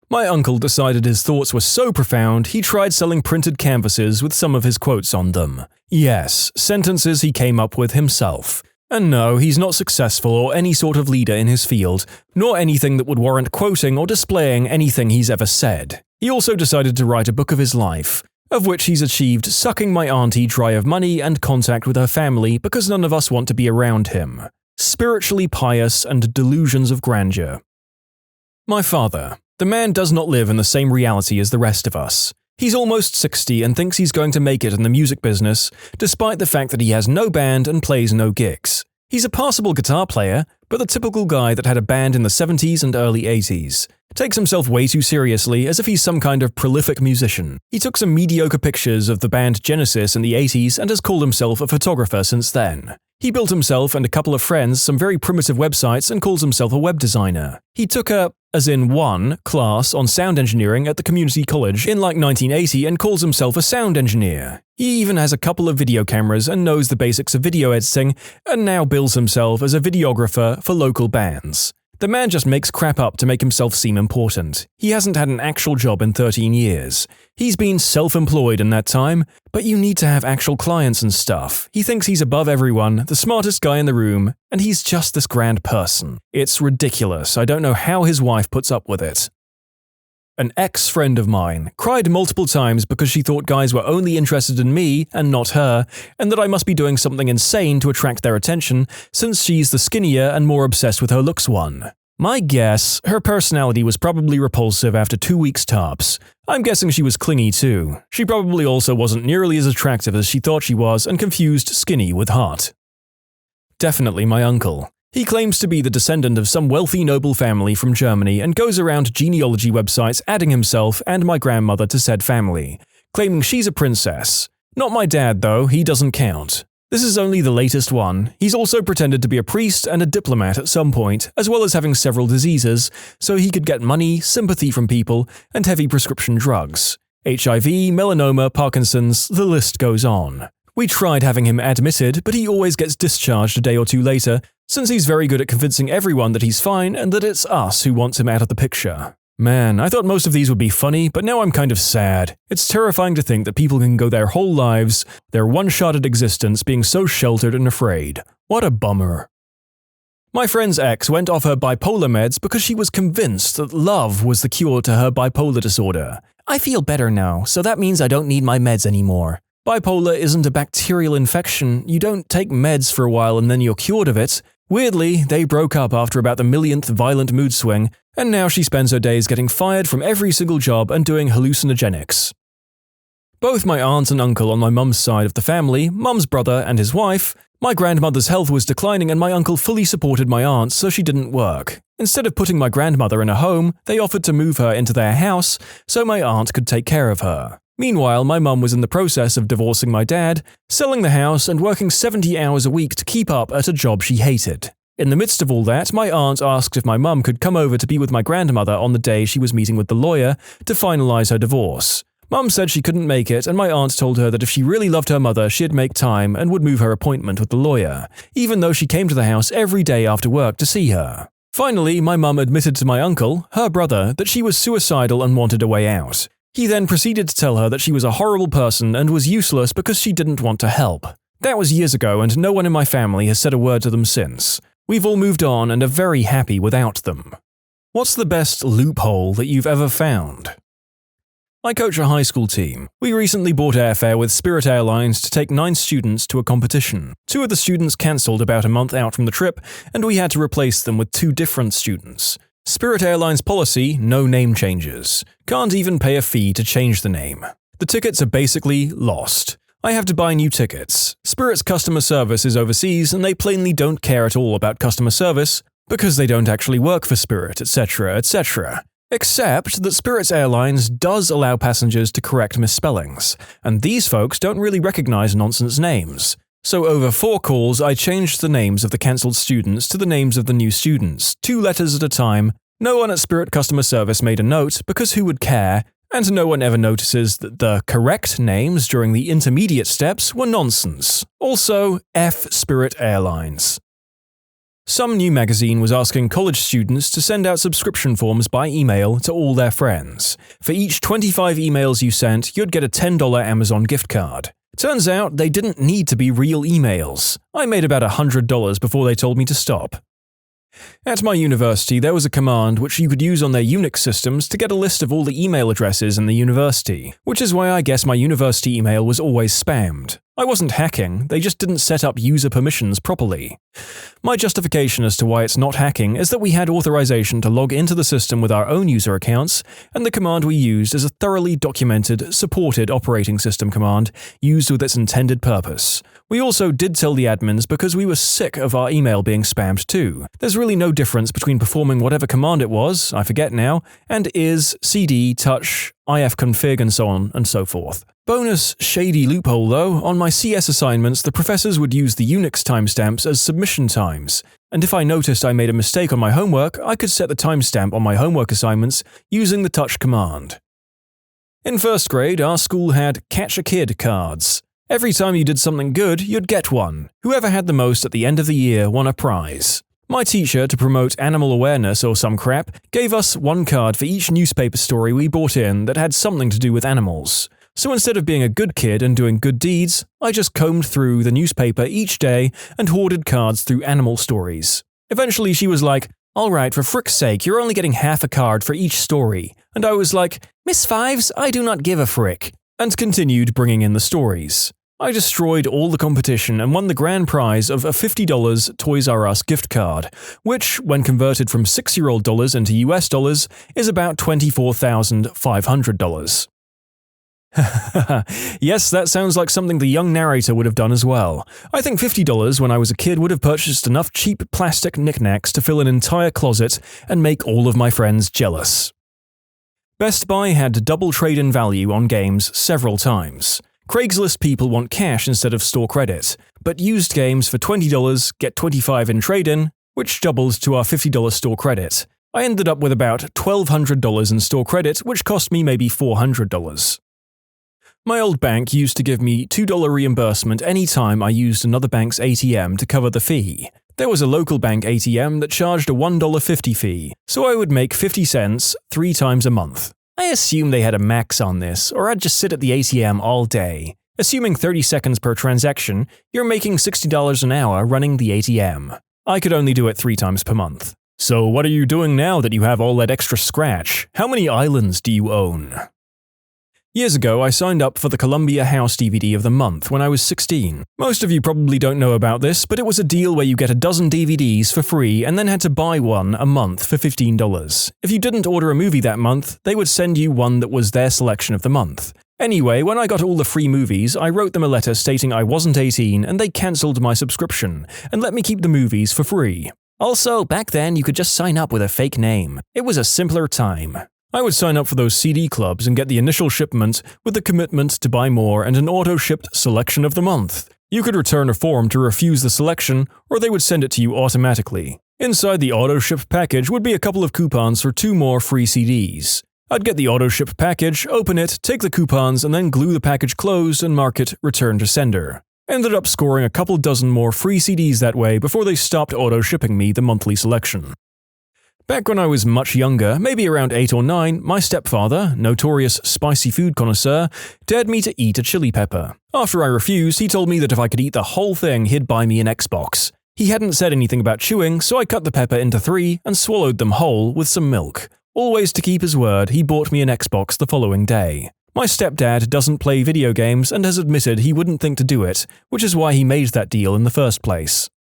S1: My uncle decided his thoughts were so profound, he tried selling printed canvases with some of his quotes on them. Yes, sentences he came up with himself. And no, he's not successful or any sort of leader in his field, nor anything that would warrant quoting or displaying anything he's ever said. He also decided to write a book of his life, of which he's achieved sucking my auntie dry of money and contact with her family because none of us want to be around him. Spiritually pious and delusions of grandeur. My father. The man does not live in the same reality as the rest of us. He's almost 60 and thinks he's going to make it in the music business, despite the fact that he has no band and plays no gigs. He's a passable guitar player, but the typical guy that had a band in the 70s and early 80s. Takes himself way too seriously, as if he's some kind of prolific musician. He took some mediocre pictures of the band Genesis in the 80s and has called himself a photographer since then. He built himself and a couple of friends some very primitive websites and calls himself a web designer. He took a, as in one, class on sound engineering at the community college in like 1980 and calls himself a sound engineer. He even has a couple of video cameras and knows the basics of video editing and now bills himself as a videographer for local bands. The man just makes crap up to make himself seem important. He hasn't had an actual job in 13 years. He's been self-employed in that time, but you need to have actual clients and stuff. He thinks he's above everyone, the smartest guy in the room, and he's just this grand person. It's ridiculous. I don't know how his wife puts up with it. An ex-friend of mine cried multiple times because she thought guys were only interested in me and not her, and that I must be doing something insane to attract their attention since she's the skinnier and more obsessed with her looks one. My guess, her personality was probably repulsive after 2 weeks tops. I'm guessing she was clingy too. She probably also wasn't nearly as attractive as she thought she was and confused skinny with hot. Definitely my uncle. He claims to be the descendant of some wealthy noble family from Germany and goes around genealogy websites adding himself and my grandmother to said family, claiming she's a princess. Not my dad though, he doesn't count. This is only the latest one. He's also pretended to be a priest and a diplomat at some point, as well as having several diseases, so he could get money, sympathy from people, and heavy prescription drugs. HIV, melanoma, Parkinson's, the list goes on. We tried having him admitted, but he always gets discharged a day or two later, since he's very good at convincing everyone that he's fine and that it's us who wants him out of the picture. Man, I thought most of these would be funny, but now I'm kind of sad. It's terrifying to think that people can go their whole lives, their one-shot at existence, being so sheltered and afraid. What a bummer. My friend's ex went off her bipolar meds because she was convinced that love was the cure to her bipolar disorder. I feel better now, so that means I don't need my meds anymore. Bipolar isn't a bacterial infection. You don't take meds for a while and then you're cured of it. Weirdly, they broke up after about the millionth violent mood swing, and now she spends her days getting fired from every single job and doing hallucinogenics. Both my aunt and uncle on my mum's side of the family, mum's brother and his wife, my grandmother's health was declining and my uncle fully supported my aunt so she didn't work. Instead of putting my grandmother in a home, they offered to move her into their house so my aunt could take care of her. Meanwhile, my mum was in the process of divorcing my dad, selling the house and working 70 hours a week to keep up at a job she hated. In the midst of all that, my aunt asked if my mum could come over to be with my grandmother on the day she was meeting with the lawyer to finalize her divorce. Mum said she couldn't make it, and my aunt told her that if she really loved her mother, she'd make time and would move her appointment with the lawyer, even though she came to the house every day after work to see her. Finally, my mum admitted to my uncle, her brother, that she was suicidal and wanted a way out. He then proceeded to tell her that she was a horrible person and was useless because she didn't want to help. That was years ago and no one in my family has said a word to them since. We've all moved on and are very happy without them. What's the best loophole that you've ever found? I coach a high school team. We recently bought airfare with Spirit Airlines to take 9 students to a competition. 2 of the students cancelled about a month out from the trip and we had to replace them with 2 different students. Spirit Airlines policy, no name changes. Can't even pay a fee to change the name. The tickets are basically lost. I have to buy new tickets. Spirit's customer service is overseas and they plainly don't care at all about customer service because they don't actually work for Spirit, etc., etc. Except that Spirit Airlines does allow passengers to correct misspellings, and these folks don't really recognize nonsense names. So over 4 calls, I changed the names of the cancelled students to the names of the new students, 2 letters at a time. No one at Spirit Customer Service made a note because who would care, and no one ever notices that the correct names during the intermediate steps were nonsense. Also, F Spirit Airlines. Some new magazine was asking college students to send out subscription forms by email to all their friends. For each 25 emails you sent, you'd get a $10 Amazon gift card. Turns out they didn't need to be real emails. I made about $100 before they told me to stop. At my university, there was a command which you could use on their Unix systems to get a list of all the email addresses in the university, which is why I guess my university email was always spammed. I wasn't hacking, they just didn't set up user permissions properly. My justification as to why it's not hacking is that we had authorization to log into the system with our own user accounts, and the command we used is a thoroughly documented, supported operating system command used with its intended purpose. We also did tell the admins because we were sick of our email being spammed too. There's really no difference between performing whatever command it was, I forget now, and is, cd, touch, ifconfig and so on and so forth. Bonus shady loophole though, on my CS assignments the professors would use the Unix timestamps as submission times, and if I noticed I made a mistake on my homework, I could set the timestamp on my homework assignments using the touch command. In first grade, our school had Catch a Kid cards. Every time you did something good, you'd get one. Whoever had the most at the end of the year won a prize. My teacher, to promote animal awareness or some crap, gave us one card for each newspaper story we brought in that had something to do with animals. So instead of being a good kid and doing good deeds, I just combed through the newspaper each day and hoarded cards through animal stories. Eventually she was like, "Alright, for frick's sake, you're only getting half a card for each story." And I was like, "Miss Fives, I do not give a frick," and continued bringing in the stories. I destroyed all the competition and won the grand prize of a $50 Toys R Us gift card, which, when converted from 6-year-old dollars into US dollars, is about $24,500. Yes, that sounds like something the young narrator would have done as well. I think $50 when I was a kid would have purchased enough cheap plastic knickknacks to fill an entire closet and make all of my friends jealous. Best Buy had double trade-in value on games several times. Craigslist people want cash instead of store credit, but used games for $20 get $25 in trade-in, which doubles to our $50 store credit. I ended up with about $1,200 in store credit, which cost me maybe $400. My old bank used to give me $2 reimbursement any time I used another bank's ATM to cover the fee. There was a local bank ATM that charged a $1.50 fee, so I would make 50 cents 3 times a month. I assume they had a max on this, or I'd just sit at the ATM all day. Assuming 30 seconds per transaction, you're making $60 an hour running the ATM. I could only do it 3 times per month. So what are you doing now that you have all that extra scratch? How many islands do you own? Years ago, I signed up for the Columbia House DVD of the month when I was 16. Most of you probably don't know about this, but it was a deal where you get a dozen DVDs for free and then had to buy one a month for $15. If you didn't order a movie that month, they would send you one that was their selection of the month. Anyway, when I got all the free movies, I wrote them a letter stating I wasn't 18 and they cancelled my subscription and let me keep the movies for free. Also, back then you could just sign up with a fake name. It was a simpler time. I would sign up for those CD clubs and get the initial shipment with the commitment to buy more and an auto-shipped selection of the month. You could return a form to refuse the selection, or they would send it to you automatically. Inside the auto-ship package would be a couple of coupons for 2 more free CDs. I'd get the auto-ship package, open it, take the coupons, and then glue the package closed and mark it Return to Sender. Ended up scoring a couple dozen more free CDs that way before they stopped auto-shipping me the monthly selection. Back when I was much younger, maybe around 8 or 9, my stepfather, notorious spicy food connoisseur, dared me to eat a chili pepper. After I refused, he told me that if I could eat the whole thing, he'd buy me an Xbox. He hadn't said anything about chewing, so I cut the pepper into 3 and swallowed them whole with some milk. Always to keep his word, he bought me an Xbox the following day. My stepdad doesn't play video games and has admitted he wouldn't think to do it, which is why he made that deal in the first place.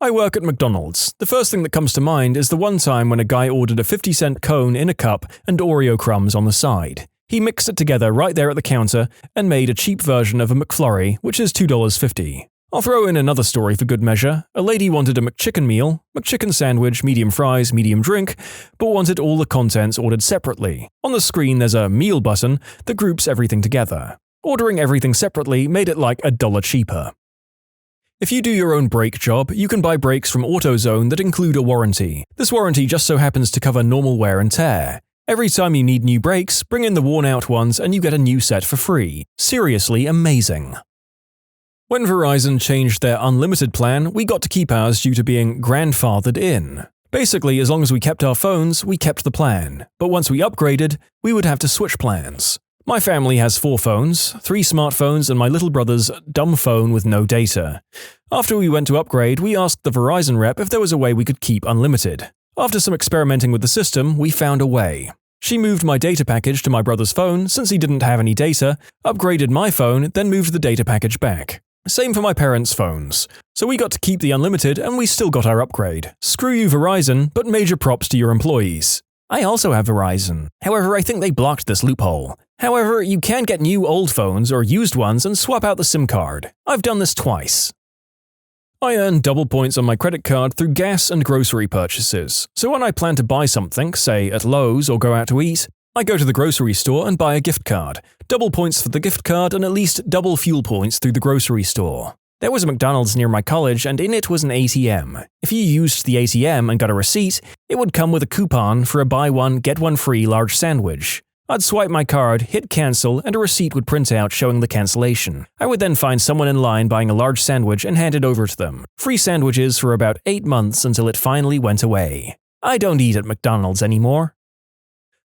S1: I work at McDonald's. The first thing that comes to mind is the one time when a guy ordered a 50-cent cone in a cup and Oreo crumbs on the side. He mixed it together right there at the counter and made a cheap version of a McFlurry, which is $2.50. I'll throw in another story for good measure. A lady wanted a McChicken meal, McChicken sandwich, medium fries, medium drink, but wanted all the contents ordered separately. On the screen there's a meal button that groups everything together. Ordering everything separately made it like $1 cheaper. If you do your own brake job, you can buy brakes from AutoZone that include a warranty. This warranty just so happens to cover normal wear and tear. Every time you need new brakes, bring in the worn-out ones and you get a new set for free. Seriously amazing. When Verizon changed their unlimited plan, we got to keep ours due to being grandfathered in. Basically, as long as we kept our phones, we kept the plan. But once we upgraded, we would have to switch plans. My family has 4 phones, 3 smartphones and my little brother's dumb phone with no data. After we went to upgrade, we asked the Verizon rep if there was a way we could keep unlimited. After some experimenting with the system, we found a way. She moved my data package to my brother's phone since he didn't have any data, upgraded my phone, then moved the data package back. Same for my parents' phones. So we got to keep the unlimited and we still got our upgrade. Screw you Verizon, but major props to your employees.
S2: I also have Verizon. However, I think they blocked this loophole. However, you can get new old phones or used ones and swap out the SIM card. I've done this twice.
S1: I earn double points on my credit card through gas and grocery purchases. So when I plan to buy something, say at Lowe's or go out to eat, I go to the grocery store and buy a gift card. Double points for the gift card and at least double fuel points through the grocery store.
S2: There was a McDonald's near my college and in it was an ATM. If you used the ATM and got a receipt, it would come with a coupon for a buy one, get one free large sandwich. I'd swipe my card, hit cancel, and a receipt would print out showing the cancellation. I would then find someone in line buying a large sandwich and hand it over to them. Free sandwiches for about 8 months until it finally went away. I don't eat at McDonald's anymore.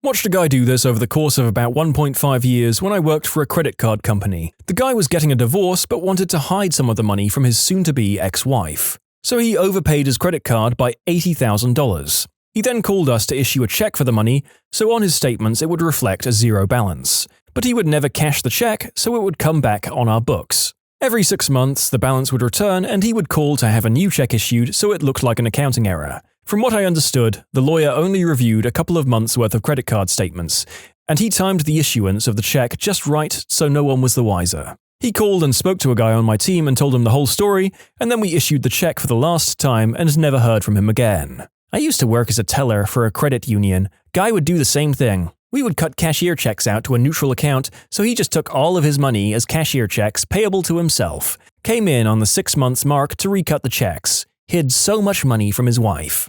S1: Watched a guy do this over the course of about 1.5 years when I worked for a credit card company. The guy was getting a divorce but wanted to hide some of the money from his soon-to-be ex-wife. So he overpaid his credit card by $80,000. He then called us to issue a check for the money, so on his statements it would reflect a zero balance. But he would never cash the check, so it would come back on our books. Every 6 months, the balance would return and he would call to have a new check issued so it looked like an accounting error. From what I understood, the lawyer only reviewed a couple of months' worth of credit card statements, and he timed the issuance of the check just right so no one was the wiser. He called and spoke to a guy on my team and told him the whole story, and then we issued the check for the last time and never heard from him again.
S2: I used to work as a teller for a credit union. Guy would do the same thing. We would cut cashier checks out to a neutral account, so he just took all of his money as cashier checks payable to himself. Came in on the 6 months mark to recut the checks. Hid so much money from his wife.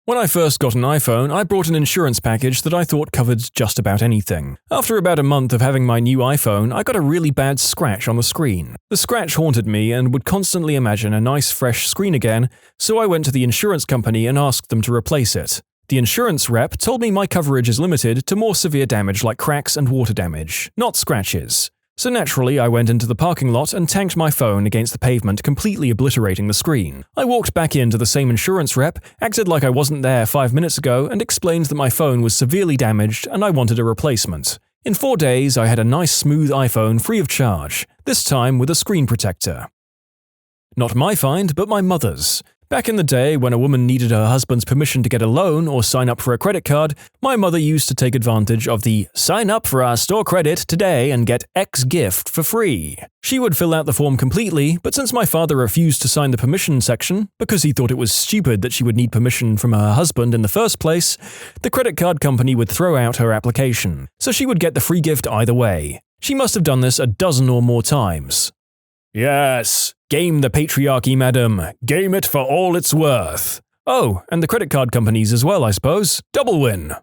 S1: When I first got an iPhone, I brought an insurance package that I thought covered just about anything. After about a month of having my new iPhone, I got a really bad scratch on the screen. The scratch haunted me and would constantly imagine a nice fresh screen again, so I went to the insurance company and asked them to replace it. The insurance rep told me my coverage is limited to more severe damage like cracks and water damage, not scratches. So naturally, I went into the parking lot and tanked my phone against the pavement, completely obliterating the screen. I walked back into the same insurance rep, acted like I wasn't there 5 minutes ago, and explained that my phone was severely damaged and I wanted a replacement. In 4 days, I had a nice smooth iPhone free of charge, this time with a screen protector. Not my find, but my mother's. Back in the day, when a woman needed her husband's permission to get a loan or sign up for a credit card, my mother used to take advantage of the "sign up for our store credit today and get X gift for free." She would fill out the form completely, but since my father refused to sign the permission section because he thought it was stupid that she would need permission from her husband in the first place, the credit card company would throw out her application, so she would get the free gift either way. She must have done this a dozen or more times. Yes, game the patriarchy, madam. Game it for all it's worth. Oh, and the credit card companies as well, I suppose. Double win.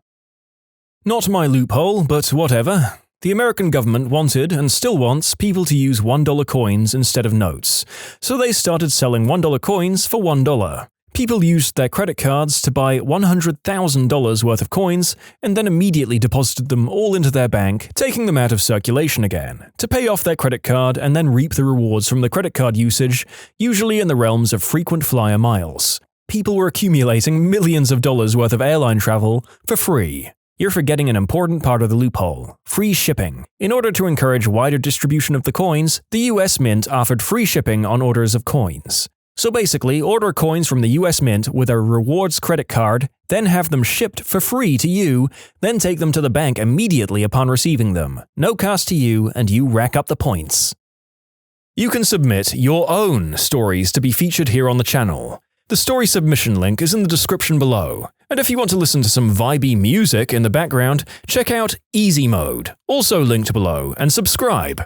S1: Not my loophole, but whatever. The American government wanted, and still wants, people to use $1 coins instead of notes. So they started selling $1 coins for $1. People used their credit cards to buy $100,000 worth of coins and then immediately deposited them all into their bank, taking them out of circulation again, to pay off their credit card and then reap the rewards from the credit card usage, usually in the realms of frequent flyer miles. People were accumulating millions of dollars worth of airline travel for free. You're forgetting an important part of the loophole: free shipping. In order to encourage wider distribution of the coins, the US Mint offered free shipping on orders of coins. So basically, order coins from the US Mint with a rewards credit card, then have them shipped for free to you, then take them to the bank immediately upon receiving them. No cost to you, and you rack up the points. You can submit your own stories to be featured here on the channel. The story submission link is in the description below. And if you want to listen to some vibey music in the background, check out easymode, also linked below, and subscribe.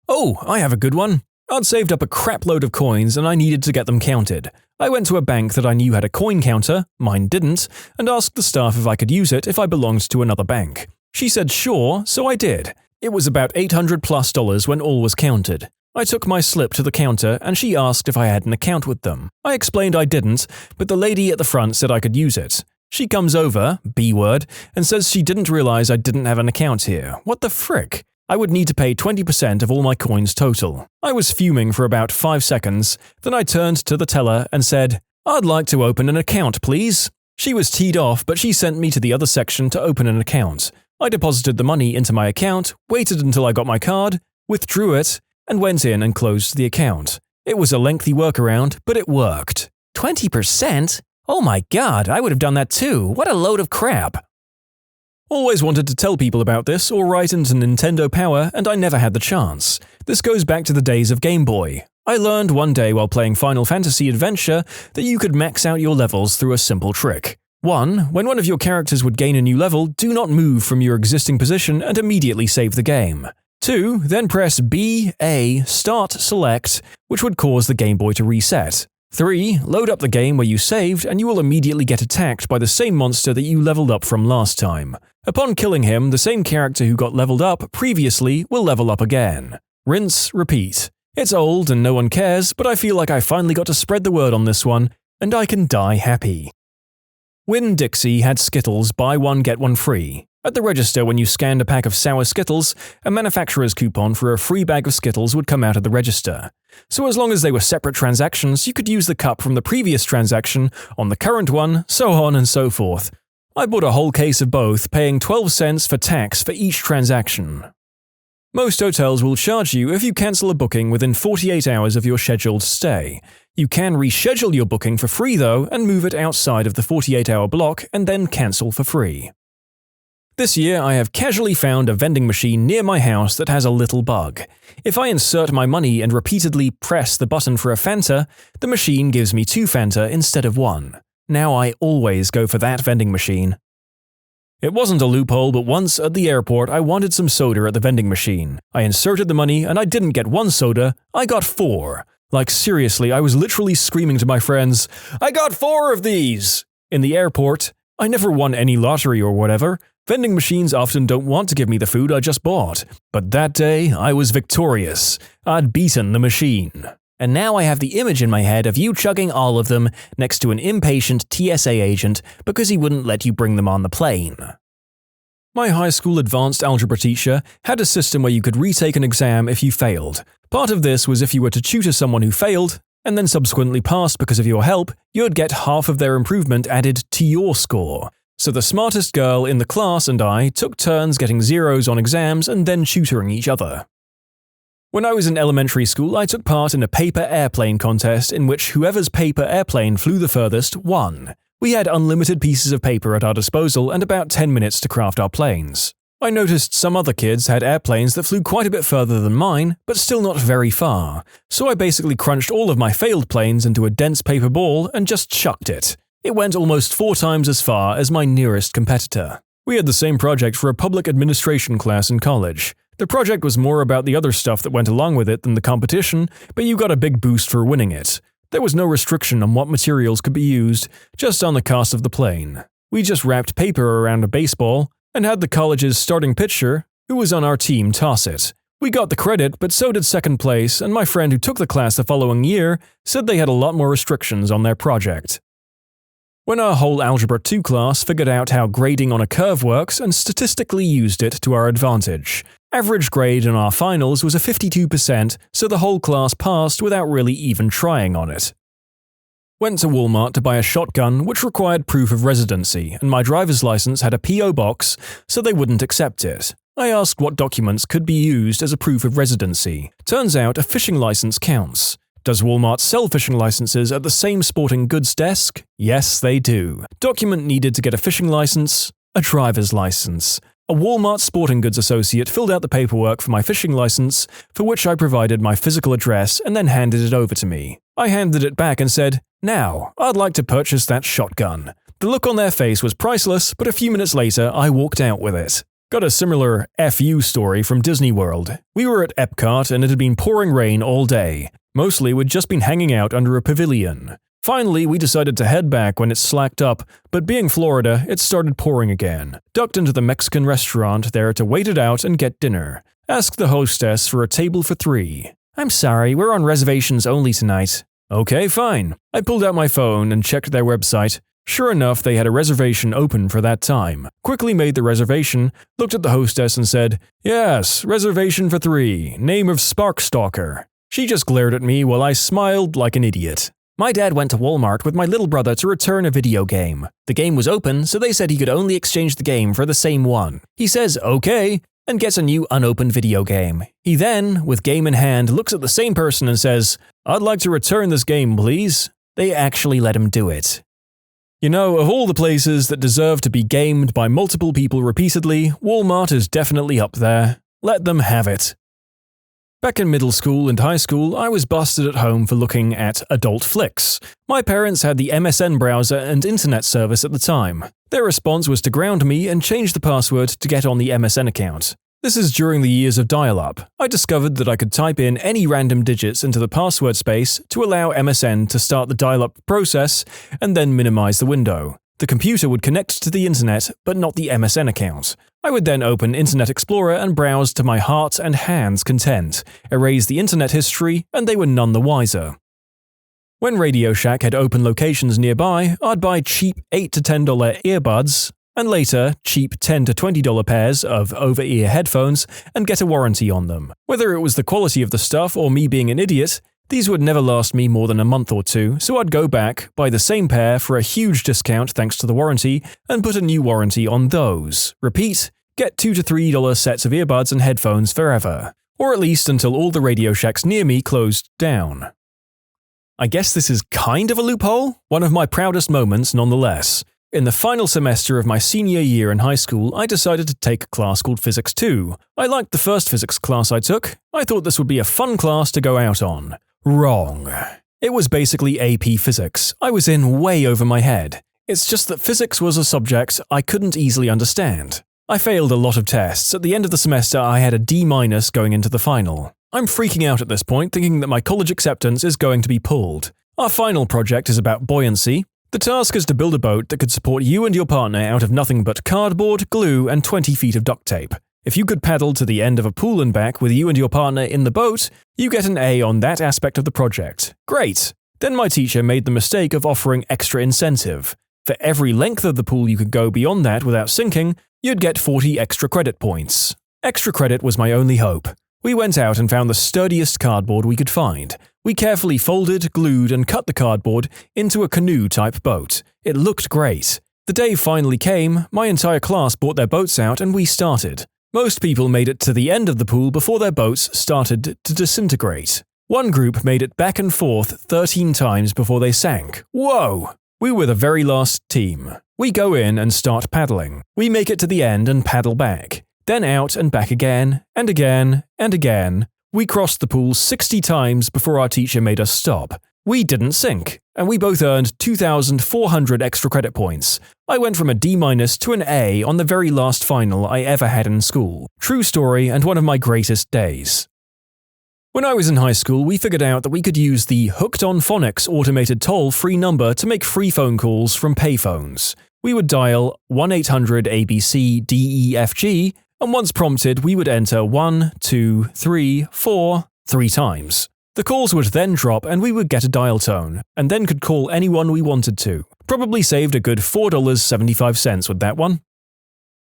S1: Oh, I have a good one. I'd saved up a crap load of coins and I needed to get them counted. I went to a bank that I knew had a coin counter, mine didn't, and asked the staff if I could use it if I belonged to another bank. She said sure, so I did. It was about $800+ when all was counted. I took my slip to the counter and she asked if I had an account with them. I explained I didn't, but the lady at the front said I could use it. She comes over, B-word, and says she didn't realize I didn't have an account here. What the frick? I would need to pay 20% of all my coins total. I was fuming for about 5 seconds, then I turned to the teller and said, "I'd like to open an account, please." She was teed off, but she sent me to the other section to open an account. I deposited the money into my account, waited until I got my card, withdrew it, and went in and closed the account. It was a lengthy workaround, but it worked.
S2: 20%? Oh my god, I would have done that too. What a load of crap.
S1: Always wanted to tell people about this or write into Nintendo Power, and I never had the chance. This goes back to the days of Game Boy. I learned one day while playing Final Fantasy Adventure that you could max out your levels through a simple trick. 1. When one of your characters would gain a new level, do not move from your existing position and immediately save the game. 2. Then press B, A, Start, Select, which would cause the Game Boy to reset. 3. Load up the game where you saved and you will immediately get attacked by the same monster that you leveled up from last time. Upon killing him, the same character who got leveled up previously will level up again. Rinse, repeat. It's old and no one cares, but I feel like I finally got to spread the word on this one, and I can die happy. Winn-Dixie had Skittles buy one get one free. At the register, when you scanned a pack of sour Skittles, a manufacturer's coupon for a free bag of Skittles would come out of the register. So as long as they were separate transactions, you could use the cup from the previous transaction on the current one, so on and so forth. I bought a whole case of both, paying 12 cents for tax for each transaction. Most hotels will charge you if you cancel a booking within 48 hours of your scheduled stay. You can reschedule your booking for free though and move it outside of the 48-hour block and then cancel for free. This year, I have casually found a vending machine near my house that has a little bug. If I insert my money and repeatedly press the button for a Fanta, the machine gives me 2 Fanta instead of 1. Now I always go for that vending machine. It wasn't a loophole, but once at the airport I wanted some soda at the vending machine. I inserted the money and I didn't get 1 soda, I got 4. Like seriously, I was literally screaming to my friends, "I got 4 of these!" In the airport, I never won any lottery or whatever. Vending machines often don't want to give me the food I just bought. But that day, I was victorious. I'd beaten the machine.
S2: And now I have the image in my head of you chugging all of them next to an impatient TSA agent because he wouldn't let you bring them on the plane.
S1: My high school advanced algebra teacher had a system where you could retake an exam if you failed. Part of this was if you were to tutor someone who failed, and then subsequently passed because of your help, you'd get half of their improvement added to your score. So the smartest girl in the class and I took turns getting zeros on exams and then tutoring each other. When I was in elementary school, I took part in a paper airplane contest in which whoever's paper airplane flew the furthest won. We had unlimited pieces of paper at our disposal and about 10 minutes to craft our planes. I noticed some other kids had airplanes that flew quite a bit further than mine, but still not very far. So I basically crunched all of my failed planes into a dense paper ball and just chucked it. It went almost 4 times as far as my nearest competitor. We had the same project for a public administration class in college. The project was more about the other stuff that went along with it than the competition, but you got a big boost for winning it. There was no restriction on what materials could be used, just on the cost of the plane. We just wrapped paper around a baseball and had the college's starting pitcher, who was on our team, toss it. We got the credit, but so did second place, and my friend who took the class the following year said they had a lot more restrictions on their project. When our whole Algebra 2 class figured out how grading on a curve works and statistically used it to our advantage. Average grade in our finals was a 52%, so the whole class passed without really even trying on it. Went to Walmart to buy a shotgun which required proof of residency, and my driver's license had a P.O. box, so they wouldn't accept it. I asked what documents could be used as a proof of residency. Turns out a fishing license counts. Does Walmart sell fishing licenses at the same sporting goods desk? Yes, they do. Document needed to get a fishing license? A driver's license. A Walmart sporting goods associate filled out the paperwork for my fishing license, for which I provided my physical address and then handed it over to me. I handed it back and said, "Now, I'd like to purchase that shotgun." The look on their face was priceless, but a few minutes later, I walked out with it. Got a similar FU story from Disney World. We were at Epcot and it had been pouring rain all day. Mostly we'd just been hanging out under a pavilion. Finally, we decided to head back when it slacked up, but being Florida, it started pouring again. Ducked into the Mexican restaurant there to wait it out and get dinner. Asked the hostess for a table for 3.
S2: "I'm sorry, we're on reservations only tonight."
S1: Okay, fine. I pulled out my phone and checked their website. Sure enough, they had a reservation open for that time. Quickly made the reservation, looked at the hostess and said, "Yes, reservation for 3, name of Sparkstalker." She just glared at me while I smiled like an idiot.
S2: My dad went to Walmart with my little brother to return a video game. The game was open, so they said he could only exchange the game for the same one. He says, okay, and gets a new unopened video game. He then, with game in hand, looks at the same person and says, I'd like to return this game, please. They actually let him do it. You know, of all the places that deserve to be gamed by multiple people repeatedly, Walmart is definitely up there. Let them have it. Back in middle school and high school, I was busted at home for looking at adult flicks. My parents had the MSN browser and internet service at the time. Their response was to ground me and change the password to get on the MSN account. This is during the years of dial-up. I discovered that I could type in any random digits into the password space to allow MSN to start the dial-up process and then minimize the window. The computer would connect to the internet, but not the MSN account. I would then open Internet Explorer and browse to my heart and hand's content, erase the internet history, and they were none the wiser. When Radio Shack had open locations nearby, I'd buy cheap $8 to $10 earbuds, and later cheap $10 to $20 pairs of over-ear headphones and get a warranty on them. Whether it was the quality of the stuff or me being an idiot, these would never last me more than a month or two, so I'd go back, buy the same pair for a huge discount thanks to the warranty, and put a new warranty on those. Repeat, get $2 to $3 sets of earbuds and headphones forever. Or at least until all the Radio Shacks near me closed down. I guess this is kind of a loophole, one of my proudest moments nonetheless. In the final semester of my senior year in high school, I decided to take a class called Physics 2. I liked the first physics class I took. I thought this would be a fun class to go out on. Wrong. It was basically AP Physics. I was in way over my head. It's just that physics was a subject I couldn't easily understand. I failed a lot of tests. At the end of the semester, I had a D- going into the final. I'm freaking out at this point, thinking that my college acceptance is going to be pulled. Our final project is about buoyancy. The task is to build a boat that could support you and your partner out of nothing but cardboard, glue, and 20 feet of duct tape. If you could paddle to the end of a pool and back with you and your partner in the boat, you get an A on that aspect of the project. Great! Then my teacher made the mistake of offering extra incentive. For every length of the pool you could go beyond that without sinking, you'd get 40 extra credit points. Extra credit was my only hope. We went out and found the sturdiest cardboard we could find. We carefully folded, glued, and cut the cardboard into a canoe-type boat. It looked great. The day finally came, my entire class brought their boats out and we started. Most people made it to the end of the pool before their boats started to disintegrate. One group made it back and forth 13 times before they sank. Whoa! We were the very last team. We go in and start paddling. We make it to the end and paddle back. Then out and back again, and again, and again. We crossed the pool 60 times before our teacher made us stop. We didn't sink, and we both earned 2,400 extra credit points. I went from a D- to an A on the very last final I ever had in school. True story and one of my greatest days. When I was in high school, we figured out that we could use the Hooked on Phonics automated toll-free number to make free phone calls from payphones. We would dial 1-800-ABC-DEFG, and once prompted, we would enter 1, 2, 3, 4 3 times. The calls would then drop and we would get a dial tone, and then could call anyone we wanted to. Probably saved a good $4.75 with that one.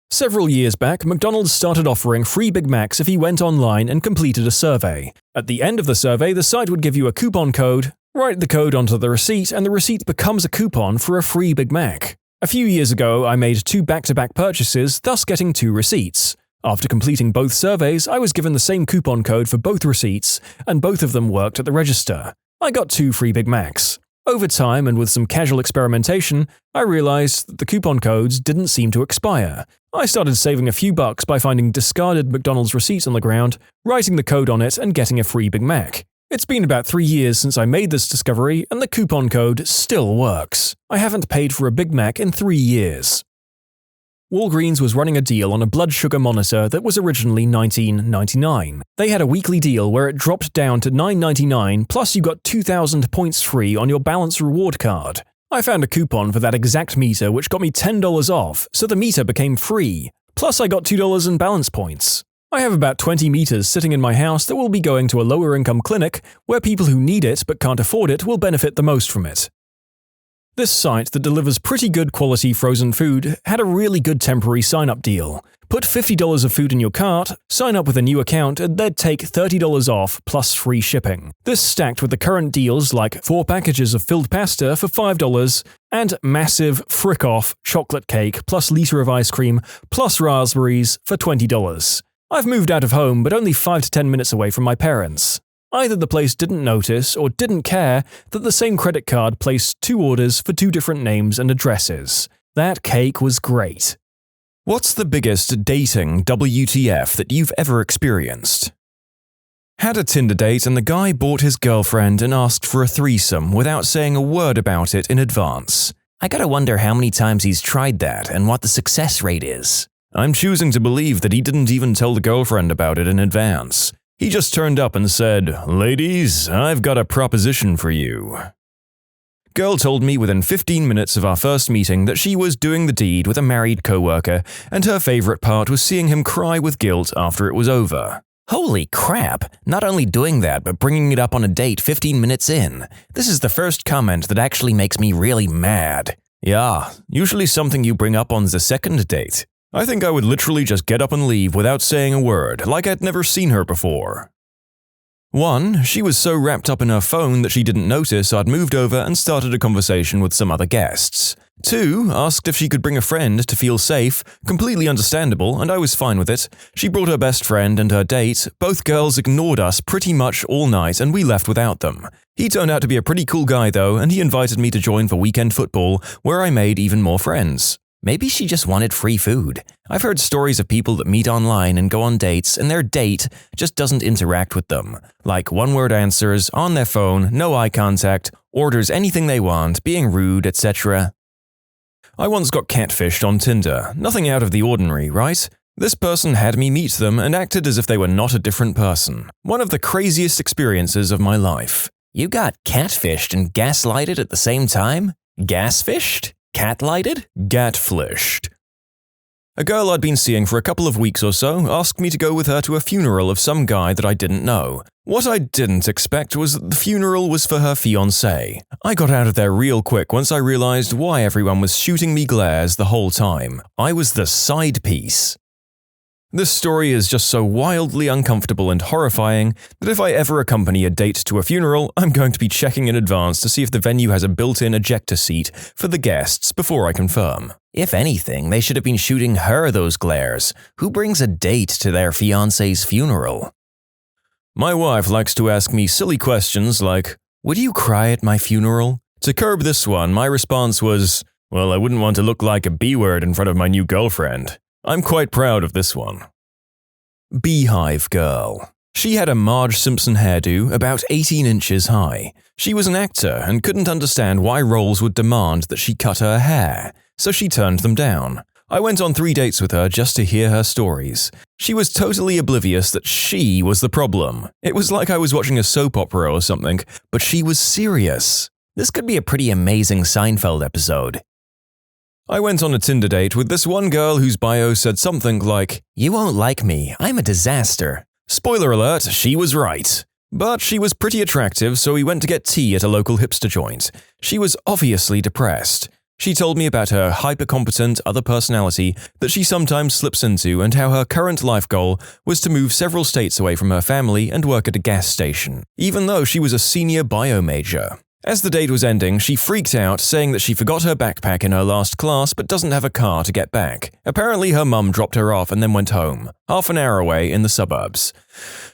S2: Several years back, McDonald's started offering free Big Macs if you went online and completed a survey. At the end of the survey, the site would give you a coupon code, write the code onto the receipt, and the receipt becomes a coupon for a free Big Mac. A few years ago, I made 2 back-to-back purchases, thus getting 2 receipts. After completing both surveys, I was given the same coupon code for both receipts, and both of them worked at the register. I got 2 free Big Macs. Over time and with some casual experimentation, I realized that the coupon codes didn't seem to expire. I started saving a few bucks by finding discarded McDonald's receipts on the ground, writing the code on it, and getting a free Big Mac. It's been about 3 years since I made this discovery, and the coupon code still works. I haven't paid for a Big Mac in 3 years. Walgreens was running a deal on a blood sugar monitor that was originally $19.99. They had a weekly deal where it dropped down to $9.99, plus you got 2,000 points free on your Balance reward card. I found a coupon for that exact meter which got me $10 off, so the meter became free. Plus I got $2 in balance points. I have about 20 meters sitting in my house that will be going to a lower income clinic where people who need it but can't afford it will benefit the most from it.
S1: This site that delivers pretty good quality frozen food had a really good temporary sign-up deal. Put $50 of food in your cart, sign up with a new account, and they'd take $30 off plus free shipping. This stacked with the current deals like 4 packages of filled pasta for $5 and massive frick-off chocolate cake plus liter of ice cream plus raspberries for $20. I've moved out of home but only 5 to 10 minutes away from my parents. Either the place didn't notice or didn't care that the same credit card placed 2 orders for 2 different names and addresses. That cake was great.
S2: What's the biggest dating WTF that you've ever experienced? Had a Tinder date and the guy bought his girlfriend and asked for a threesome without saying a word about it in advance. I gotta wonder how many times he's tried that and what the success rate is. I'm choosing to believe that he didn't even tell the girlfriend about it in advance. He just turned up and said, "Ladies, I've got a proposition for you." Girl told me within 15 minutes of our first meeting that she was doing the deed with a married coworker, and her favorite part was seeing him cry with guilt after it was over. Holy crap, not only doing that but bringing it up on a date 15 minutes in. This is the first comment that actually makes me really mad. Yeah, usually something you bring up on the second date. I think I would literally just get up and leave without saying a word, like I'd never seen her before. 1. She was so wrapped up in her phone that she didn't notice I'd moved over and started a conversation with some other guests. 2. Asked if she could bring a friend to feel safe, completely understandable, and I was fine with it. She brought her best friend and her date. Both girls ignored us pretty much all night and we left without them. He turned out to be a pretty cool guy though, and he invited me to join for weekend football, where I made even more friends. Maybe she just wanted free food. I've heard stories of people that meet online and go on dates and their date just doesn't interact with them. Like one-word answers, on their phone, no eye contact, orders anything they want, being rude, etc. I once got catfished on Tinder. Nothing out of the ordinary, right? This person had me meet them and acted as if they were not a different person. One of the craziest experiences of my life. You got catfished and gaslighted at the same time? Gasfished? Catlighted? Gatflished. A girl I'd been seeing for a couple of weeks or so asked me to go with her to a funeral of some guy that I didn't know. What I didn't expect was that the funeral was for her fiancé. I got out of there real quick once I realized why everyone was shooting me glares the whole time. I was the side piece. This story is just so wildly uncomfortable and horrifying that if I ever accompany a date to a funeral, I'm going to be checking in advance to see if the venue has a built-in ejector seat for the guests before I confirm. If anything, they should have been shooting her those glares. Who brings a date to their fiancé's funeral? My wife likes to ask me silly questions like, "Would you cry at my funeral?" To curb this one, my response was, "Well, I wouldn't want to look like a B-word in front of my new girlfriend." I'm quite proud of this one. Beehive Girl. She had a Marge Simpson hairdo about 18 inches high. She was an actor and couldn't understand why roles would demand that she cut her hair, so she turned them down. I went on 3 dates with her just to hear her stories. She was totally oblivious that she was the problem. It was like I was watching a soap opera or something, but she was serious. This could be a pretty amazing Seinfeld episode. I went on a Tinder date with this one girl whose bio said something like, "You won't like me, I'm a disaster." Spoiler alert, she was right. But she was pretty attractive, so we went to get tea at a local hipster joint. She was obviously depressed. She told me about her hyper-competent other personality that she sometimes slips into and how her current life goal was to move several states away from her family and work at a gas station, even though she was a senior bio major. As the date was ending, she freaked out, saying that she forgot her backpack in her last class but doesn't have a car to get back. Apparently her mum dropped her off and then went home, half an hour away in the suburbs.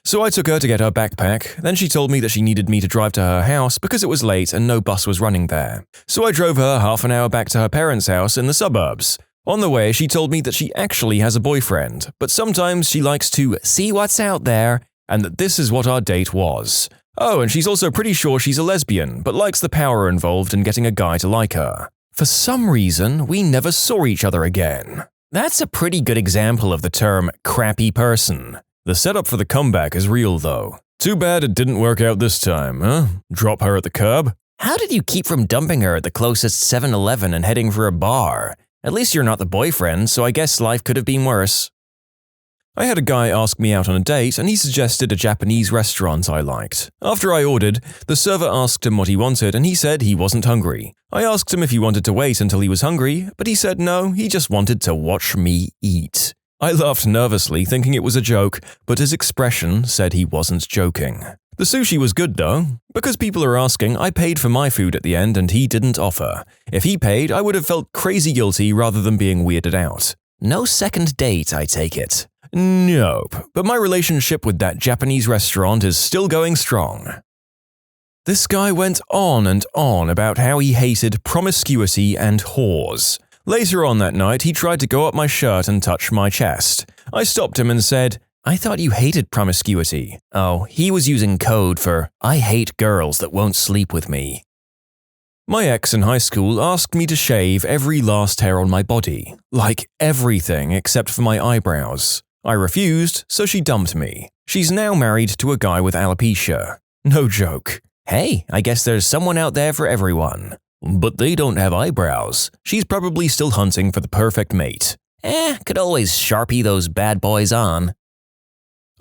S2: So I took her to get her backpack, then she told me that she needed me to drive to her house because it was late and no bus was running there. So I drove her half an hour back to her parents' house in the suburbs. On the way, she told me that she actually has a boyfriend, but sometimes she likes to see what's out there, and that this is what our date was. Oh, and she's also pretty sure she's a lesbian, but likes the power involved in getting a guy to like her. For some reason, we never saw each other again. That's a pretty good example of the term crappy person. The setup for the comeback is real though. Too bad it didn't work out this time, huh? Drop her at the curb? How did you keep from dumping her at the closest 7-Eleven and heading for a bar? At least you're not the boyfriend, so I guess life could have been worse.
S1: I had a guy ask me out on a date and he suggested a Japanese restaurant I liked. After I ordered, the server asked him what he wanted and he said he wasn't hungry. I asked him if he wanted to wait until he was hungry, but he said no, he just wanted to watch me eat. I laughed nervously, thinking it was a joke, but his expression said he wasn't joking. The sushi was good though. Because people are asking, I paid for my food at the end and he didn't offer. If he paid, I would have felt crazy guilty rather than being weirded out.
S2: No second date, I take it.
S1: Nope, but my relationship with that Japanese restaurant is still going strong. This guy went on and on about how he hated promiscuity and whores. Later on that night, he tried to go up my shirt and touch my chest. I stopped him and said, "I thought you hated promiscuity." Oh, he was using code for, "I hate girls that won't sleep with me." My ex in high school asked me to shave every last hair on my body, like everything except for my eyebrows. I refused, so she dumped me. She's now married to a guy with alopecia. No joke.
S2: Hey, I guess there's someone out there for everyone.
S1: But they don't have eyebrows. She's probably still hunting for the perfect mate.
S2: Could always Sharpie those bad boys on.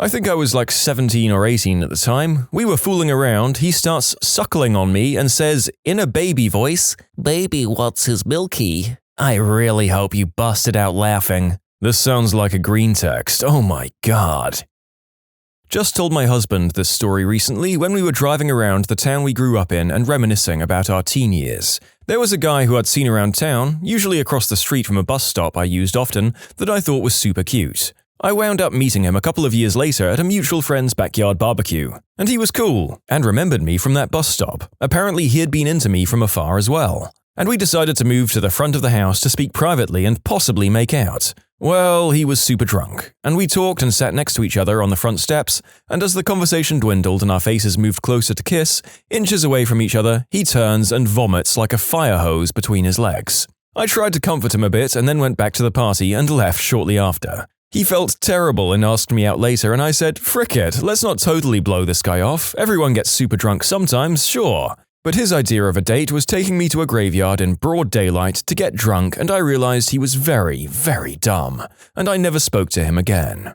S1: I think I was like 17 or 18 at the time. We were fooling around. He starts suckling on me and says, in a baby voice,
S2: "Baby, what's his milky?"
S1: I really hope you busted out laughing. This sounds like a green text. Oh my god. Just told my husband this story recently when we were driving around the town we grew up in and reminiscing about our teen years. There was a guy who I'd seen around town, usually across the street from a bus stop I used often, that I thought was super cute. I wound up meeting him a couple of years later at a mutual friend's backyard barbecue. And he was cool, and remembered me from that bus stop. Apparently he had been into me from afar as well. And we decided to move to the front of the house to speak privately and possibly make out. Well, he was super drunk, and we talked and sat next to each other on the front steps, and as the conversation dwindled and our faces moved closer to kiss, inches away from each other, he turns and vomits like a fire hose between his legs. I tried to comfort him a bit and then went back to the party and left shortly after. He felt terrible and asked me out later, and I said, "Frick it, let's not totally blow this guy off. Everyone gets super drunk sometimes, sure." But his idea of a date was taking me to a graveyard in broad daylight to get drunk, and I realized he was very, very dumb, and I never spoke to him again.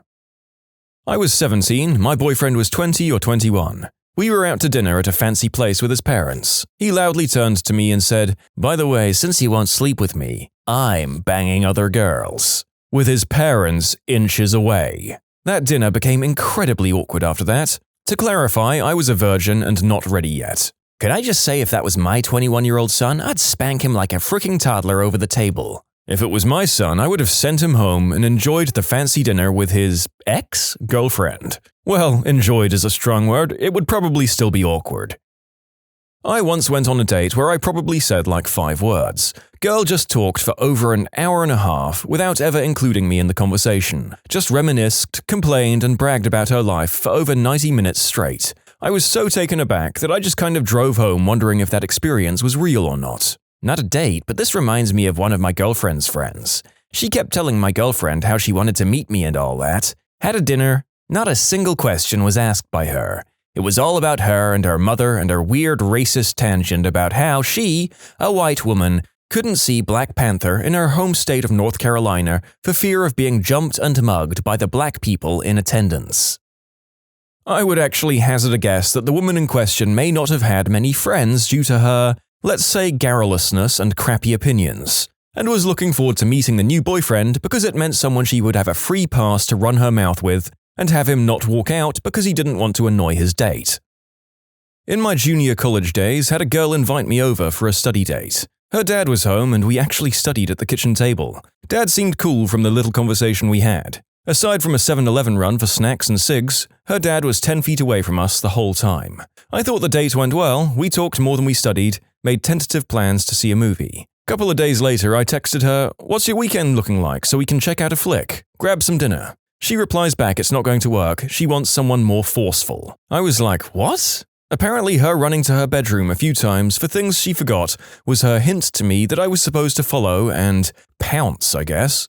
S1: I was 17, my boyfriend was 20 or 21. We were out to dinner at a fancy place with his parents. He loudly turned to me and said, "By the way, since you won't sleep with me, I'm banging other girls," with his parents inches away. That dinner became incredibly awkward after that. To clarify, I was a virgin and not ready yet.
S2: Could I just say if that was my 21-year-old son, I'd spank him like a freaking toddler over the table.
S1: If it was my son, I would have sent him home and enjoyed the fancy dinner with his ex-girlfriend. Well, enjoyed is a strong word, it would probably still be awkward. I once went on a date where I probably said like 5 words. Girl just talked for over an hour and a half without ever including me in the conversation. Just reminisced, complained, and bragged about her life for over 90 minutes straight. I was so taken aback that I just kind of drove home wondering if that experience was real or not.
S2: Not a date, but this reminds me of one of my girlfriend's friends. She kept telling my girlfriend how she wanted to meet me and all that. Had a dinner. Not a single question was asked by her. It was all about her and her mother and her weird racist tangent about how she, a white woman, couldn't see Black Panther in her home state of North Carolina for fear of being jumped and mugged by the black people in attendance. I would actually hazard a guess that the woman in question may not have had many friends due to her, let's say, garrulousness and crappy opinions, and was looking forward to meeting the new boyfriend because it meant someone she would have a free pass to run her mouth with and have him not walk out because he didn't want to annoy his date. In my junior college days, had a girl invite me over for a study date. Her dad was home and we actually studied at the kitchen table. Dad seemed cool from the little conversation we had. Aside from a 7-Eleven run for snacks and cigs, her dad was 10 feet away from us the whole time. I thought the date went well, we talked more than we studied, made tentative plans to see a movie. Couple of days later, I texted her, "What's your weekend looking like so we can check out a flick? Grab some dinner." She replies back it's not going to work, she wants someone more forceful. I was like, what? Apparently her running to her bedroom a few times for things she forgot was her hint to me that I was supposed to follow and pounce, I guess.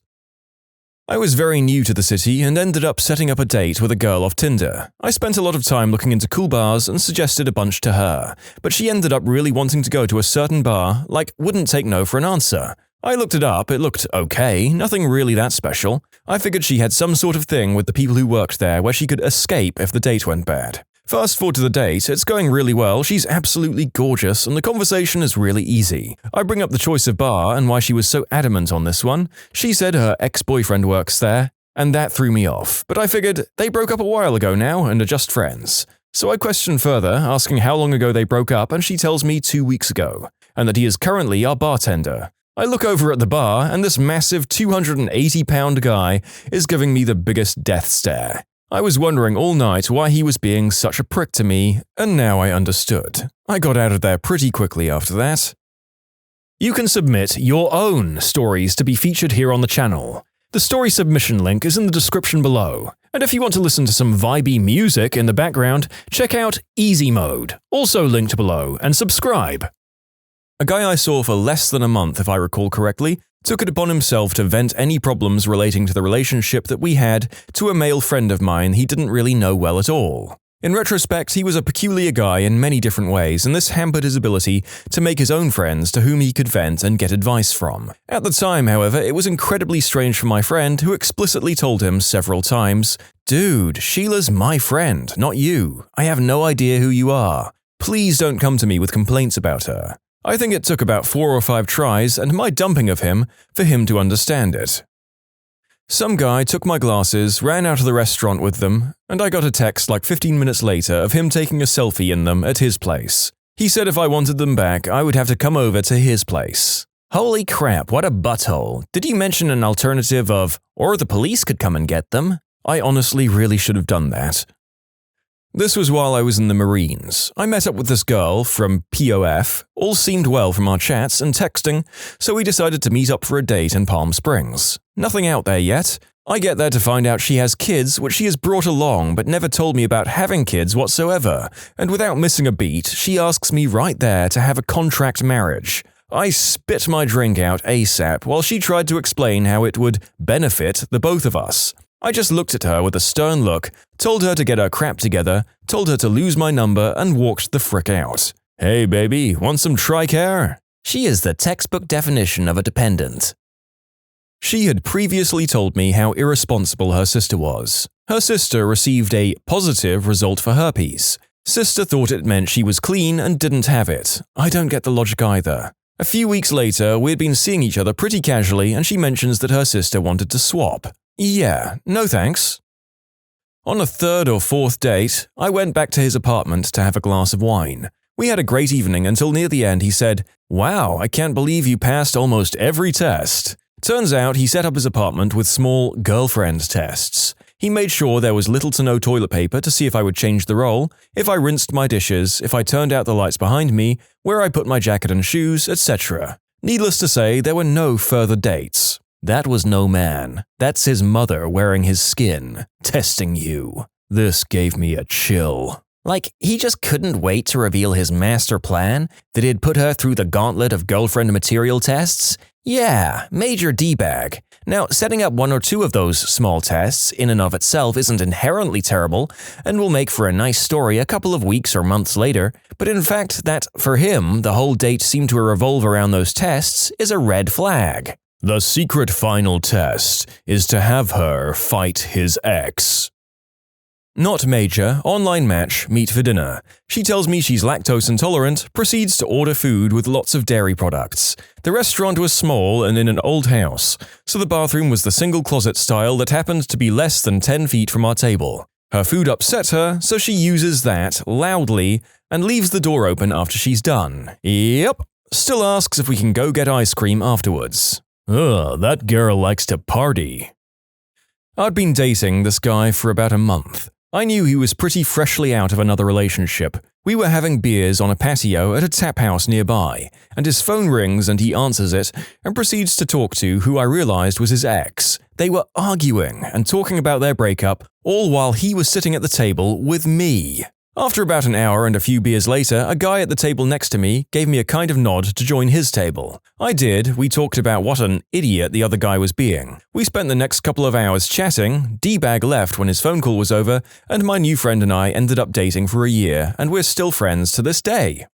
S2: I was very new to the city and ended up setting up a date with a girl off Tinder. I spent a lot of time looking into cool bars and suggested a bunch to her, but she ended up really wanting to go to a certain bar, like wouldn't take no for an answer.
S1: I looked it up, it looked okay, nothing really that special. I figured she had some sort of thing with the people who worked there where she could escape if the date went bad. Fast forward to the date, it's going really well, she's absolutely gorgeous, and the conversation is really easy. I bring up the choice of bar and why she was so adamant on this one. She said her ex-boyfriend works there, and that threw me off, but I figured they broke up a while ago now and are just friends. So I questioned further, asking how long ago they broke up, and she tells me 2 weeks ago, and that he is currently our bartender. I look over at the bar, and this massive 280-pound guy is giving me the biggest death stare. I was wondering all night why he was being such a prick to me, and now I understood. I got out of there pretty quickly after that. You can submit your own stories to be featured here on the channel. The story submission link is in the description below, and if you want to listen to some vibey music in the background, check out easymode, also linked below, and subscribe. A guy I saw for less than a month, if I recall correctly, took it upon himself to vent any problems relating to the relationship that we had to a male friend of mine he didn't really know well at all. In retrospect, he was a peculiar guy in many different ways, and this hampered his ability to make his own friends to whom he could vent and get advice from. At the time, however, it was incredibly strange for my friend, who explicitly told him several times, "Dude, Sheila's my friend, not you. I have no idea who you are. Please don't come to me with complaints about her." I think it took about 4 or 5 tries and my dumping of him for him to understand it. Some guy took my glasses, ran out of the restaurant with them, and I got a text like 15 minutes later of him taking a selfie in them at his place. He said if I wanted them back, I would have to come over to his place. Holy crap, what a butthole. Did you mention an alternative of, or the police could come and get them? I honestly really should have done that. This was while I was in the Marines. I met up with this girl from POF, all seemed well from our chats and texting, so we decided to meet up for a date in Palm Springs. Nothing out there yet. I get there to find out she has kids, which she has brought along but never told me about having kids whatsoever, and without missing a beat, she asks me right there to have a contract marriage. I spit my drink out ASAP while she tried to explain how it would benefit the both of us. I just looked at her with a stern look, told her to get her crap together, told her to lose my number, and walked the frick out. Hey baby, want some Tricare? She is the textbook definition of a dependent. She had previously told me how irresponsible her sister was. Her sister received a positive result for herpes. Sister thought it meant she was clean and didn't have it. I don't get the logic either. A few weeks later, we'd been seeing each other pretty casually, and she mentions that her sister wanted to swap. Yeah, no thanks. On a 3rd or 4th date, I went back to his apartment to have a glass of wine. We had a great evening until near the end he said, "Wow, I can't believe you passed almost every test." Turns out he set up his apartment with small girlfriend tests. He made sure there was little to no toilet paper to see if I would change the roll, if I rinsed my dishes, if I turned out the lights behind me, where I put my jacket and shoes, etc. Needless to say, there were no further dates. That was no man. That's his mother wearing his skin, testing you. This gave me a chill. Like, he just couldn't wait to reveal his master plan? That he'd put her through the gauntlet of girlfriend material tests? Yeah, major D-bag. Now, setting up 1 or 2 of those small tests in and of itself isn't inherently terrible and will make for a nice story a couple of weeks or months later, but in fact that, for him, the whole date seemed to revolve around those tests is a red flag. The secret final test is to have her fight his ex. Not major, online match, meet for dinner. She tells me she's lactose intolerant, proceeds to order food with lots of dairy products. The restaurant was small and in an old house, so the bathroom was the single closet style that happened to be less than 10 feet from our table. Her food upset her, so she uses that loudly and leaves the door open after she's done. Yep. Still asks if we can go get ice cream afterwards. Ugh, that girl likes to party. I'd been dating this guy for about a month. I knew he was pretty freshly out of another relationship. We were having beers on a patio at a tap house nearby, and his phone rings and he answers it and proceeds to talk to who I realized was his ex. They were arguing and talking about their breakup, all while he was sitting at the table with me. After about an hour and a few beers later, a guy at the table next to me gave me a kind of nod to join his table. I did. We talked about what an idiot the other guy was being. We spent the next couple of hours chatting, D-bag left when his phone call was over, and my new friend and I ended up dating for a year, and we're still friends to this day.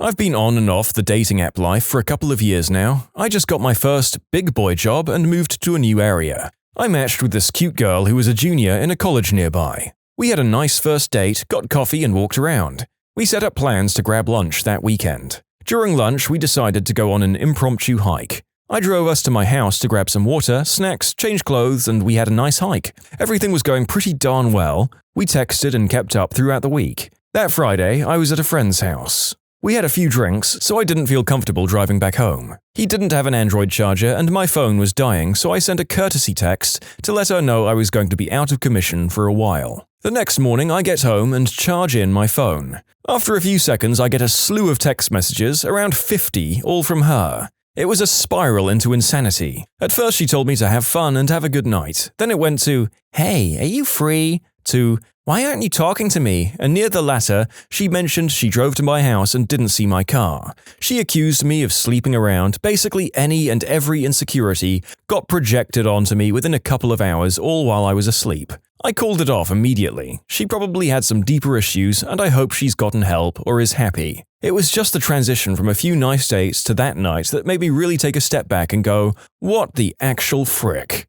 S1: I've been on and off the dating app life for a couple of years now. I just got my first big boy job and moved to a new area. I matched with this cute girl who was a junior in a college nearby. We had a nice first date, got coffee and walked around. We set up plans to grab lunch that weekend. During lunch, we decided to go on an impromptu hike. I drove us to my house to grab some water, snacks, change clothes, and we had a nice hike. Everything was going pretty darn well. We texted and kept up throughout the week. That Friday, I was at a friend's house. We had a few drinks, so I didn't feel comfortable driving back home. He didn't have an Android charger and my phone was dying, so I sent a courtesy text to let her know I was going to be out of commission for a while. The next morning, I get home and charge in my phone. After a few seconds, I get a slew of text messages, around 50, all from her. It was a spiral into insanity. At first, she told me to have fun and have a good night. Then it went to, "Hey, are you free?" to, "Why aren't you talking to me?" And near the latter, she mentioned she drove to my house and didn't see my car. She accused me of sleeping around. Basically, any and every insecurity got projected onto me within a couple of hours, all while I was asleep. I called it off immediately. She probably had some deeper issues, and I hope she's gotten help or is happy. It was just the transition from a few nice dates to that night that made me really take a step back and go, what the actual frick?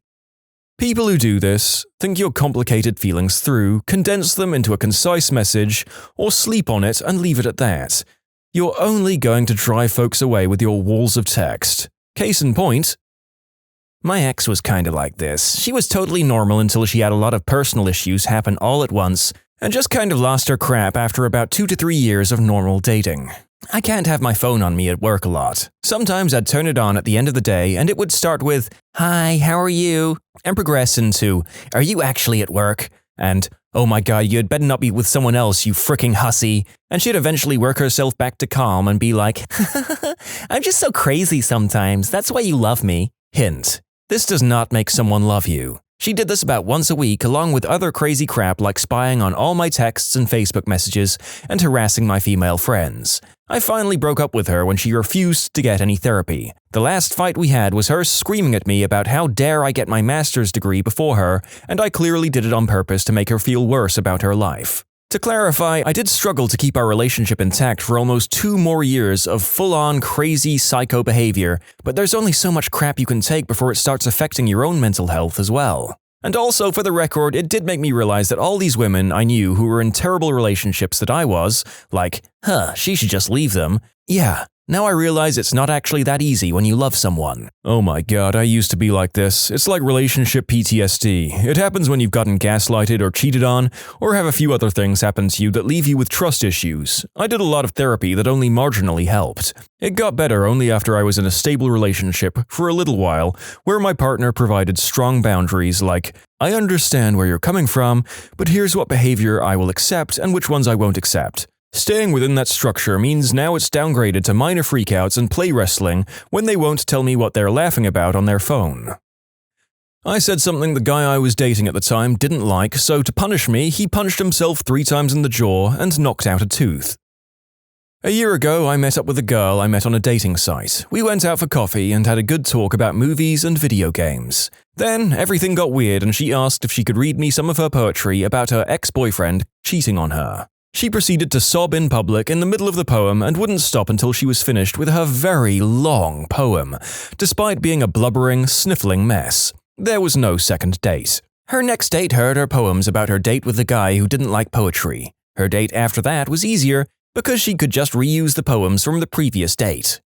S1: People who do this think your complicated feelings through, condense them into a concise message, or sleep on it and leave it at that. You're only going to drive folks away with your walls of text. Case in point, my ex was kinda like this. She was totally normal until she had a lot of personal issues happen all at once, and just kind of lost her crap after about 2 to 3 years of normal dating. I can't have my phone on me at work a lot. Sometimes I'd turn it on at the end of the day and it would start with, "Hi, how are you?" and progress into, "Are you actually at work?" and, "Oh my god, you'd better not be with someone else, you fricking hussy." And she'd eventually work herself back to calm and be like, "I'm just so crazy sometimes, that's why you love me." Hint: this does not make someone love you. She did this about once a week along with other crazy crap like spying on all my texts and Facebook messages and harassing my female friends. I finally broke up with her when she refused to get any therapy. The last fight we had was her screaming at me about how dare I get my master's degree before her, and I clearly did it on purpose to make her feel worse about her life. To clarify, I did struggle to keep our relationship intact for almost 2 more years of full-on crazy psycho behavior, but there's only so much crap you can take before it starts affecting your own mental health as well. And also, for the record, it did make me realize that all these women I knew who were in terrible relationships that I was, like, she should just leave them. Yeah, now I realize it's not actually that easy when you love someone. Oh my god, I used to be like this. It's like relationship PTSD. It happens when you've gotten gaslighted or cheated on, or have a few other things happen to you that leave you with trust issues. I did a lot of therapy that only marginally helped. It got better only after I was in a stable relationship for a little while, where my partner provided strong boundaries like, "I understand where you're coming from, but here's what behavior I will accept and which ones I won't accept." Staying within that structure means now it's downgraded to minor freakouts and play wrestling when they won't tell me what they're laughing about on their phone. I said something the guy I was dating at the time didn't like, so to punish me, he punched himself 3 times in the jaw and knocked out a tooth. A year ago, I met up with a girl I met on a dating site. We went out for coffee and had a good talk about movies and video games. Then, everything got weird and she asked if she could read me some of her poetry about her ex-boyfriend cheating on her. She proceeded to sob in public in the middle of the poem and wouldn't stop until she was finished with her very long poem, despite being a blubbering, sniffling mess. There was no second date. Her next date heard her poems about her date with the guy who didn't like poetry. Her date after that was easier because she could just reuse the poems from the previous date.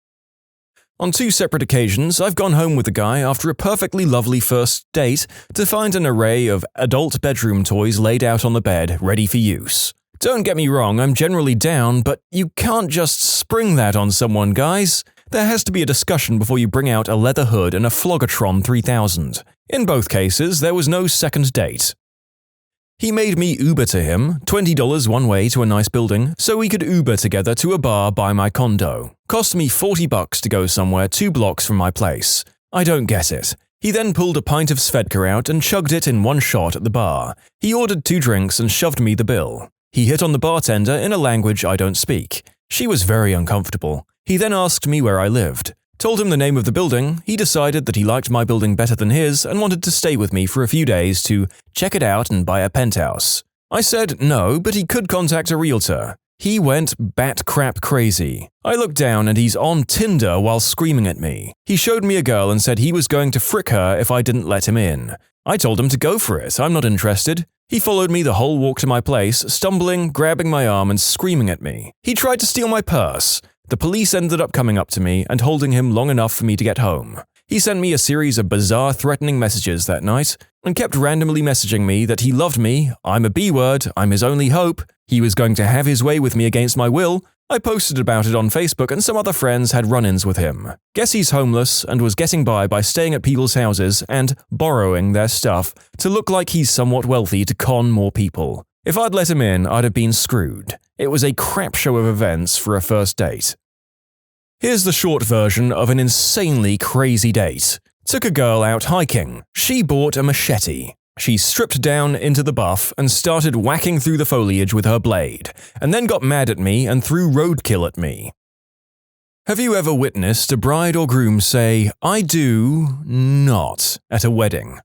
S1: On 2 separate occasions, I've gone home with the guy after a perfectly lovely first date to find an array of adult bedroom toys laid out on the bed, ready for use. Don't get me wrong, I'm generally down, but you can't just spring that on someone, guys. There has to be a discussion before you bring out a leather hood and a Flogotron 3000. In both cases, there was no second date. He made me Uber to him, $20 one way to a nice building, so we could Uber together to a bar by my condo. Cost me $40 to go somewhere 2 blocks from my place. I don't get it. He then pulled a pint of Svedka out and chugged it in one shot at the bar. He ordered 2 drinks and shoved me the bill. He hit on the bartender in a language I don't speak. She was very uncomfortable. He then asked me where I lived. Told him the name of the building. He decided that he liked my building better than his and wanted to stay with me for a few days to check it out and buy a penthouse. I said no, but he could contact a realtor. He went bat crap crazy. I looked down and he's on Tinder while screaming at me. He showed me a girl and said he was going to frick her if I didn't let him in. I told him to go for it, I'm not interested. He followed me the whole walk to my place, stumbling, grabbing my arm and screaming at me. He tried to steal my purse. The police ended up coming up to me and holding him long enough for me to get home. He sent me a series of bizarre threatening messages that night and kept randomly messaging me that he loved me, I'm a B-word, I'm his only hope, he was going to have his way with me against my will. I posted about it on Facebook and some other friends had run-ins with him. Guess he's homeless and was getting by staying at people's houses and borrowing their stuff to look like he's somewhat wealthy to con more people. If I'd let him in, I'd have been screwed. It was a crap show of events for a first date. Here's the short version of an insanely crazy date. Took a girl out hiking. She bought a machete. She stripped down into the buff and started whacking through the foliage with her blade, and then got mad at me and threw roadkill at me. Have you ever witnessed a bride or groom say, "I do not," at a wedding?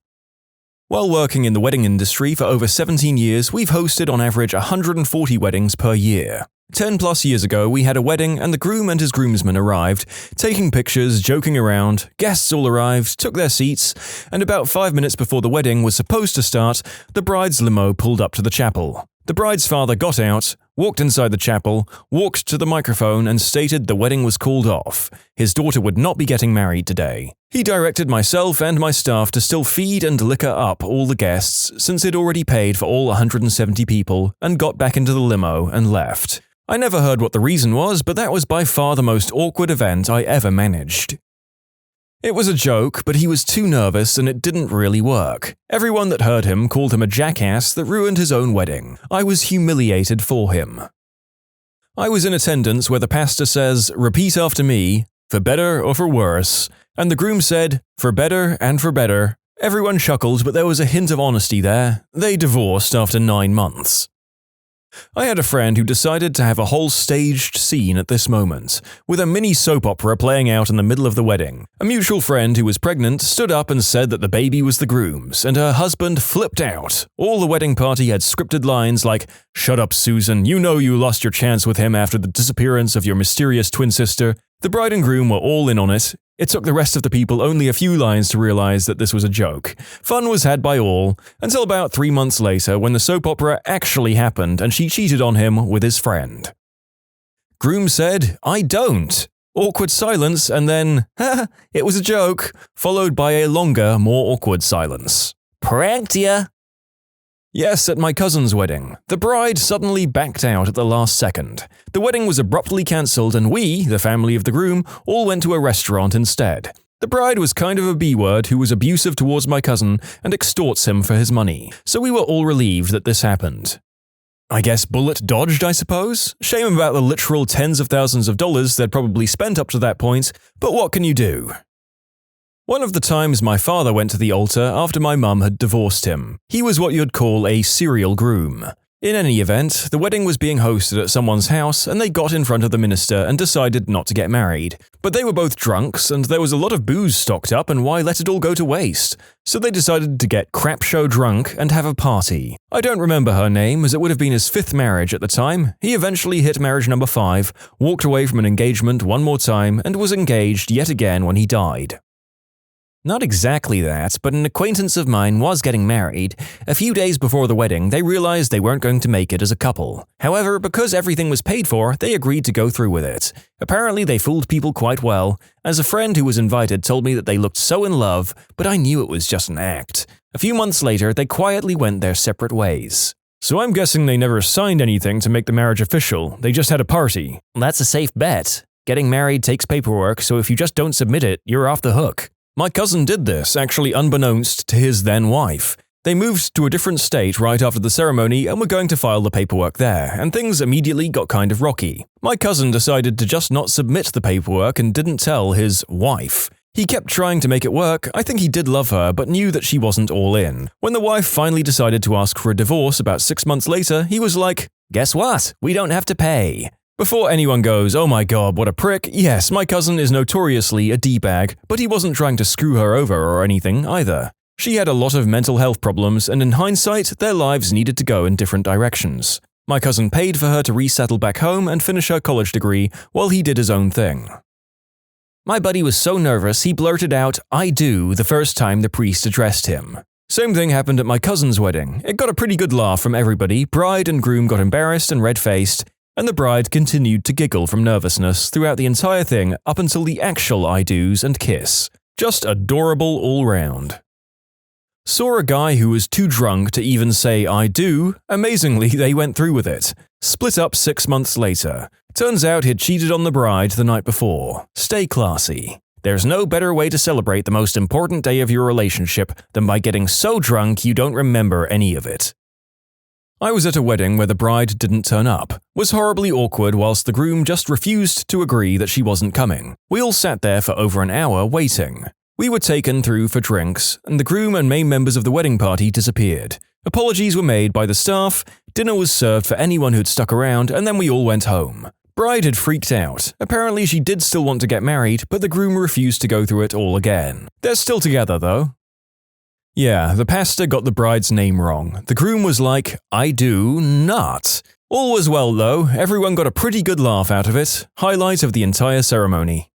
S1: While working in the wedding industry for over 17 years, we've hosted on average 140 weddings per year. 10 plus years ago, we had a wedding and the groom and his groomsmen arrived, taking pictures, joking around, guests all arrived, took their seats, and about 5 minutes before the wedding was supposed to start, the bride's limo pulled up to the chapel. The bride's father got out, walked inside the chapel, walked to the microphone and stated the wedding was called off. His daughter would not be getting married today. He directed myself and my staff to still feed and liquor up all the guests since he'd already paid for all 170 people and got back into the limo and left. I never heard what the reason was, but that was by far the most awkward event I ever managed. It was a joke, but he was too nervous and it didn't really work. Everyone that heard him called him a jackass that ruined his own wedding. I was humiliated for him. I was in attendance where the pastor says, "Repeat after me, for better or for worse," and the groom said, "For better and for better." Everyone chuckled, but there was a hint of honesty there. They divorced after 9 months. I had a friend who decided to have a whole staged scene at this moment, with a mini soap opera playing out in the middle of the wedding. A mutual friend who was pregnant stood up and said that the baby was the groom's, and her husband flipped out. All the wedding party had scripted lines like, "Shut up, Susan, you know you lost your chance with him after the disappearance of your mysterious twin sister." The bride and groom were all in on it. It took the rest of the people only a few lines to realize that this was a joke. Fun was had by all, until about 3 months later when the soap opera actually happened and she cheated on him with his friend. Groom said, "I don't." Awkward silence and then, "Ha, it was a joke," followed by a longer, more awkward silence. "Pranked ya." Yes, at my cousin's wedding. The bride suddenly backed out at the last second. The wedding was abruptly cancelled and we, the family of the groom, all went to a restaurant instead. The bride was kind of a B-word who was abusive towards my cousin and extorts him for his money, so we were all relieved that this happened. I guess bullet dodged, I suppose? Shame about the literal tens of thousands of dollars they'd probably spent up to that point, but what can you do? One of the times my father went to the altar after my mum had divorced him. He was what you'd call a serial groom. In any event, the wedding was being hosted at someone's house and they got in front of the minister and decided not to get married. But they were both drunks and there was a lot of booze stocked up and why let it all go to waste? So they decided to get crap show drunk and have a party. I don't remember her name as it would have been his 5th marriage at the time. He eventually hit marriage number 5, walked away from an engagement one more time and was engaged yet again when he died. Not exactly that, but an acquaintance of mine was getting married. A few days before the wedding, they realized they weren't going to make it as a couple. However, because everything was paid for, they agreed to go through with it. Apparently, they fooled people quite well, as a friend who was invited told me that they looked so in love, but I knew it was just an act. A few months later, they quietly went their separate ways. So I'm guessing they never signed anything to make the marriage official, they just had a party. That's a safe bet. Getting married takes paperwork, so if you just don't submit it, you're off the hook. My cousin did this, actually unbeknownst to his then-wife. They moved to a different state right after the ceremony and were going to file the paperwork there, and things immediately got kind of rocky. My cousin decided to just not submit the paperwork and didn't tell his wife. He kept trying to make it work. I think he did love her, but knew that she wasn't all in. When the wife finally decided to ask for a divorce about 6 months later, he was like, "Guess what? We don't have to pay." Before anyone goes, "Oh my god, what a prick," yes, my cousin is notoriously a D-bag, but he wasn't trying to screw her over or anything either. She had a lot of mental health problems, and in hindsight, their lives needed to go in different directions. My cousin paid for her to resettle back home and finish her college degree while he did his own thing.
S2: My buddy was so nervous he blurted out, "I do," the first time the priest addressed him.
S1: Same thing happened at my cousin's wedding. It got a pretty good laugh from everybody, bride and groom got embarrassed and red-faced, and the bride continued to giggle from nervousness throughout the entire thing up until the actual I do's and kiss. Just adorable all round. Saw a guy who was too drunk to even say I do. Amazingly, they went through with it. Split up 6 months later. Turns out he'd cheated on the bride the night before. Stay classy. There's no better way to celebrate the most important day of your relationship than by getting so drunk you don't remember any of it. I was at a wedding where the bride didn't turn up. Was horribly awkward whilst the groom just refused to agree that she wasn't coming. We all sat there for over an hour waiting. We were taken through for drinks, and the groom and main members of the wedding party disappeared. Apologies were made by the staff, dinner was served for anyone who'd stuck around, and then we all went home. Bride had freaked out. Apparently she did still want to get married, but the groom refused to go through it all again. They're still together though. Yeah, the pastor got the bride's name wrong. The groom was like, "I do not." All was well though, everyone got a pretty good laugh out of it. Highlight of the entire ceremony.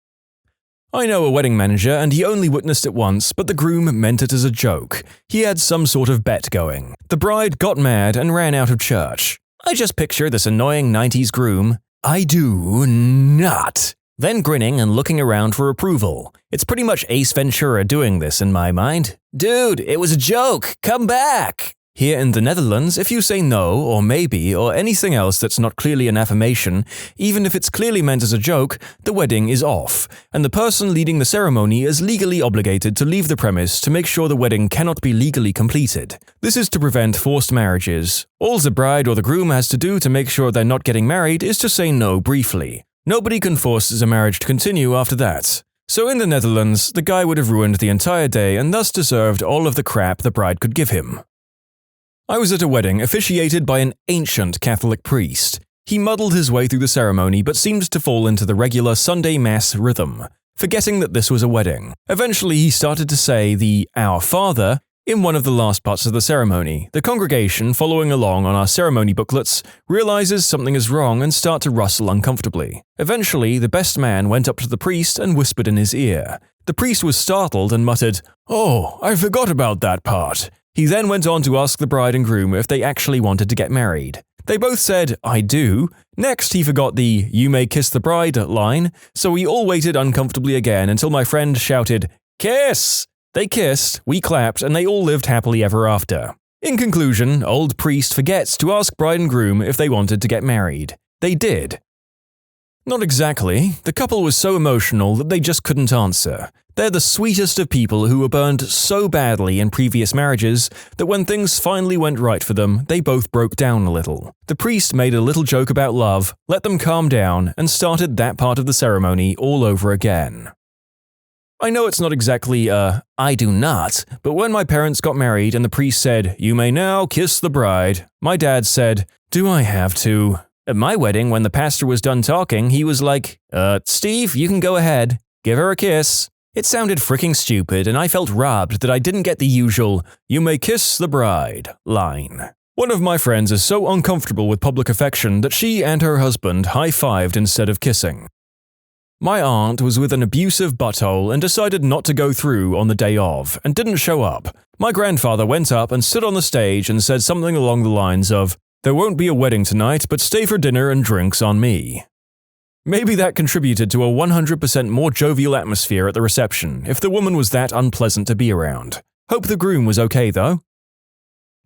S1: I know a wedding manager and he only witnessed it once, but the groom meant it as a joke. He had some sort of bet going. The bride got mad and ran out of church. I just picture this annoying 90s groom. "I do not." Then grinning and looking around for approval. It's pretty much Ace Ventura doing this in my mind. "Dude, it was a joke. Come back." Here in the Netherlands, if you say no, or maybe, or anything else that's not clearly an affirmation, even if it's clearly meant as a joke, the wedding is off, and the person leading the ceremony is legally obligated to leave the premise to make sure the wedding cannot be legally completed. This is to prevent forced marriages. All the bride or the groom has to do to make sure they're not getting married is to say no briefly. Nobody can force the marriage to continue after that. So in the Netherlands, the guy would have ruined the entire day and thus deserved all of the crap the bride could give him. I was at a wedding officiated by an ancient Catholic priest. He muddled his way through the ceremony but seemed to fall into the regular Sunday Mass rhythm, forgetting that this was a wedding. Eventually he started to say the Our Father in one of the last parts of the ceremony. The congregation, following along on our ceremony booklets, realizes something is wrong and start to rustle uncomfortably. Eventually, the best man went up to the priest and whispered in his ear. The priest was startled and muttered, "Oh, I forgot about that part." He then went on to ask the bride and groom if they actually wanted to get married. They both said, "I do." Next, he forgot the "You may kiss the bride" line, so we all waited uncomfortably again until my friend shouted, "Kiss!" They kissed, we clapped, and they all lived happily ever after. In conclusion, old priest forgets to ask bride and groom if they wanted to get married. They did. Not exactly. The couple was so emotional that they just couldn't answer. They're the sweetest of people who were burned so badly in previous marriages that when things finally went right for them, they both broke down a little. The priest made a little joke about love, let them calm down, and started that part of the ceremony all over again. I know it's not exactly I do not, but when my parents got married and the priest said, "You may now kiss the bride," my dad said, "Do I have to?" At my wedding, when the pastor was done talking, he was like, Steve, you can go ahead. Give her a kiss." It sounded freaking stupid, and I felt robbed that I didn't get the usual, "You may kiss the bride" line. One of my friends is so uncomfortable with public affection that she and her husband high-fived instead of kissing. My aunt was with an abusive butthole and decided not to go through on the day of, and didn't show up. My grandfather went up and stood on the stage and said something along the lines of, "There won't be a wedding tonight, but stay for dinner and drinks on me." Maybe that contributed to a 100% more jovial atmosphere at the reception, if the woman was that unpleasant to be around. Hope the groom was okay though.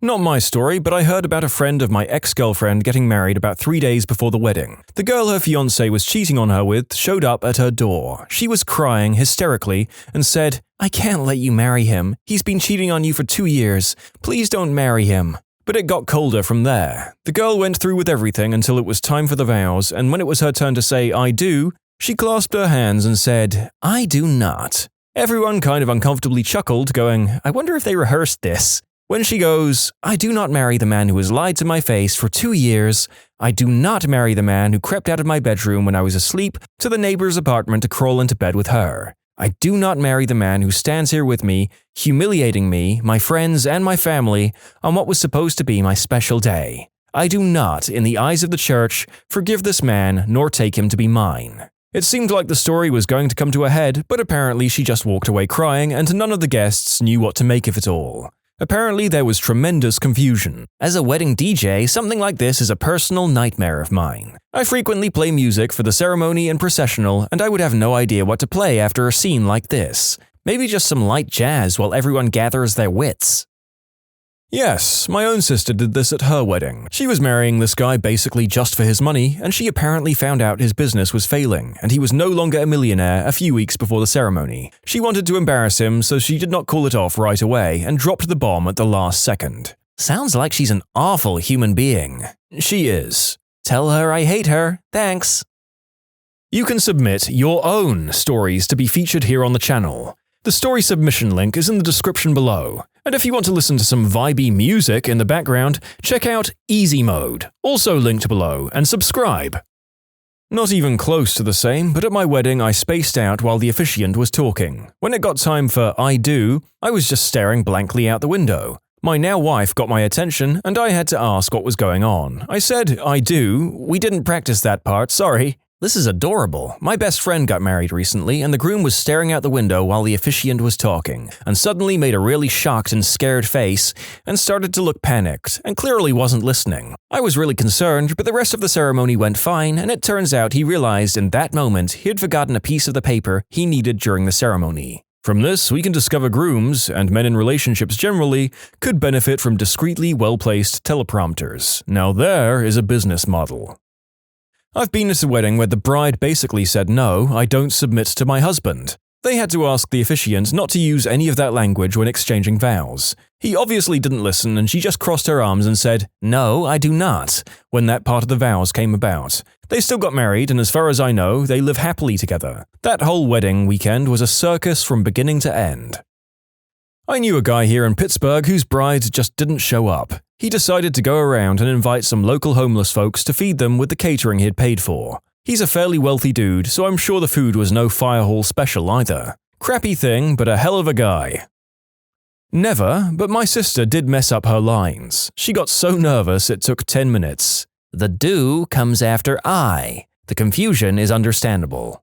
S1: Not my story, but I heard about a friend of my ex-girlfriend getting married about 3 days before the wedding. The girl her fiancé was cheating on her with showed up at her door. She was crying hysterically and said, "I can't let you marry him. He's been cheating on you for 2 years. Please don't marry him." But it got colder from there. The girl went through with everything until it was time for the vows, and when it was her turn to say "I do," she clasped her hands and said, "I do not." Everyone kind of uncomfortably chuckled, going, "I wonder if they rehearsed this." When she goes, "I do not marry the man who has lied to my face for 2 years. I do not marry the man who crept out of my bedroom when I was asleep to the neighbor's apartment to crawl into bed with her. I do not marry the man who stands here with me, humiliating me, my friends, and my family on what was supposed to be my special day.
S2: I do not, in the eyes of the church, forgive this man nor take him to be mine." It seemed like the story was going to come to a head, but apparently she just walked away crying and none of the guests knew what to make of it all. Apparently there was tremendous confusion. As a wedding DJ, something like this is a personal nightmare of mine. I frequently play music for the ceremony and processional, and I would have no idea what to play after a scene like this. Maybe just some light jazz while everyone gathers their wits.
S1: Yes, my own sister did this at her wedding. She was marrying this guy basically just for his money, and she apparently found out his business was failing, and he was no longer a millionaire a few weeks before the ceremony. She wanted to embarrass him, so she did not call it off right away and dropped the bomb at the last second.
S2: Sounds like she's an awful human being.
S1: She is.
S2: Tell her I hate her. Thanks.
S1: You can submit your own stories to be featured here on the channel. The story submission link is in the description below. And if you want to listen to some vibey music in the background, check out easymode, also linked below, and subscribe. Not even close to the same, but at my wedding I spaced out while the officiant was talking. When it got time for I do, I was just staring blankly out the window. My now wife got my attention, and I had to ask what was going on. I said, "I do. We didn't practice that part, sorry."
S2: This is adorable. My best friend got married recently, and the groom was staring out the window while the officiant was talking, and suddenly made a really shocked and scared face, and started to look panicked, and clearly wasn't listening. I was really concerned, but the rest of the ceremony went fine, and it turns out he realized in that moment he had forgotten a piece of the paper he needed during the ceremony. From this, we can discover grooms, and men in relationships generally, could benefit from discreetly well-placed teleprompters. Now there is a business model. I've been at a wedding where the bride basically said, "No, I don't submit to my husband." They had to ask the officiant not to use any of that language when exchanging vows. He obviously didn't listen, and she just crossed her arms and said, "No, I do not," when that part of the vows came about. They still got married, and as far as I know, they live happily together. That whole wedding weekend was a circus from beginning to end. I knew a guy here in Pittsburgh whose bride just didn't show up. He decided to go around and invite some local homeless folks to feed them with the catering he'd paid for. He's a fairly wealthy dude, so I'm sure the food was no fire hall special either. Crappy thing, but a hell of a guy. Never, but my sister did mess up her lines. She got so nervous it took 10 minutes. The do comes after I. The confusion is understandable.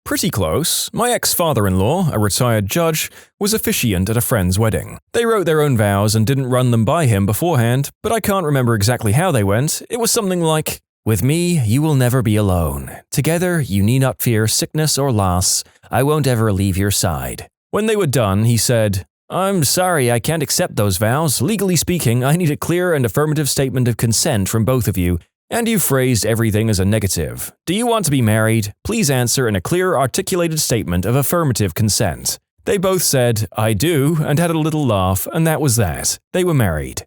S1: Pretty close. My ex-father-in-law, a retired judge, was officiant at a friend's wedding. They wrote their own vows and didn't run them by him beforehand, but I can't remember exactly how they went. It was something like, "With me, you will never be alone. Together, you need not fear sickness or loss. I won't ever leave your side." When they were done, he said, "I'm sorry, I can't accept those vows. Legally speaking, I need a clear and affirmative statement of consent from both of you. And you phrased everything as a negative. Do you want to be married? Please answer in a clear, articulated statement of affirmative consent." They both said, "I do," and had a little laugh, and that was that. They were married.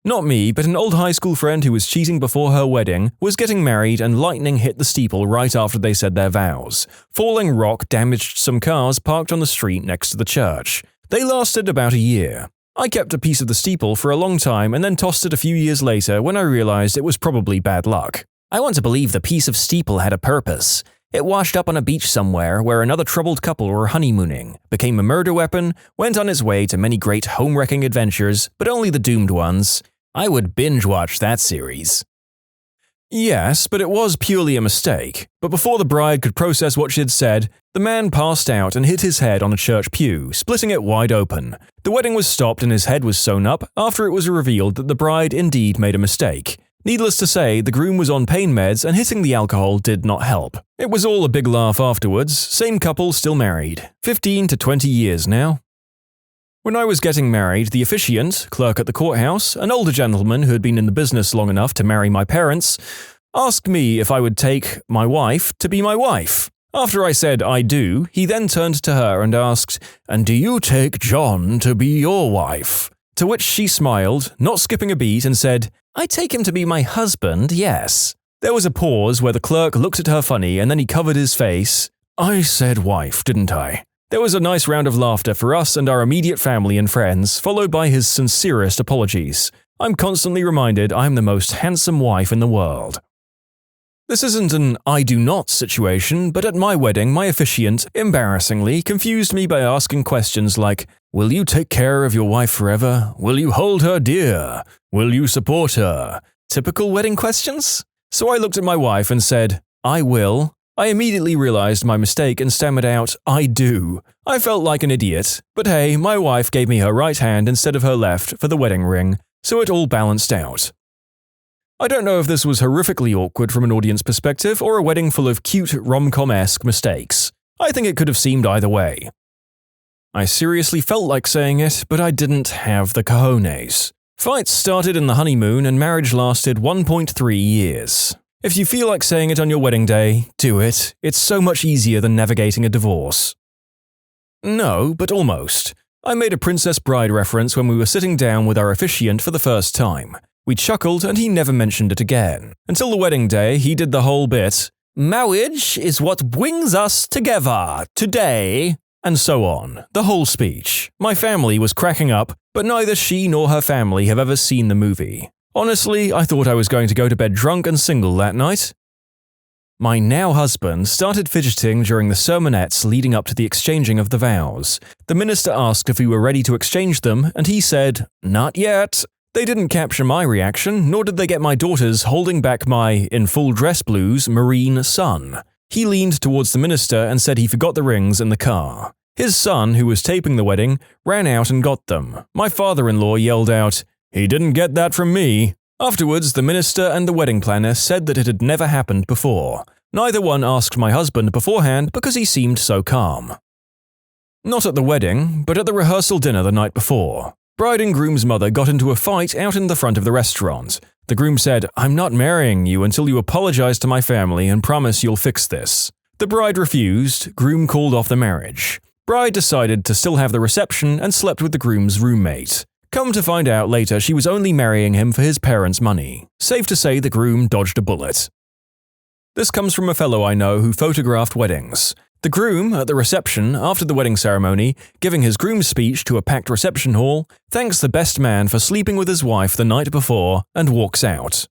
S1: Not me, but an old high school friend who was cheating before her wedding was getting married and lightning hit the steeple right after they said their vows. Falling rock damaged some cars parked on the street next to the church. They lasted about a year. I kept a piece of the steeple for a long time and then tossed it a few years later when I realized it was probably bad luck.
S2: I want to believe the piece of steeple had a purpose. It washed up on a beach somewhere where another troubled couple were honeymooning, became a murder weapon, went on its way to many great home-wrecking adventures, but only the doomed ones. I would binge-watch that series.
S1: Yes, but it was purely a mistake. But before the bride could process what she had said, the man passed out and hit his head on a church pew, splitting it wide open. The wedding was stopped and his head was sewn up after it was revealed that the bride indeed made a mistake. Needless to say, the groom was on pain meds and hitting the alcohol did not help. It was all a big laugh afterwards, same couple still married. 15 to 20 years now. When I was getting married, the officiant, clerk at the courthouse, an older gentleman who had been in the business long enough to marry my parents, asked me if I would take my wife to be my wife. After I said I do, he then turned to her and asked, "And do you take John to be your wife?" To which she smiled, not skipping a beat, and said, "I take him to be my husband, yes." There was a pause where the clerk looked at her funny and then he covered his face. "I said wife, didn't I?" There was a nice round of laughter for us and our immediate family and friends, followed by his sincerest apologies. I'm constantly reminded I'm the most handsome wife in the world. This isn't an I do not situation, but at my wedding, my officiant, embarrassingly, confused me by asking questions like, Will you take care of your wife forever? Will you hold her dear? Will you support her? Typical wedding questions? So I looked at my wife and said, I will. I immediately realized my mistake and stammered out, I do. I felt like an idiot, but hey, my wife gave me her right hand instead of her left for the wedding ring, so it all balanced out. I don't know if this was horrifically awkward from an audience perspective or a wedding full of cute rom-com-esque mistakes. I think it could have seemed either way. I seriously felt like saying it, but I didn't have the cojones. Fights started in the honeymoon and marriage lasted 1.3 years. If you feel like saying it on your wedding day, do it. It's so much easier than navigating a divorce. No, but almost. I made a Princess Bride reference when we were sitting down with our officiant for the first time. We chuckled and he never mentioned it again. Until the wedding day, he did the whole bit. Marriage is what brings us together today. And so on. The whole speech. My family was cracking up, but neither she nor her family have ever seen the movie. Honestly, I thought I was going to go to bed drunk and single that night. My now husband started fidgeting during the sermonettes leading up to the exchanging of the vows. The minister asked if we were ready to exchange them, and he said, "Not yet." They didn't capture my reaction, nor did they get my daughters holding back my, in full dress blues, marine son. He leaned towards the minister and said he forgot the rings in the car. His son, who was taping the wedding, ran out and got them. My father-in-law yelled out, "He didn't get that from me." Afterwards, the minister and the wedding planner said that it had never happened before. Neither one asked my husband beforehand because he seemed so calm. Not at the wedding, but at the rehearsal dinner the night before. Bride and groom's mother got into a fight out in the front of the restaurant. The groom said, "I'm not marrying you until you apologize to my family and promise you'll fix this." The bride refused, groom called off the marriage. Bride decided to still have the reception and slept with the groom's roommate. Come to find out later she was only marrying him for his parents' money. Safe to say the groom dodged a bullet. This comes from a fellow I know who photographed weddings. The groom, at the reception after the wedding ceremony, giving his groom's speech to a packed reception hall, thanks the best man for sleeping with his wife the night before and walks out.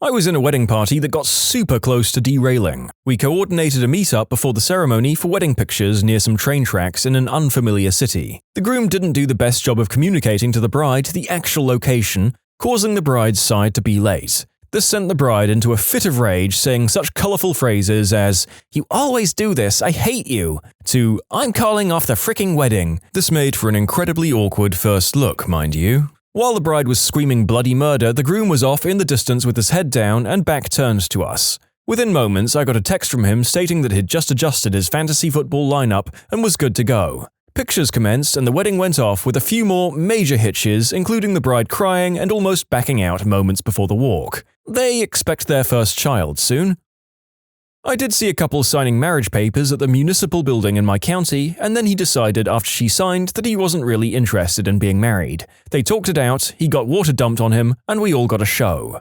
S1: I was in a wedding party that got super close to derailing. We coordinated a meet-up before the ceremony for wedding pictures near some train tracks in an unfamiliar city. The groom didn't do the best job of communicating to the bride the actual location, causing the bride's side to be late. This sent the bride into a fit of rage, saying such colourful phrases as, "You always do this, I hate you," to, "I'm calling off the fricking wedding." This made for an incredibly awkward first look, mind you. While the bride was screaming bloody murder, the groom was off in the distance with his head down and back turned to us. Within moments, I got a text from him stating that he'd just adjusted his fantasy football lineup and was good to go. Pictures commenced and the wedding went off with a few more major hitches, including the bride crying and almost backing out moments before the walk. They expect their first child soon. I did see a couple signing marriage papers at the municipal building in my county, and then he decided after she signed that he wasn't really interested in being married. They talked it out, he got water dumped on him, and we all got a show.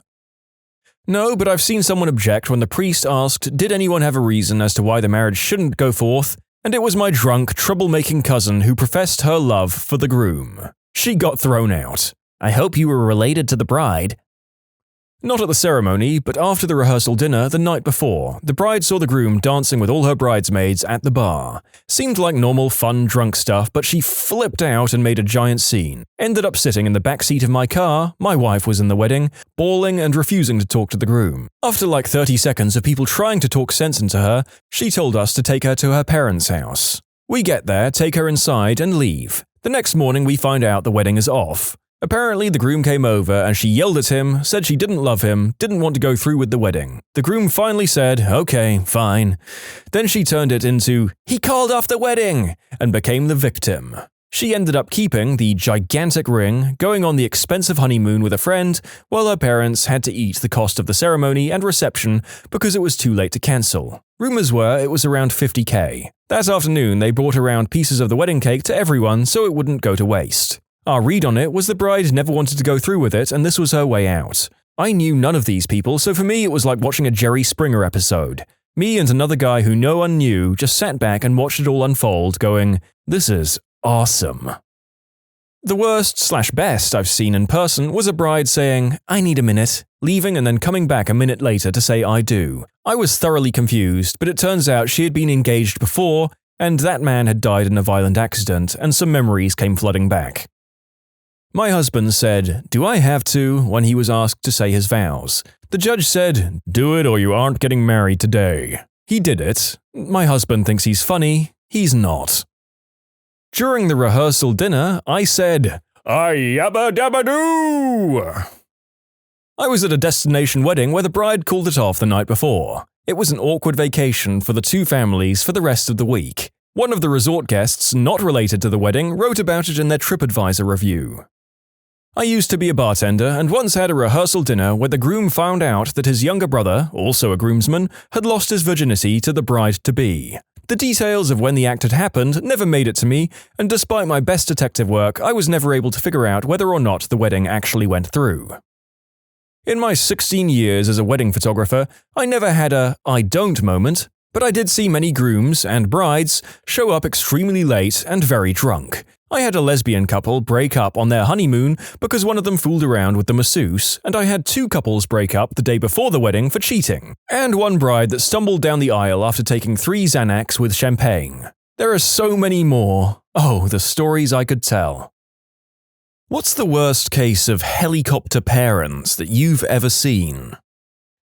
S1: No, but I've seen someone object when the priest asked, did anyone have a reason as to why the marriage shouldn't go forth? And it was my drunk, troublemaking cousin who professed her love for the groom. She got thrown out. "I hope you were related to the bride." Not at the ceremony, but after the rehearsal dinner the night before, the bride saw the groom dancing with all her bridesmaids at the bar. Seemed like normal fun drunk stuff, but she flipped out and made a giant scene. Ended up sitting in the back seat of my car, my wife was in the wedding, bawling and refusing to talk to the groom. After like 30 seconds of people trying to talk sense into her, she told us to take her to her parents' house. We get there, take her inside, and leave. The next morning we find out the wedding is off. Apparently, the groom came over and she yelled at him, said she didn't love him, didn't want to go through with the wedding. The groom finally said, "Okay, fine." Then she turned it into, "He called off the wedding," and became the victim. She ended up keeping the gigantic ring, going on the expensive honeymoon with a friend, while her parents had to eat the cost of the ceremony and reception because it was too late to cancel. Rumors were it was around $50K. That afternoon, they brought around pieces of the wedding cake to everyone so it wouldn't go to waste. Our read on it was the bride never wanted to go through with it and this was her way out. I knew none of these people, so for me it was like watching a Jerry Springer episode. Me and another guy who no one knew just sat back and watched it all unfold, going, "This is awesome." The worst/best I've seen in person was a bride saying, "I need a minute," leaving and then coming back a minute later to say "I do." I was thoroughly confused, but it turns out she had been engaged before,
S2: and that man had died in a violent accident, and some memories came flooding back. My husband said, "Do I have to?" when he was asked to say his vows. The judge said, "Do it or you aren't getting married today." He did it. My husband thinks he's funny. He's not. During the rehearsal dinner, I said, "I yabba dabba doo." I was at a destination wedding where the bride called it off the night before. It was an awkward vacation for the two families for the rest of the week. One of the resort guests, not related to the wedding, wrote about it in their TripAdvisor review. I used to be a bartender and once had a rehearsal dinner where the groom found out that his younger brother, also a groomsman, had lost his virginity to the bride-to-be. The details of when the act had happened never made it to me, and despite my best detective work, I was never able to figure out whether or not the wedding actually went through. In my 16 years as a wedding photographer, I never had a "I don't" moment, but I did see many grooms and brides show up extremely late and very drunk. I had a lesbian couple break up on their honeymoon because one of them fooled around with the masseuse, and I had two couples break up the day before the wedding for cheating, and one bride that stumbled down the aisle after taking 3 Xanax with champagne. There are so many more. Oh, the stories I could tell. What's the worst case of helicopter parents that you've ever seen?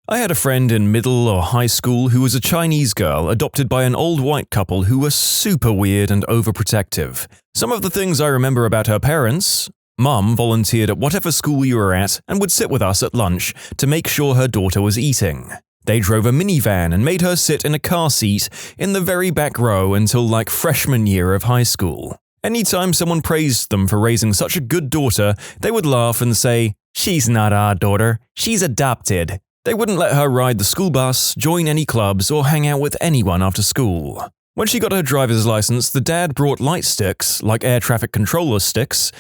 S2: I had a friend in middle or high school who was a Chinese girl adopted by an old white couple who were super weird and overprotective. Some of the things I remember about her parents: Mum volunteered at whatever school we were at and would sit with us at lunch to make sure her daughter was eating. They drove a minivan and made her sit in a car seat in the very back row until like freshman year of high school. Anytime someone praised them for raising such a good daughter, they would laugh and say, "She's not our daughter, she's adopted." They wouldn't let her ride the school bus, join any clubs, or hang out with anyone after school. When she got her driver's license, the dad brought light sticks, like air traffic controller sticks.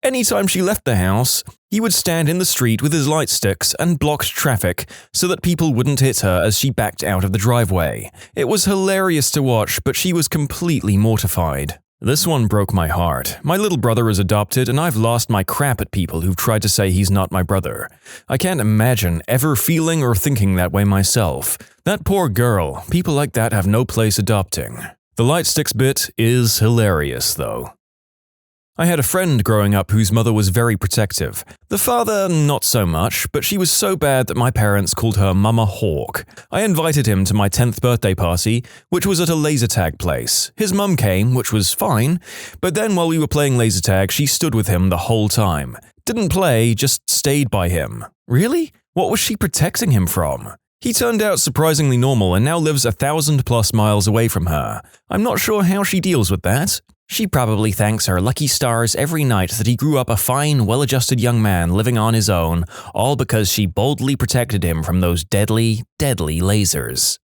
S2: Anytime she left the house, he would stand in the street with his light sticks and blocked traffic so that people wouldn't hit her as she backed out of the driveway. It was hilarious to watch, but she was completely mortified. This one broke my heart. My little brother is adopted, and I've lost my crap at people who've tried to say he's not my brother. I can't imagine ever feeling or thinking that way myself. That poor girl. People like that have no place adopting. The light sticks bit is hilarious, though. I had a friend growing up whose mother was very protective. The father, not so much, but she was so bad that my parents called her Mama Hawk. I invited him to my 10th birthday party, which was at a laser tag place. His mum came, which was fine, but then while we were playing laser tag, she stood with him the whole time. Didn't play, just stayed by him. Really? What was she protecting him from? He turned out surprisingly normal and now lives 1,000+ miles away from her. I'm not sure how she deals with that. She probably thanks her lucky stars every night that he grew up a fine, well-adjusted young man living on his own, all because she boldly protected him from those deadly, deadly lasers.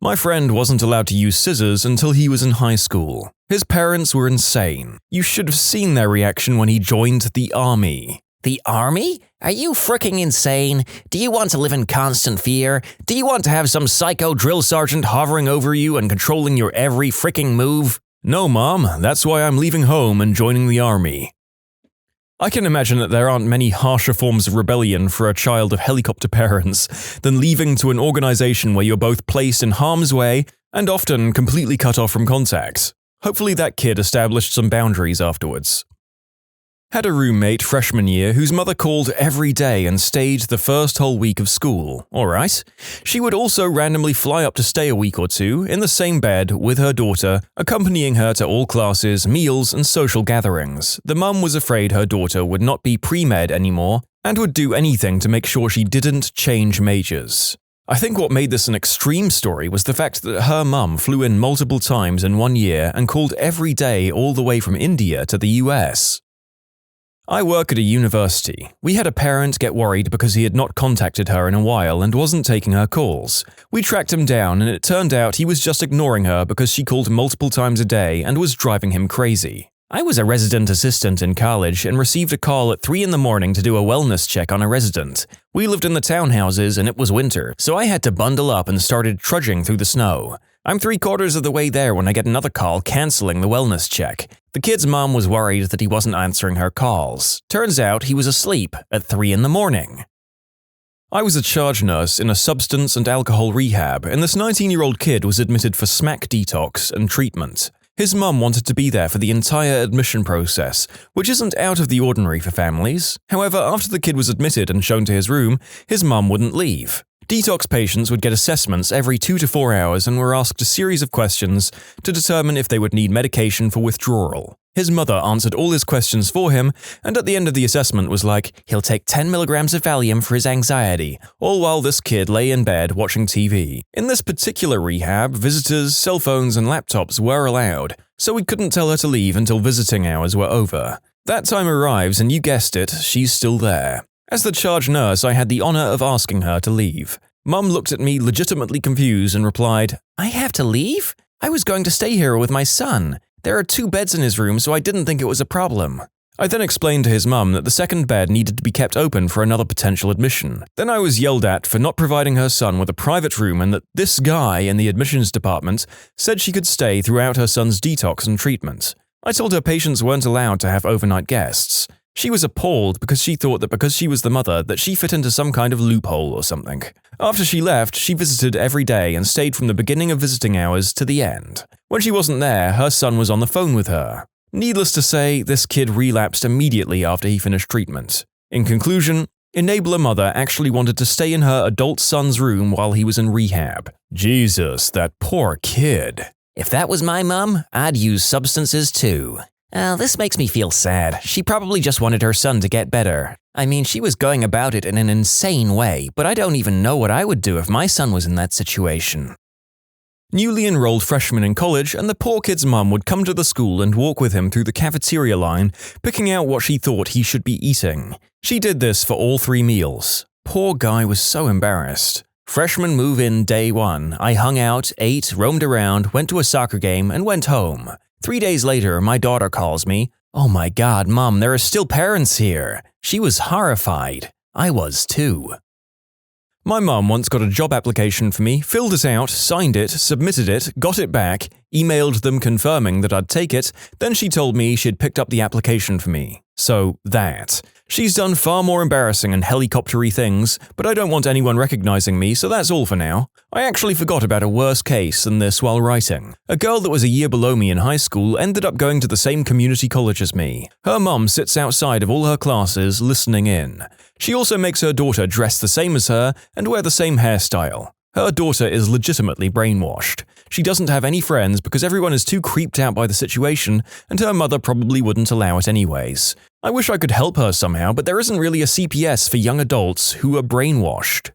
S2: My friend wasn't allowed to use scissors until he was in high school. His parents were insane. You should have seen their reaction when he joined the army.
S3: The army? Are you fricking insane? Do you want to live in constant fear? Do you want to have some psycho drill sergeant hovering over you and controlling your every fricking move?
S2: No, Mom, that's why I'm leaving home and joining the army. I can imagine that there aren't many harsher forms of rebellion for a child of helicopter parents than leaving to an organization where you're both placed in harm's way and often completely cut off from contact. Hopefully that kid established some boundaries afterwards. Had a roommate freshman year whose mother called every day and stayed the first whole week of school. Alright. She would also randomly fly up to stay a week or two in the same bed with her daughter, accompanying her to all classes, meals, and social gatherings. The mum was afraid her daughter would not be pre-med anymore and would do anything to make sure she didn't change majors. I think what made this an extreme story was the fact that her mum flew in multiple times in one year and called every day all the way from India to the US. I work at a university. We had a parent get worried because he had not contacted her in a while and wasn't taking her calls. We tracked him down and it turned out he was just ignoring her because she called multiple times a day and was driving him crazy. I was a resident assistant in college and received a call at 3 a.m. to do a wellness check on a resident. We lived in the townhouses and it was winter, so I had to bundle up and started trudging through the snow. I'm 3/4 of the way there when I get another call canceling the wellness check. The kid's mom was worried that he wasn't answering her calls. Turns out he was asleep at 3 a.m.
S1: I was a charge nurse in a substance and alcohol rehab, and this 19-year-old kid was admitted for smack detox and treatment. His mum wanted to be there for the entire admission process, which isn't out of the ordinary for families. However, after the kid was admitted and shown to his room, his mum wouldn't leave. Detox patients would get assessments every 2 to 4 hours and were asked a series of questions to determine if they would need medication for withdrawal. His mother answered all his questions for him, and at the end of the assessment was like, he'll take 10 milligrams of Valium for his anxiety, all while this kid lay in bed watching TV. In this particular rehab, visitors, cell phones, and laptops were allowed, so we couldn't tell her to leave until visiting hours were over. That time arrives, and you guessed it, she's still there. As the charge nurse, I had the honor of asking her to leave. Mum looked at me legitimately confused and replied, I have to leave? I was going to stay here with my son. There are 2 beds in his room, so I didn't think it was a problem. I then explained to his mum that the second bed needed to be kept open for another potential admission. Then I was yelled at for not providing her son with a private room and that this guy in the admissions department said she could stay throughout her son's detox and treatment. I told her patients weren't allowed to have overnight guests. She was appalled because she thought that because she was the mother that she fit into some kind of loophole or something. After she left, she visited every day and stayed from the beginning of visiting hours to the end. When she wasn't there, her son was on the phone with her. Needless to say, this kid relapsed immediately after he finished treatment. In conclusion, Enabler Mother actually wanted to stay in her adult son's room while he was in rehab. Jesus, that poor kid.
S3: If that was my mum, I'd use substances too. This makes me feel sad. She probably just wanted her son to get better. I mean, she was going about it in an insane way, but I don't even know what I would do if my son was in that situation.
S1: Newly enrolled freshman in college, and the poor kid's mum would come to the school and walk with him through the cafeteria line, picking out what she thought he should be eating. She did this for all 3 meals. Poor guy was so embarrassed. Freshman move-in day 1, I hung out, ate, roamed around, went to a soccer game, and went home. 3 days later, my daughter calls me. Oh my God, Mom, there are still parents here. She was horrified. I was too. My mum once got a job application for me, filled it out, signed it, submitted it, got it back, emailed them confirming that I'd take it, then she told me she'd picked up the application for me. So that. She's done far more embarrassing and helicoptery things, but I don't want anyone recognizing me, so that's all for now. I actually forgot about a worse case than this while writing. A girl that was a year below me in high school ended up going to the same community college as me. Her mum sits outside of all her classes, listening in. She also makes her daughter dress the same as her and wear the same hairstyle. Her daughter is legitimately brainwashed. She doesn't have any friends because everyone is too creeped out by the situation, and her mother probably wouldn't allow it anyways. I wish I could help her somehow, but there isn't really a CPS for young adults who are brainwashed.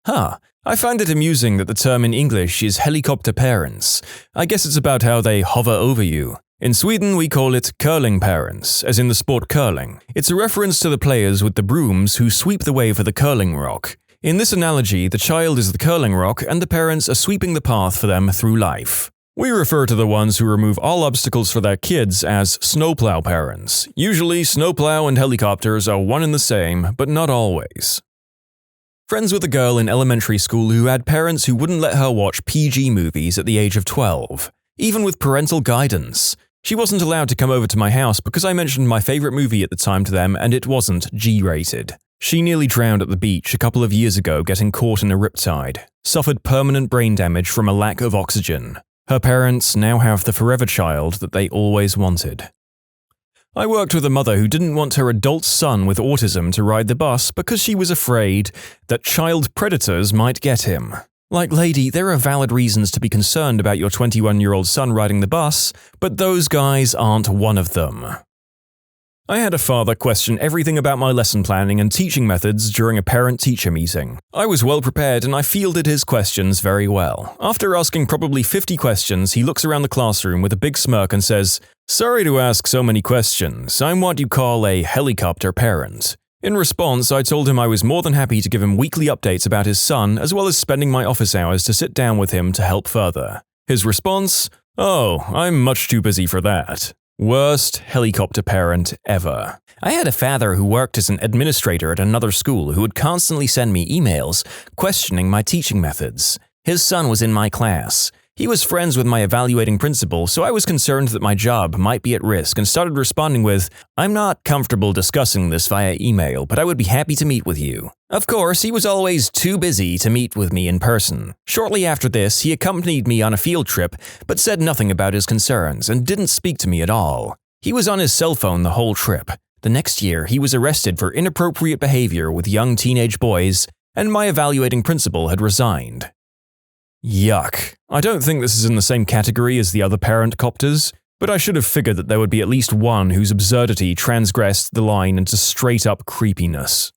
S1: I find it amusing that the term in English is helicopter parents. I guess it's about how they hover over you. In Sweden, we call it curling parents, as in the sport curling. It's a reference to the players with the brooms who sweep the way for the curling rock. In this analogy, the child is the curling rock and the parents are sweeping the path for them through life. We refer to the ones who remove all obstacles for their kids as snowplow parents. Usually, snowplow and helicopters are one and the same, but not always. Friends with a girl in elementary school who had parents who wouldn't let her watch PG movies at the age of 12, even with parental guidance. She wasn't allowed to come over to my house because I mentioned my favorite movie at the time to them and it wasn't G-rated. She nearly drowned at the beach a couple of years ago getting caught in a riptide, suffered permanent brain damage from a lack of oxygen. Her parents now have the forever child that they always wanted. I worked with a mother who didn't want her adult son with autism to ride the bus because she was afraid that child predators might get him. Like, lady, there are valid reasons to be concerned about your 21-year-old son riding the bus, but those guys aren't one of them. I had a father question everything about my lesson planning and teaching methods during a parent-teacher meeting. I was well prepared and I fielded his questions very well. After asking probably 50 questions, he looks around the classroom with a big smirk and says, "Sorry to ask so many questions. I'm what you call a helicopter parent." In response, I told him I was more than happy to give him weekly updates about his son, as well as spending my office hours to sit down with him to help further. His response? "Oh, I'm much too busy for that." Worst helicopter parent ever. I had a father who worked as an administrator at another school who would constantly send me emails questioning my teaching methods. His son was in my class.
S2: He was friends with my evaluating principal, so I was concerned that my job might be at risk and started responding with, "I'm not comfortable discussing this via email, but I would be happy to meet with you." Of course, he was always too busy to meet with me in person. Shortly after this, he accompanied me on a field trip, but said nothing about his concerns and didn't speak to me at all. He was on his cell phone the whole trip. The next year, he was arrested for inappropriate behavior with young teenage boys, and my evaluating principal had resigned. Yuck. I don't think this is in the same category as the other parent copters, but I should have figured that there would be at least one whose absurdity transgressed the line into straight-up creepiness.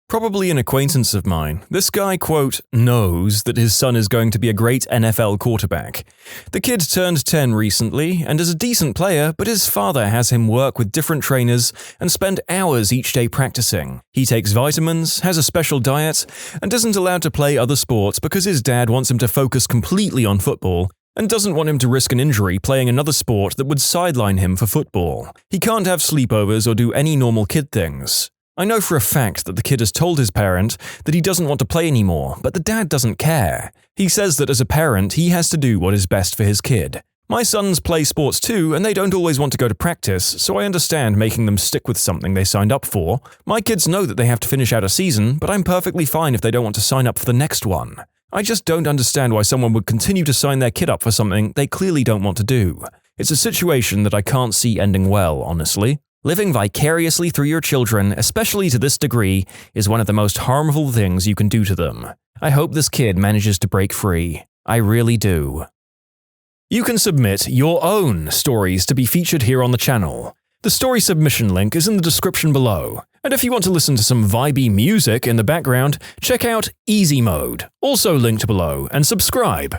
S2: Probably an acquaintance of mine. This guy, quote, knows that his son is going to be a great NFL quarterback. The kid turned 10 recently and is a decent player, but his father has him work with different trainers and spend hours each day practicing. He takes vitamins, has a special diet, and isn't allowed to play other sports because his dad wants him to focus completely on football and doesn't want him to risk an injury playing another sport that would sideline him for football. He can't have sleepovers or do any normal kid things. I know for a fact that the kid has told his parent that he doesn't want to play anymore, but the dad doesn't care. He says that as a parent, he has to do what is best for his kid. My sons play sports too, and they don't always want to go to practice, so I understand making them stick with something they signed up for. My kids know that they have to finish out a season, but I'm perfectly fine if they don't want to sign up for the next one. I just don't understand why someone would continue to sign their kid up for something they clearly don't want to do. It's a situation that I can't see ending well, honestly. Living vicariously through your children, especially to this degree, is one of the most harmful things you can do to them. I hope this kid manages to break free. I really do. You can submit your own stories to be featured here on the channel. The story submission link is in the description below. And if you want to listen to some vibey music in the background, check out easymode, also linked below, and subscribe.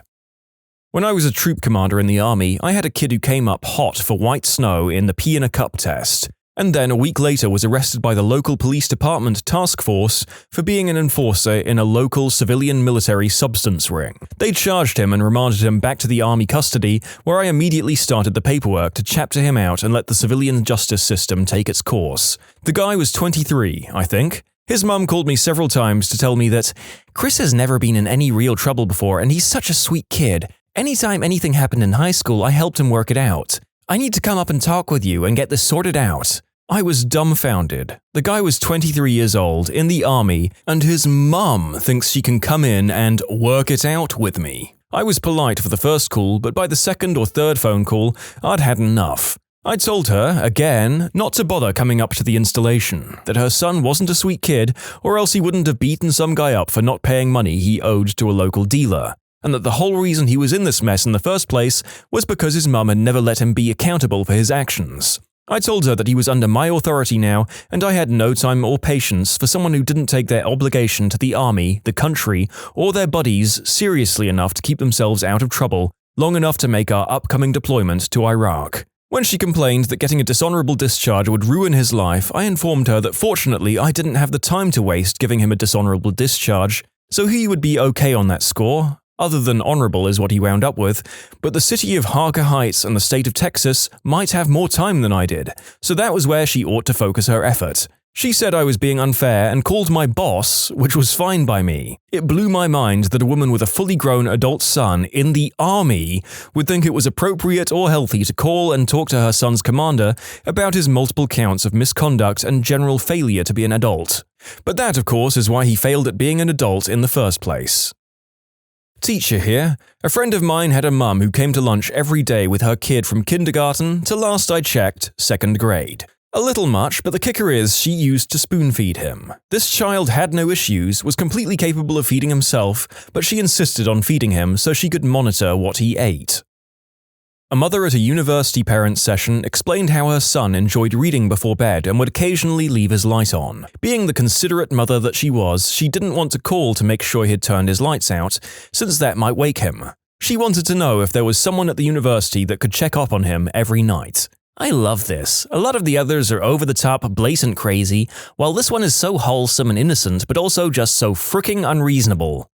S2: When I was a troop commander in the army, I had a kid who came up hot for white snow in the pea in a cup test, and then a week later was arrested by the local police department task force for being an enforcer in a local civilian military substance ring. They charged him and remanded him back to the army custody, where I immediately started the paperwork to chapter him out and let the civilian justice system take its course. The guy was 23, I think. His mum called me several times to tell me that Chris has never been in any real trouble before and he's such a sweet kid. Anytime anything happened in high school, I helped him work it out. I need to come up and talk with you and get this sorted out. I was dumbfounded. The guy was 23 years old, in the army, and his mum thinks she can come in and work it out with me. I was polite for the first call, but by the second or third phone call, I'd had enough. I told her, again, not to bother coming up to the installation, that her son wasn't a sweet kid, or else he wouldn't have beaten some guy up for not paying money he owed to a local dealer, and that the whole reason he was in this mess in the first place was because his mum had never let him be accountable for his actions. I told her that he was under my authority now, and I had no time or patience for someone who didn't take their obligation to the army, the country, or their buddies seriously enough to keep themselves out of trouble long enough to make our upcoming deployment to Iraq. When she complained that getting a dishonorable discharge would ruin his life, I informed her that fortunately I didn't have the time to waste giving him a dishonorable discharge, so he would be okay on that score. Other than honorable is what he wound up with, but the city of Harker Heights and the state of Texas might have more time than I did, so that was where she ought to focus her effort. She said I was being unfair and called my boss, which was fine by me. It blew my mind that a woman with a fully grown adult son in the army would think it was appropriate or healthy to call and talk to her son's commander about his multiple counts of misconduct and general failure to be an adult. But that, of course, is why he failed at being an adult in the first place. Teacher here. A friend of mine had a mum who came to lunch every day with her kid from kindergarten to, last I checked, 2nd grade. A little much, but the kicker is she used to spoon-feed him. This child had no issues, was completely capable of feeding himself, but she insisted on feeding him so she could monitor what he ate. A mother at a university parents' session explained how her son enjoyed reading before bed and would occasionally leave his light on. Being the considerate mother that she was, she didn't want to call to make sure he had turned his lights out, since that might wake him. She wanted to know if there was someone at the university that could check up on him every night. I love this. A lot of the others are over-the-top, blatant crazy, while this one is so wholesome and innocent, but also just so fricking unreasonable.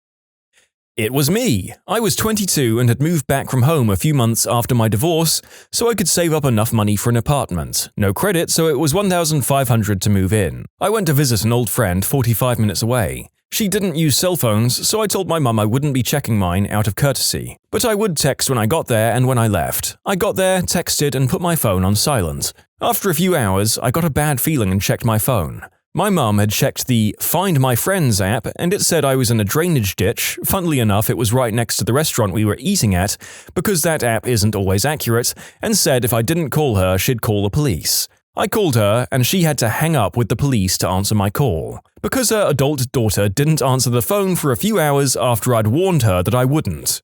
S2: It was me. I was 22 and had moved back from home a few months after my divorce, so I could save up enough money for an apartment. No credit, so it was $1,500 to move in. I went to visit an old friend 45 minutes away.
S1: She didn't use cell phones, so I told my mum I wouldn't be checking mine out of courtesy. But I would text when I got there and when I left. I got there, texted, and put my phone on silent. After a few hours, I got a bad feeling and checked my phone. My mum had checked the Find My Friends app, and it said I was in a drainage ditch. Funnily enough, it was right next to the restaurant we were eating at, because that app isn't always accurate, and said if I didn't call her, she'd call the police. I called her, and she had to hang up with the police to answer my call, because her adult daughter didn't answer the phone for a few hours after I'd warned her that I wouldn't.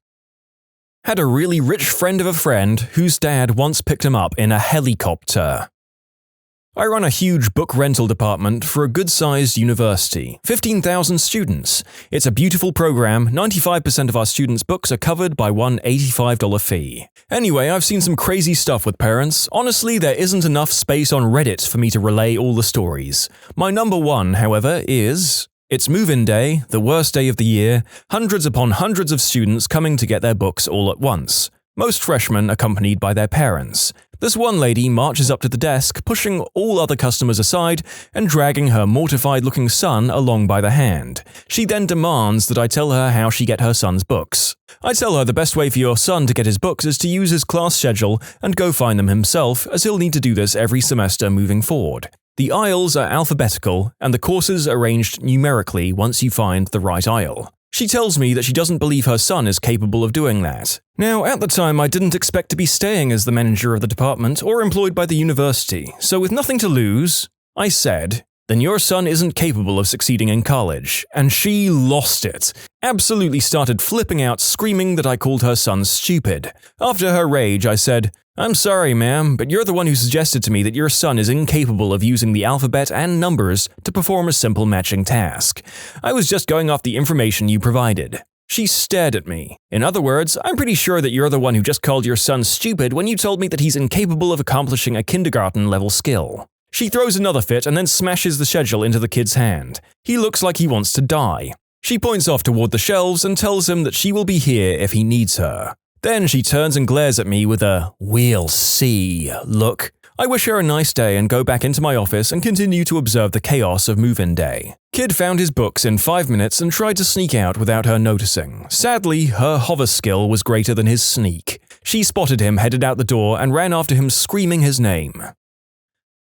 S1: Had a really rich friend of a friend whose dad once picked him up in a helicopter. I run a huge book rental department for a good-sized university, 15,000 students. It's a beautiful program, 95% of our students' books are covered by one $85 fee. Anyway, I've seen some crazy stuff with parents. Honestly, there isn't enough space on Reddit for me to relay all the stories. My number one, however, is... It's move-in day, the worst day of the year, hundreds upon hundreds of students coming to get their books all at once. Most freshmen accompanied by their parents. This one lady marches up to the desk, pushing all other customers aside and dragging her mortified-looking son along by the hand. She then demands that I tell her how she get her son's books. I tell her the best way for your son to get his books is to use his class schedule and go find them himself, as he'll need to do this every semester moving forward. The aisles are alphabetical, and the courses arranged numerically once you find the right aisle. She tells me that she doesn't believe her son is capable of doing that. Now, at the time, I didn't expect to be staying as the manager of the department or employed by the university, so with nothing to lose, I said, "Then your son isn't capable of succeeding in college." And she lost it. Absolutely started flipping out, screaming that I called her son stupid. After her rage, I said, "I'm sorry, ma'am, but you're the one who suggested to me that your son is incapable of using the alphabet and numbers to perform a simple matching task. I was just going off the information you provided." She stared at me. "In other words, I'm pretty sure that you're the one who just called your son stupid when you told me that he's incapable of accomplishing a kindergarten-level skill." She throws another fit and then smashes the schedule into the kid's hand. He looks like he wants to die. She points off toward the shelves and tells him that she will be here if he needs her. Then she turns and glares at me with a "we'll see" look. I wish her a nice day and go back into my office and continue to observe the chaos of move-in day. Kid found his books in 5 minutes and tried to sneak out without her noticing. Sadly, her hover skill was greater than his sneak. She spotted him headed out the door and ran after him screaming his name.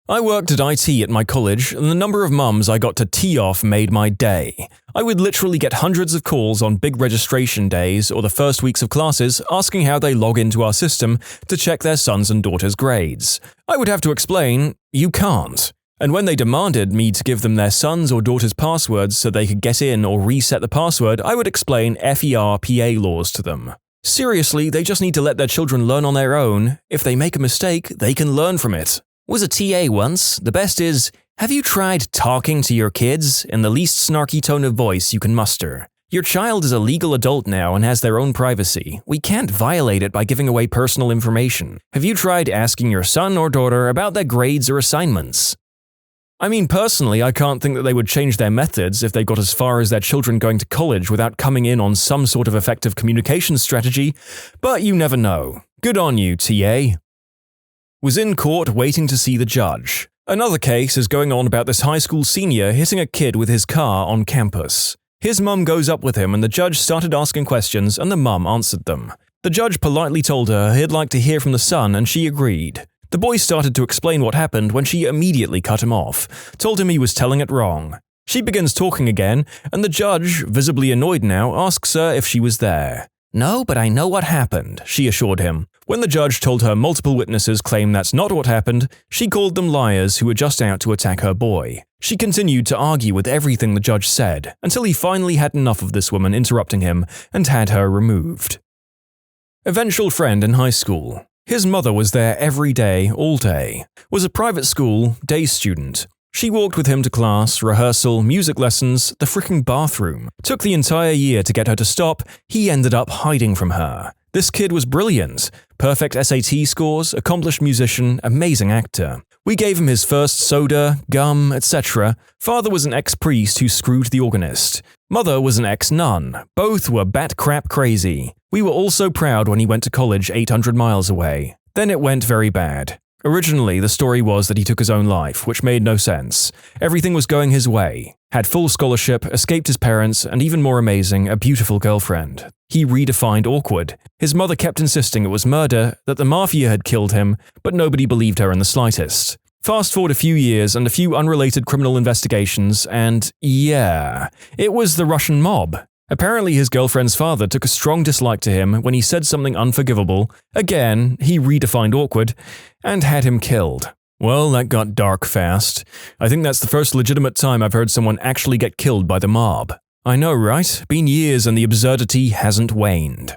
S1: I worked at IT at my college, and the number of mums I got to tee off made my day. I would literally get hundreds of calls on big registration days or the first weeks of classes asking how they log into our system to check their sons' and daughters' grades. I would have to explain, you can't. And when they demanded me to give them their sons' or daughters' passwords so they could get in or reset the password, I would explain FERPA laws to them. Seriously, they just need to let their children learn on their own. If they make a mistake, they can learn from it. Was a TA once. The best is, have you tried talking to your kids in the least snarky tone of voice you can muster? Your child is a legal adult now and has their own privacy. We can't violate it by giving away personal information. Have you tried asking your son or daughter about their grades or assignments? I mean, personally, I can't think that they would change their methods if they got as far as their children going to college without coming in on some sort of effective communication strategy, but you never know. Good on you, TA. Was in court waiting to see the judge. Another case is going on about this high school senior hitting a kid with his car on campus. His mum goes up with him and the judge started asking questions and the mum answered them. The judge politely told her he'd like to hear from the son and she agreed. The boy started to explain what happened when she immediately cut him off, told him he was telling it wrong. She begins talking again and the judge, visibly annoyed now, asks her if she was there. "No, but I know what happened," she assured him. When the judge told her multiple witnesses claim that's not what happened, she called them liars who were just out to attack her boy. She continued to argue with everything the judge said, until he finally had enough of this woman interrupting him and had her removed. Eventual friend in high school. His mother was there every day, all day. Was a private school, day student. She walked with him to class, rehearsal, music lessons, the fricking bathroom. Took the entire year to get her to stop, he ended up hiding from her. This kid was brilliant. Perfect SAT scores, accomplished musician, amazing actor. We gave him his first soda, gum, etc. Father was an ex-priest who screwed the organist. Mother was an ex-nun. Both were bat crap crazy. We were all so proud when he went to college 800 miles away. Then it went very bad. Originally, the story was that he took his own life, which made no sense. Everything was going his way. Had full scholarship, escaped his parents, and even more amazing, a beautiful girlfriend. He redefined awkward. His mother kept insisting it was murder, that the mafia had killed him, but nobody believed her in the slightest. Fast forward a few years and a few unrelated criminal investigations, and yeah, it was the Russian mob. Apparently his girlfriend's father took a strong dislike to him when he said something unforgivable. Again, he redefined awkward, and had him killed. Well, that got dark fast. I think that's the first legitimate time I've heard someone actually get killed by the mob. I know, right? Been years and the absurdity hasn't waned.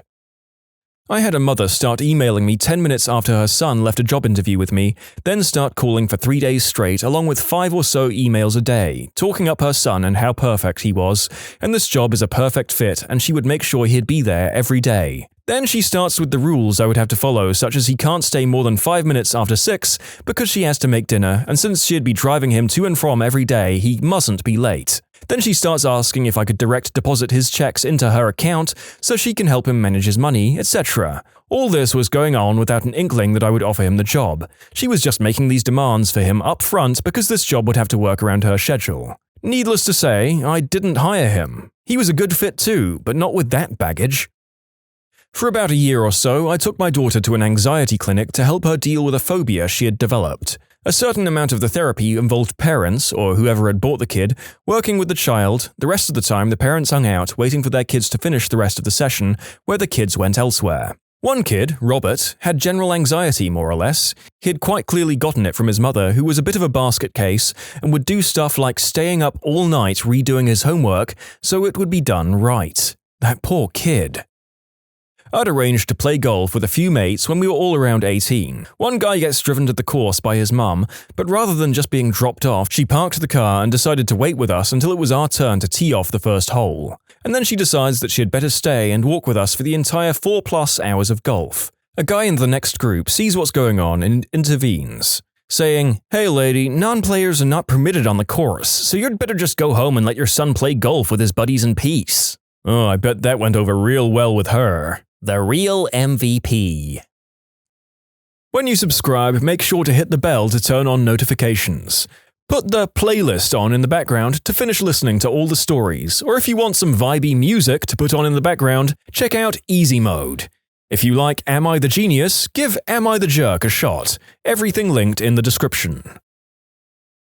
S1: I had a mother start emailing me 10 minutes after her son left a job interview with me, then start calling for 3 days straight along with 5 or so emails a day, talking up her son and how perfect he was, and this job is a perfect fit and she would make sure he'd be there every day. Then she starts with the rules I would have to follow, such as he can't stay more than 5 minutes after 6 because she has to make dinner, and since she'd be driving him to and from every day, he mustn't be late. Then she starts asking if I could direct deposit his checks into her account so she can help him manage his money, etc. All this was going on without an inkling that I would offer him the job. She was just making these demands for him up front because this job would have to work around her schedule. Needless to say, I didn't hire him. He was a good fit too, but not with that baggage. For about a year or so, I took my daughter to an anxiety clinic to help her deal with a phobia she had developed. A certain amount of the therapy involved parents, or whoever had bought the kid, working with the child. The rest of the time, the parents hung out, waiting for their kids to finish the rest of the session, where the kids went elsewhere. One kid, Robert, had general anxiety, more or less. He had quite clearly gotten it from his mother, who was a bit of a basket case, and would do stuff like staying up all night redoing his homework so it would be done right. That poor kid. I'd arranged to play golf with a few mates when we were all around 18. One guy gets driven to the course by his mum, but rather than just being dropped off, she parked the car and decided to wait with us until it was our turn to tee off the first hole. And then she decides that she had better stay and walk with us for the entire 4+ hours of golf. A guy in the next group sees what's going on and intervenes, saying, "Hey lady, non-players are not permitted on the course, so you'd better just go home and let your son play golf with his buddies in peace." Oh, I bet that went over real well with her.
S3: The real MVP.
S1: When you subscribe, make sure to hit the bell to turn on notifications. Put the playlist on in the background to finish listening to all the stories, or if you want some vibey music to put on in the background, check out easymode. If you like Am I the Genius, give Am I the Jerk a shot. Everything linked in the description.